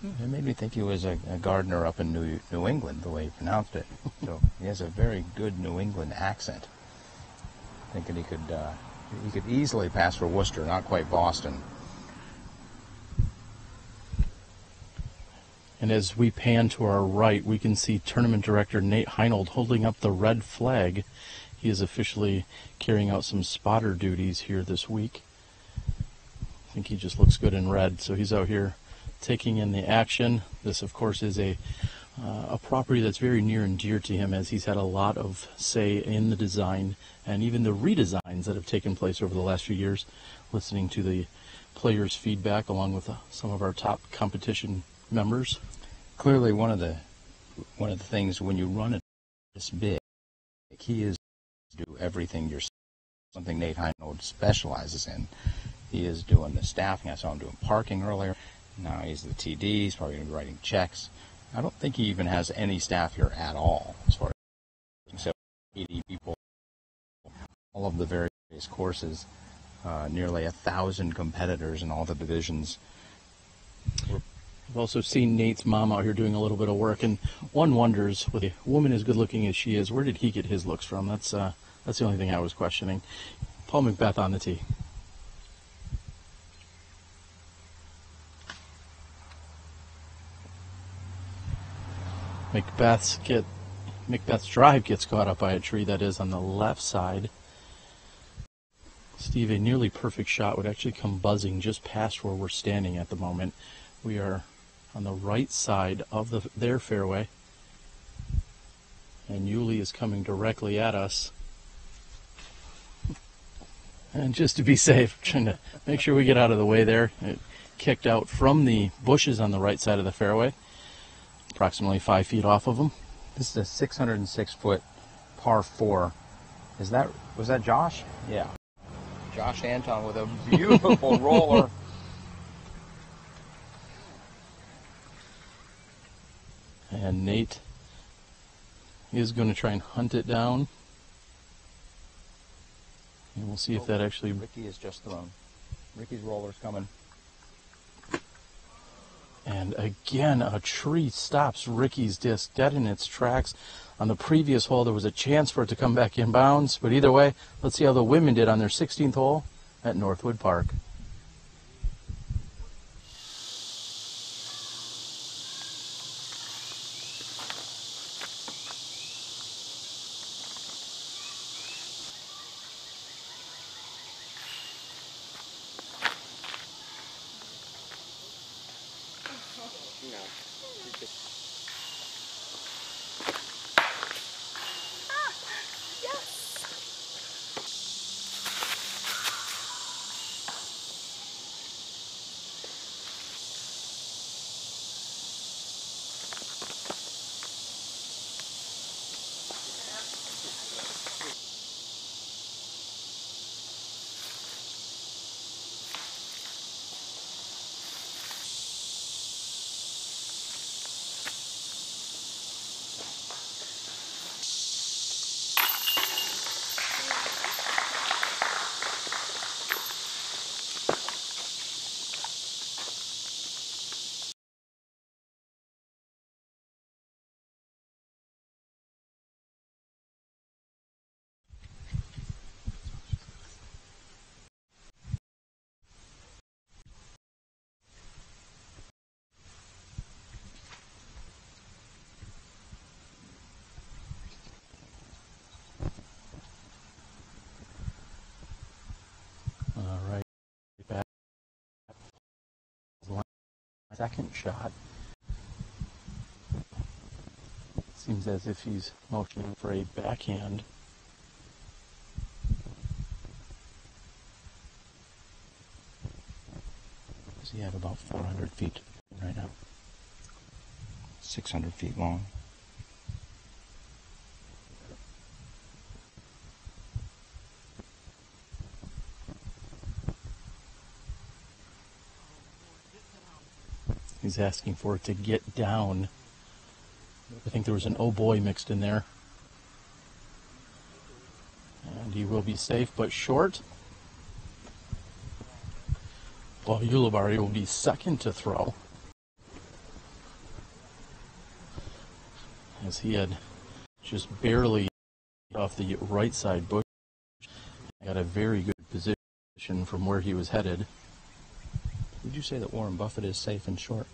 It made me think he was a gardener up in New England, the way he pronounced it. So he has a very good New England accent. Thinking he could easily pass for Worcester, not quite Boston. And as we pan to our right, we can see Tournament Director Nate Heinold holding up the red flag. He is officially carrying out some spotter duties here this week. I think he just looks good in red, so he's out here taking in the action. This, of course, is a property that's very near and dear to him, as he's had a lot of say in the design and even the redesigns that have taken place over the last few years. Listening to the players' feedback along with some of our top competition members. Clearly, one of the things when you run it this big, the key is to do everything yourself. Something Nate Heinold specializes in. He is doing the staffing. I saw him doing parking earlier. Now he's the TD. He's probably going to be writing checks. I don't think he even has any staff here at all, as far as so 80 people, all of the various courses, nearly 1,000 competitors in all the divisions. I've also seen Nate's mom out here doing a little bit of work, and one wonders, with a woman as good looking as she is, where did he get his looks from? That's the only thing I was questioning. Paul Macbeth on the tee. Macbeth's drive gets caught up by a tree that is on the left side. Steve, a nearly perfect shot would actually come buzzing just past where we're standing at the moment. We are on the right side of their fairway, and Yuli is coming directly at us. And just to be safe, trying to make sure we get out of the way there. It kicked out from the bushes on the right side of the fairway, approximately 5 feet off of them. This is a 606-foot par 4. Was that Josh? Yeah. Josh Anton with a beautiful roller. And Nate is going to try and hunt it down. And we'll see if that actually... Ricky is just thrown. Ricky's roller's coming. And again, a tree stops Ricky's disc dead in its tracks. On the previous hole, there was a chance for it to come back in bounds. But either way, let's see how the women did on their 16th hole at Northwood Park. Second shot. Seems as if he's motioning for a backhand. Does he have about 400 feet right now? 600 feet long. He's asking for it to get down. I think there was an oh boy mixed in there. And he will be safe, but short. Paul Ulibarri will be second to throw, as he had just barely off the right side bush. Got a very good position from where he was headed. Would you say that Warren Buffett is safe and short?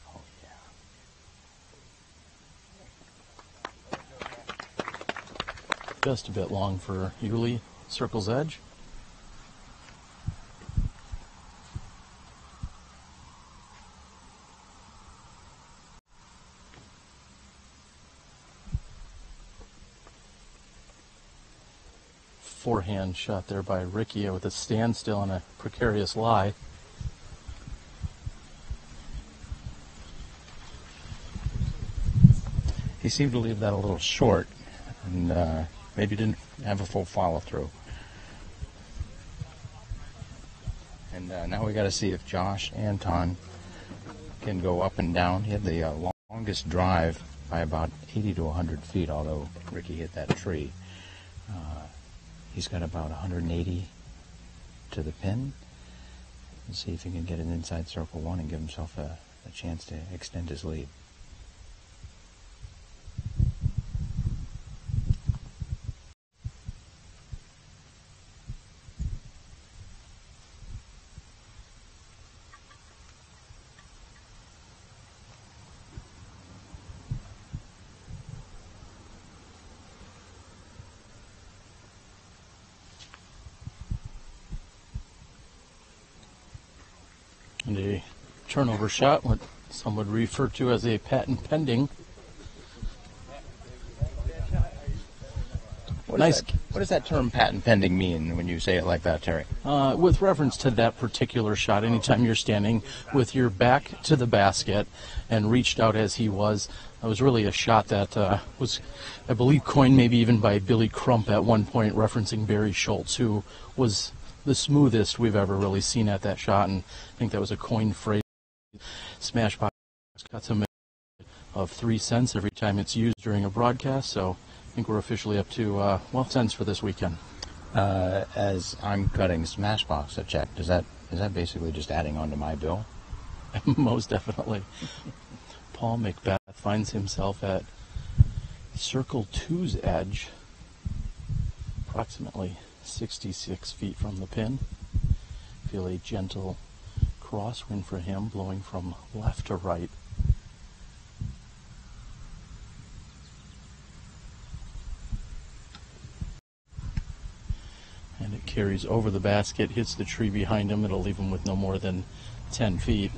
Oh, yeah. Just a bit long for Yuli. Circle's edge. forehand shot there by Ricky with a standstill and a precarious lie. He seemed to leave that a little short, and maybe didn't have a full follow-through. And now we got to see if Josh Anton can go up and down. He had the longest drive by about 80 to 100 feet, although Ricky hit that tree. He's got about 180 to the pin. Let's see if he can get an inside circle one and give himself a chance to extend his lead. And a turnover shot, what some would refer to as a patent pending. What does that term patent pending mean when you say it like that, Terry? With reference to that particular shot, anytime you're standing with your back to the basket and reached out as he was, that was really a shot that was, I believe, coined maybe even by Billy Crump at one point, referencing Barry Schultz, who was the smoothest we've ever really seen at that shot, and I think that was a coined phrase. SmashBoxx got some of 3 cents every time it's used during a broadcast, so I think we're officially up to 12 cents for this weekend. As I'm cutting SmashBoxx a check, is that basically just adding on to my bill? Most definitely. Paul Macbeth finds himself at Circle 2's edge, approximately 66 feet from the pin. Feel a gentle crosswind for him, blowing from left to right. And it carries over the basket, hits the tree behind him. It'll leave him with no more than 10 feet.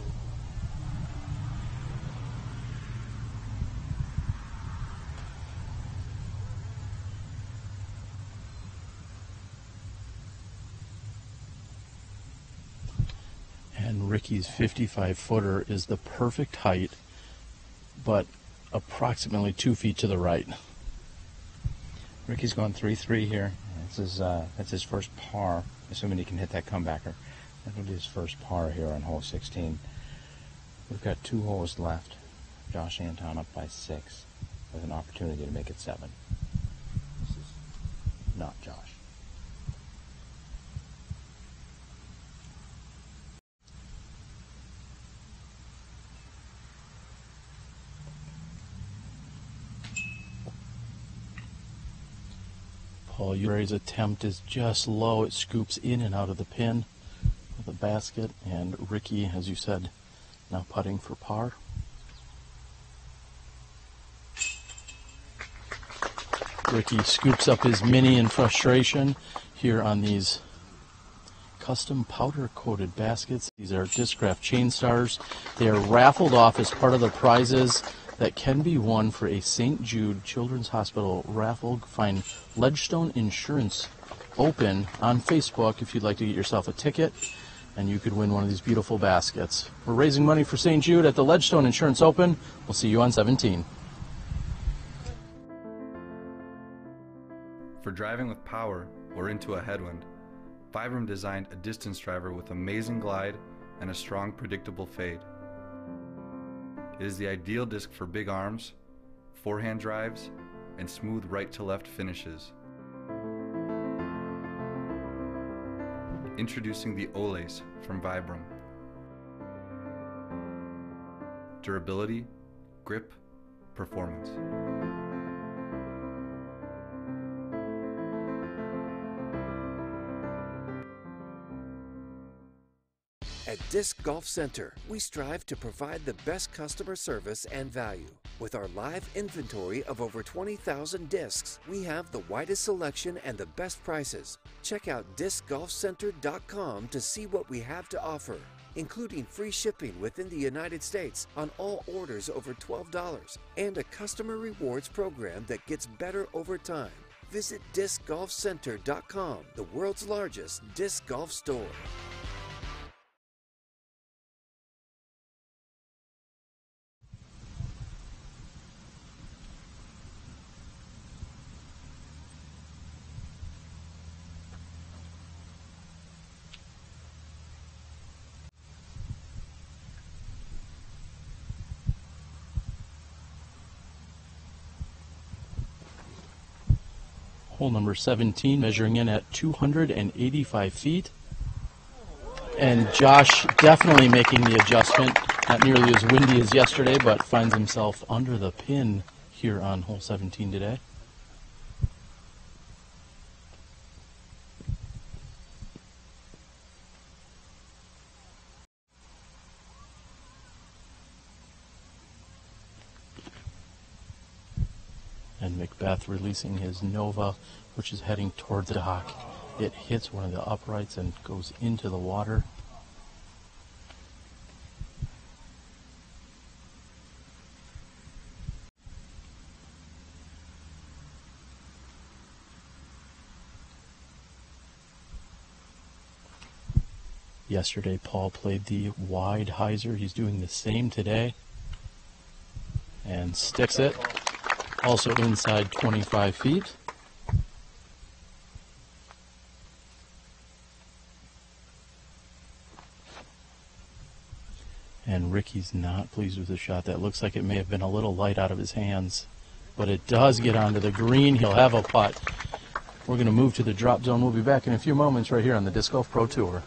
And Ricky's 55-footer is the perfect height, but approximately 2 feet to the right. Ricky's going 3-3 here. That's his first par, assuming he can hit that comebacker. That'll be his first par here on hole 16. We've got 2 holes left. Josh Anton up by 6 with an opportunity to make it 7. This is not Josh. Paul Urey's attempt is just low. It scoops in and out of the pin of the basket, and Ricky, as you said, now putting for par. Ricky scoops up his mini in frustration here on these custom powder-coated baskets. These are Discraft Chain Stars. They are raffled off as part of the prizes that can be won for a St. Jude Children's Hospital raffle. Find Ledgestone Insurance Open on Facebook if you'd like to get yourself a ticket, and you could win one of these beautiful baskets. We're raising money for St. Jude at the Ledgestone Insurance Open. We'll see you on 17. For driving with power or into a headwind, Vibram designed a distance driver with amazing glide and a strong, predictable fade. It is the ideal disc for big arms, forehand drives, and smooth right-to-left finishes. Introducing the Olace from Vibram. Durability, grip, performance. At Disc Golf Center, we strive to provide the best customer service and value. With our live inventory of over 20,000 discs, we have the widest selection and the best prices. Check out discgolfcenter.com to see what we have to offer, including free shipping within the United States on all orders over $12 and a customer rewards program that gets better over time. Visit DiscGolfCenter.com, the world's largest disc golf store. Hole number 17, measuring in at 285 feet. And Josh definitely making the adjustment. Not nearly as windy as yesterday, but finds himself under the pin here on hole 17 today. And Macbeth releasing his Nova, which is heading toward the dock. It hits one of the uprights and goes into the water. Yesterday, Paul played the wide hyzer. He's doing the same today. And sticks it. Also inside 25 feet. And Ricky's not pleased with the shot. That looks like it may have been a little light out of his hands. But it does get onto the green. He'll have a putt. We're going to move to the drop zone. We'll be back in a few moments right here on the Disc Golf Pro Tour.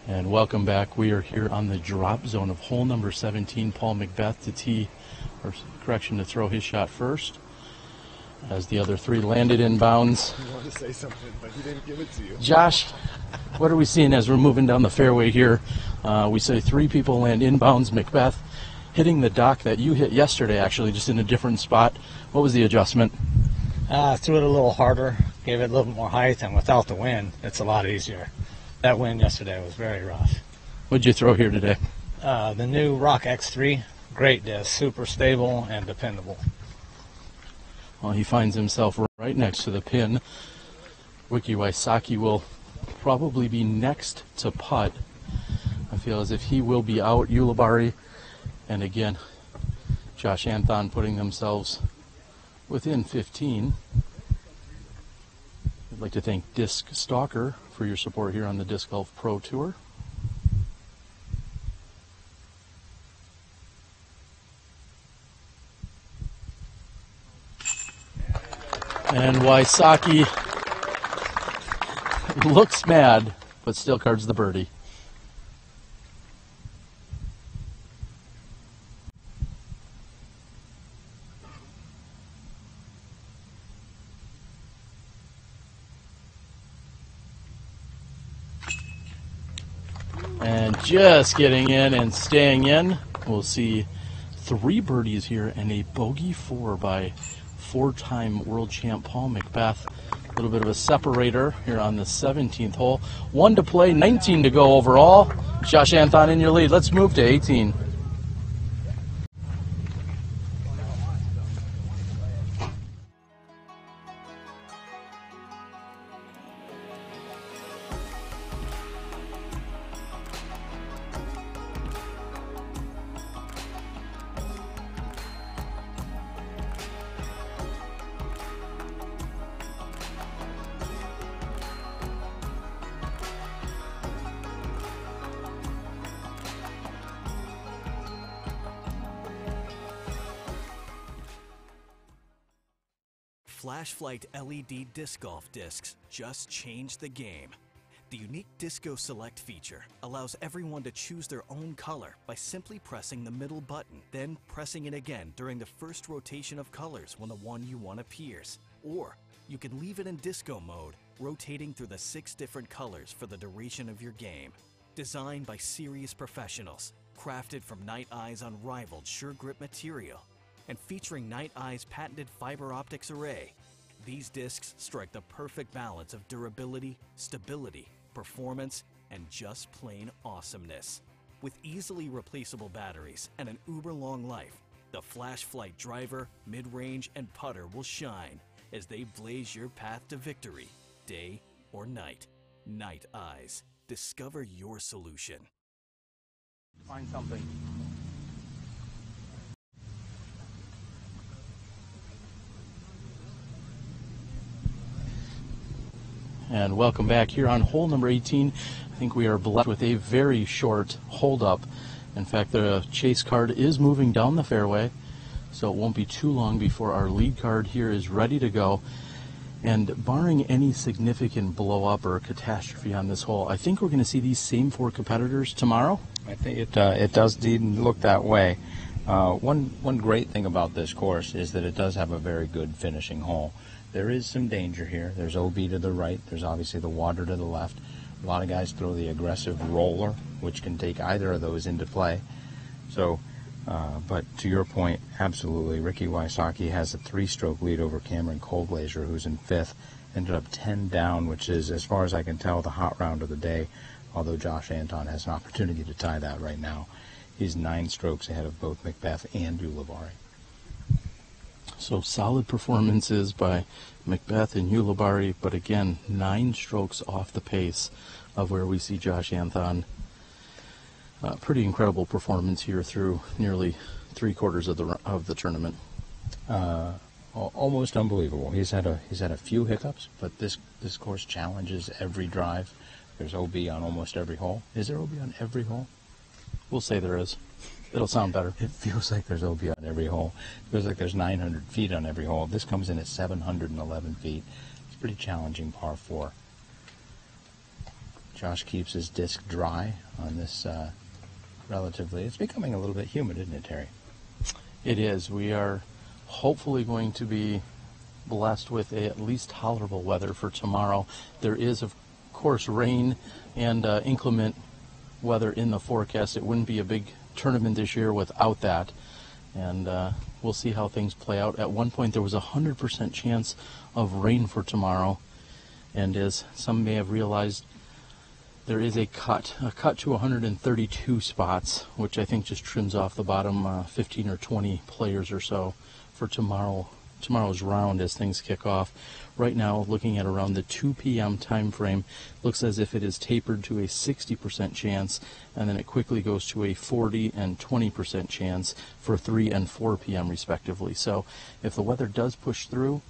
And welcome back. We are here on the drop zone of hole number 17. Paul Macbeth to tee, or correction, to throw his shot first, as the other three landed inbounds. You wanted to say something, but he didn't give it to you. Josh, what are we seeing as we're moving down the fairway here? We say three people land inbounds. Macbeth hitting the dock that you hit yesterday, actually, just in a different spot. What was the adjustment? Threw it a little harder, gave it a little more height, and without the wind, it's a lot easier. That wind yesterday was very rough. What'd you throw here today? The new Rock X3, great disc, super stable and dependable. Well, he finds himself right next to the pin. Wiki Wysocki will probably be next to putt. I feel as if he will be out. Ulibarri and again Josh Anthon putting themselves within 15. I'd like to thank Disc Stalker for your support here on the Disc Golf Pro Tour. And Wysocki looks mad, but still cards the birdie. And just getting in and staying in. We'll see 3 birdies here and a bogey 4 by 4-time world champ Paul Macbeth. A little bit of a separator here on the 17th hole. 1 to play, 19 to go overall. Josh Anthon in your lead. Let's move to 18. Flashlight LED disc golf discs just changed the game. The unique Disco Select feature allows everyone to choose their own color by simply pressing the middle button, then pressing it again during the first rotation of colors when the one you want appears. Or you can leave it in disco mode, rotating through the 6 different colors for the duration of your game. Designed by serious professionals, crafted from Night Eye's unrivaled sure grip material, and featuring Night Eye's patented fiber optics array, these discs strike the perfect balance of durability, stability, performance, and just plain awesomeness. With easily replaceable batteries and an uber-long life, the Flashlight driver, mid-range, and putter will shine as they blaze your path to victory, day or night. Night Eyes. Discover your solution. Find something. And welcome back here on hole number 18. I think we are blessed with a very short hold-up. In fact, the chase card is moving down the fairway, so it won't be too long before our lead card here is ready to go. And barring any significant blow-up or catastrophe on this hole, I think we're going to see these same 4 competitors tomorrow. I think it does indeed look that way. One great thing about this course is that it does have a very good finishing hole. There is some danger here. There's OB to the right. There's obviously the water to the left. A lot of guys throw the aggressive roller, which can take either of those into play. So, but to your point, absolutely, Ricky Wysocki has a 3-stroke lead over Cameron Colblazer, who's in 5th. Ended up 10 down, which is, as far as I can tell, the hot round of the day, although Josh Anton has an opportunity to tie that right now. He's 9 strokes ahead of both Macbeth and Ulibarri. So solid performances by Macbeth and Ulibarri, but again, 9 strokes off the pace of where we see Josh Anton. Pretty incredible performance here through nearly 3/4 of the tournament. Almost unbelievable. He's had a few hiccups, but this course challenges every drive. There's OB on almost every hole. Is there OB on every hole? We'll say there is. It'll sound better. It feels like there's OB on every hole. It feels like there's 900 feet on every hole. This comes in at 711 feet. It's a pretty challenging par 4. Josh keeps his disc dry on this relatively. It's becoming a little bit humid, isn't it, Terry? It is. We are hopefully going to be blessed with at least tolerable weather for tomorrow. There is, of course, rain and inclement weather in the forecast. It wouldn't be a big tournament this year without that, and we'll see how things play out. At one point there was a 100% chance of rain for tomorrow, and as some may have realized, there is a cut to 132 spots, which I think just trims off the bottom 15 or 20 players or so for tomorrow's round as things kick off. Right now, looking at around the 2 p.m. time frame, looks as if it is tapered to a 60% chance, and then it quickly goes to a 40 and 20% chance for 3 and 4 p.m. respectively. So if the weather does push through,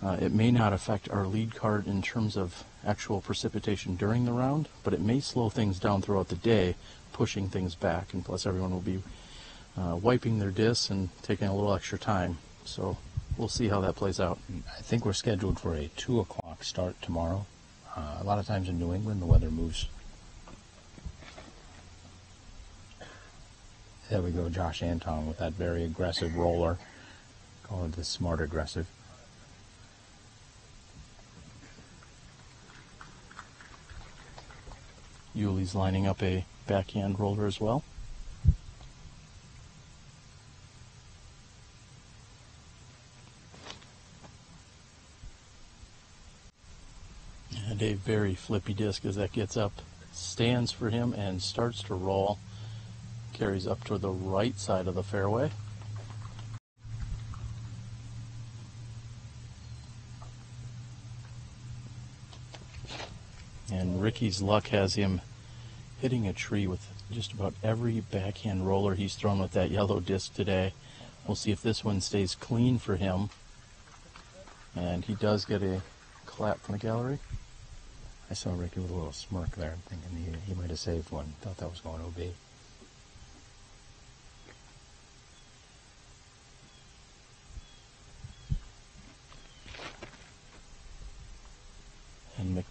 it may not affect our lead card in terms of actual precipitation during the round, but it may slow things down throughout the day, pushing things back, and plus everyone will be wiping their discs and taking a little extra time. So we'll see how that plays out. I think we're scheduled for a 2 o'clock start tomorrow. A lot of times in New England, the weather moves. There we go, Josh Anton with that very aggressive roller. Call it the smart aggressive. Yuli's lining up a backhand roller as well. And a very flippy disc as that gets up, stands for him and starts to roll. Carries up toward the right side of the fairway. And Ricky's luck has him hitting a tree with just about every backhand roller he's thrown with that yellow disc today. We'll see if this one stays clean for him. And he does get a clap from the gallery. I saw Ricky with a little smirk there. I'm thinking he might have saved one. Thought that was going OB.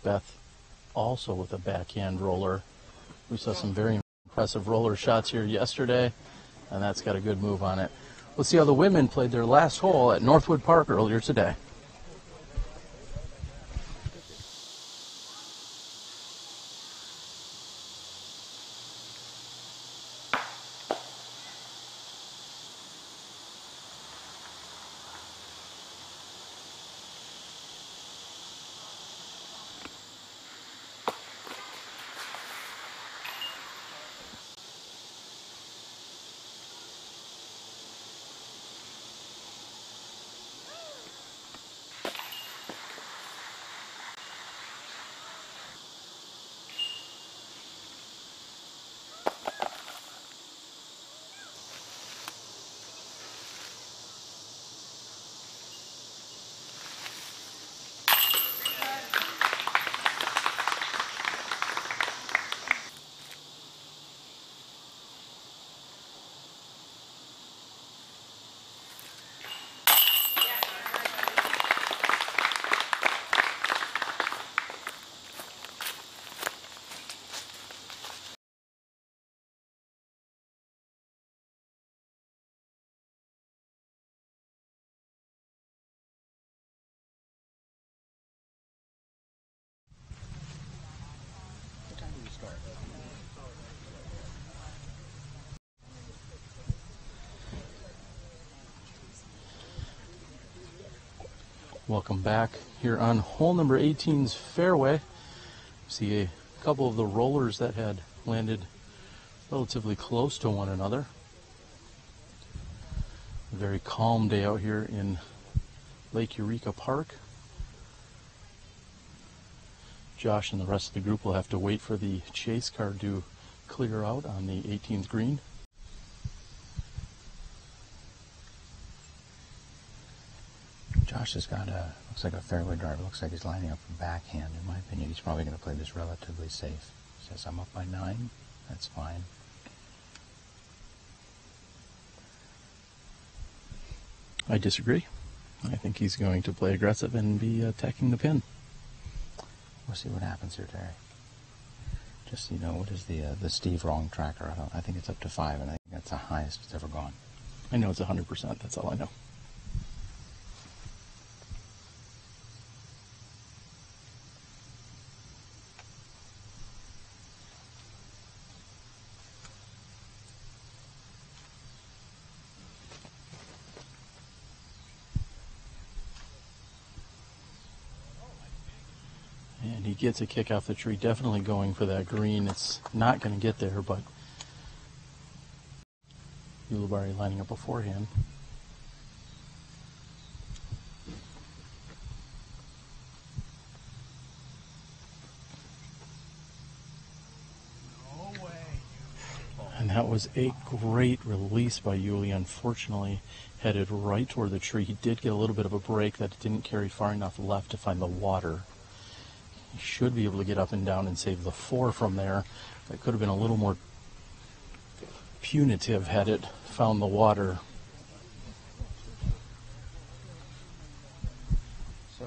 Macbeth also with a backhand roller. We saw some very impressive roller shots here yesterday, and that's got a good move on it. Let's see how the women played their last hole at Northwood Park earlier today. Welcome back here on hole number 18's fairway. See a couple of the rollers that had landed relatively close to one another. A very calm day out here in Lake Eureka Park. Josh and the rest of the group will have to wait for the chase card to clear out on the 18th green. Josh has got a, looks like a fairway driver. Looks like he's lining up for backhand. In my opinion, he's probably going to play this relatively safe. He says, I'm up by 9. That's fine. I disagree. I think he's going to play aggressive and be attacking the pin. We'll see what happens here, Terry. Just, you know, what is the Steve Wrong tracker? I think it's up to 5, and I think that's the highest it's ever gone. I know it's 100%. That's all I know. And he gets a kick off the tree, definitely going for that green. It's not going to get there, but Ulibarri lining up beforehand. And that was a great release by Yuli. Unfortunately, headed right toward the tree. He did get a little bit of a break that didn't carry far enough left to find the water. He should be able to get up and down and save the 4 from there. That could have been a little more punitive had it found the water. So,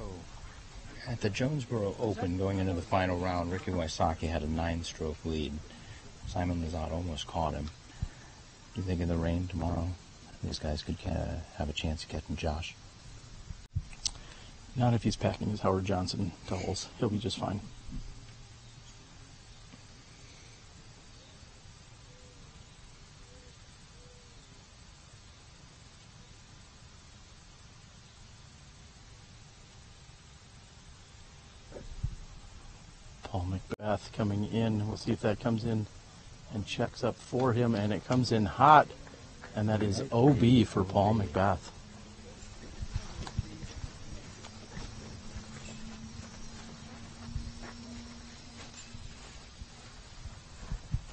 at the Jonesboro Open going into the final round, Ricky Wysocki had a 9-stroke lead. Simon Lizotte almost caught him. Do you think in the rain tomorrow, these guys could have a chance of catching Josh? Not if he's packing his Howard Johnson towels. He'll be just fine. Paul Macbeth coming in. We'll see if that comes in and checks up for him, and it comes in hot, and that is OB for Paul Macbeth.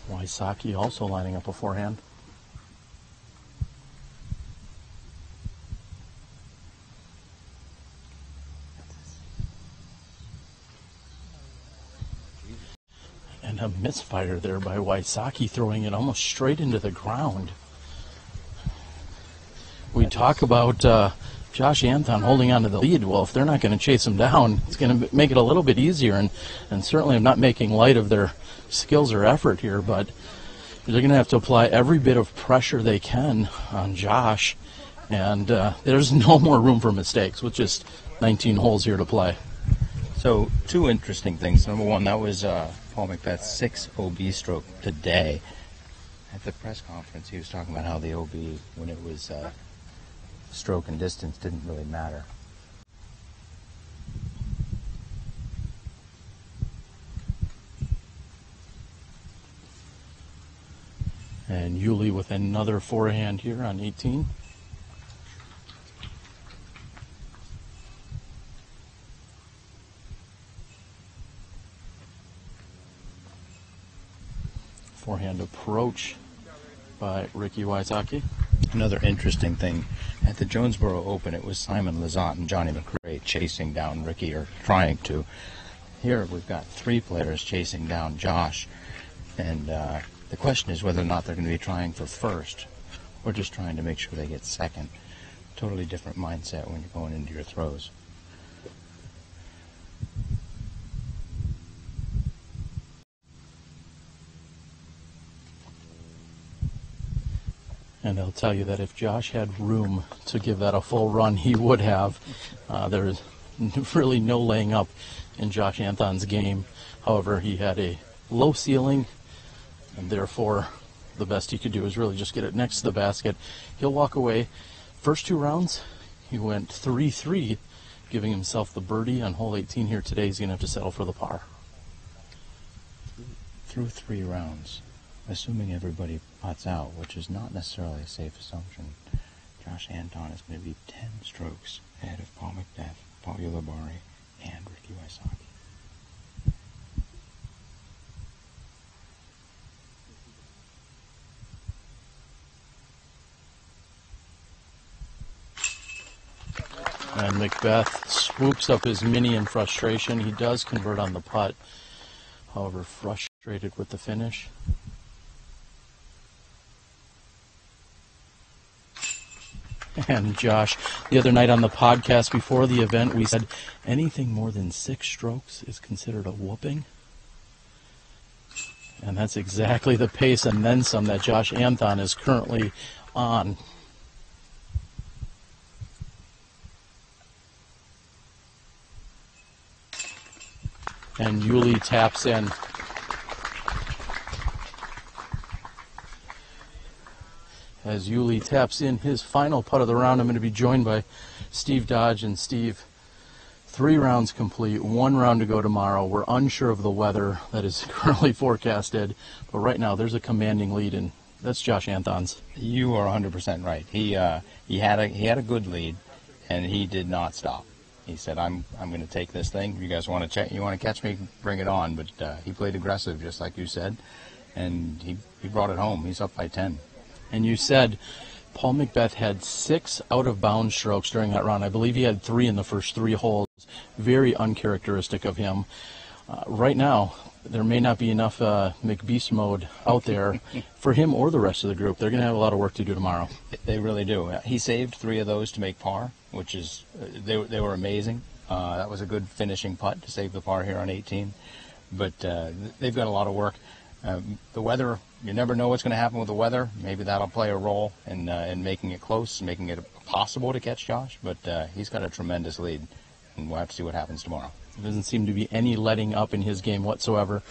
Wysocki also lining up beforehand. And a misfire there by Wysocki, throwing it almost straight into the ground. We talk about Josh Anton holding on to the lead. Well, if they're not going to chase him down, it's going to make it a little bit easier. And certainly I'm not making light of their skills or effort here, but they're going to have to apply every bit of pressure they can on Josh. And there's no more room for mistakes with just 19 holes here to play. So, two interesting things. Number one, that was Paul McBeth's 6th OB stroke today. At the press conference, he was talking about how the OB, when it was stroke and distance, didn't really matter. And Yuli with another forehand here on 18. Forehand approach by Ricky Wysocki. Another interesting thing, at the Jonesboro Open, it was Simon Lizotte and Johnny McRae chasing down Ricky, or trying to. Here we've got 3 players chasing down Josh, and the question is whether or not they're going to be trying for first, or just trying to make sure they get second. Totally different mindset when you're going into your throws. And I'll tell you that if Josh had room to give that a full run, he would have. There's really no laying up in Josh Anton's game. However, he had a low ceiling, and therefore the best he could do is really just get it next to the basket. He'll walk away. First 2 rounds, he went 3-3, giving himself the birdie on hole 18 here today. He's going to have to settle for the par. Through 3 rounds, assuming everybody putts out, which is not necessarily a safe assumption, Josh Anton is going to be 10 strokes ahead of Paul McBeth, Paul Ulibarri, and Ricky Wysocki. And McBeth swoops up his mini in frustration. He does convert on the putt, however frustrated with the finish. And Josh, the other night on the podcast before the event, we said anything more than 6 strokes is considered a whooping. And that's exactly the pace and then some that Josh Anton is currently on. And Yuli taps in. As Yuli taps in his final putt of the round, I'm going to be joined by Steve Dodge. And Steve, 3 rounds complete, 1 round to go tomorrow. We're unsure of the weather that is currently forecasted, but right now there's a commanding lead, and that's Josh Anton's. You are 100% right. He had a good lead, and he did not stop. He said, "I'm going to take this thing. You guys want to catch me? Bring it on." But he played aggressive, just like you said, and he brought it home. He's up by 10. And you said Paul McBeth had 6 out-of-bounds strokes during that round. I believe he had 3 in the first 3 holes. Very uncharacteristic of him. Right now, there may not be enough McBeast mode out there for him or the rest of the group. They're going to have a lot of work to do tomorrow. They really do. He saved 3 of those to make par, which is they were amazing. That was a good finishing putt to save the par here on 18. But they've got a lot of work. The weather, you never know what's going to happen with the weather. Maybe that'll play a role in making it close, making it possible to catch Josh. But he's got a tremendous lead, and we'll have to see what happens tomorrow. There doesn't seem to be any letting up in his game whatsoever,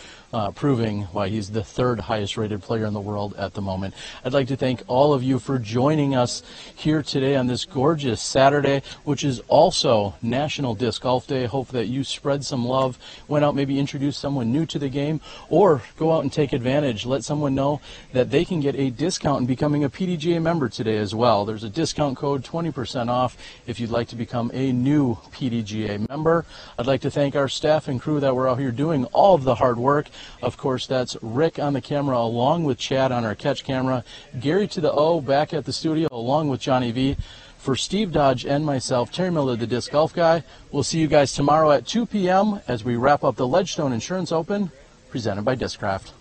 proving why he's the 3rd highest rated player in the world at the moment. I'd like to thank all of you for joining us here today on this gorgeous Saturday, which is also National Disc Golf Day. Hope that you spread some love, went out, maybe introduce someone new to the game, or go out and take advantage. Let someone know that they can get a discount in becoming a PDGA member today as well. There's a discount code, 20% off, if you'd like to become a new PDGA member. I'd like to thank our staff and crew that were out here doing all of the hard work. Of course, that's Rick on the camera along with Chad on our catch camera, Gary to the O back at the studio along with Johnny V. For Steve Dodge and myself, Terry Miller, the Disc Golf Guy, we'll see you guys tomorrow at 2 p.m. as we wrap up the Ledgestone Insurance Open presented by Discraft.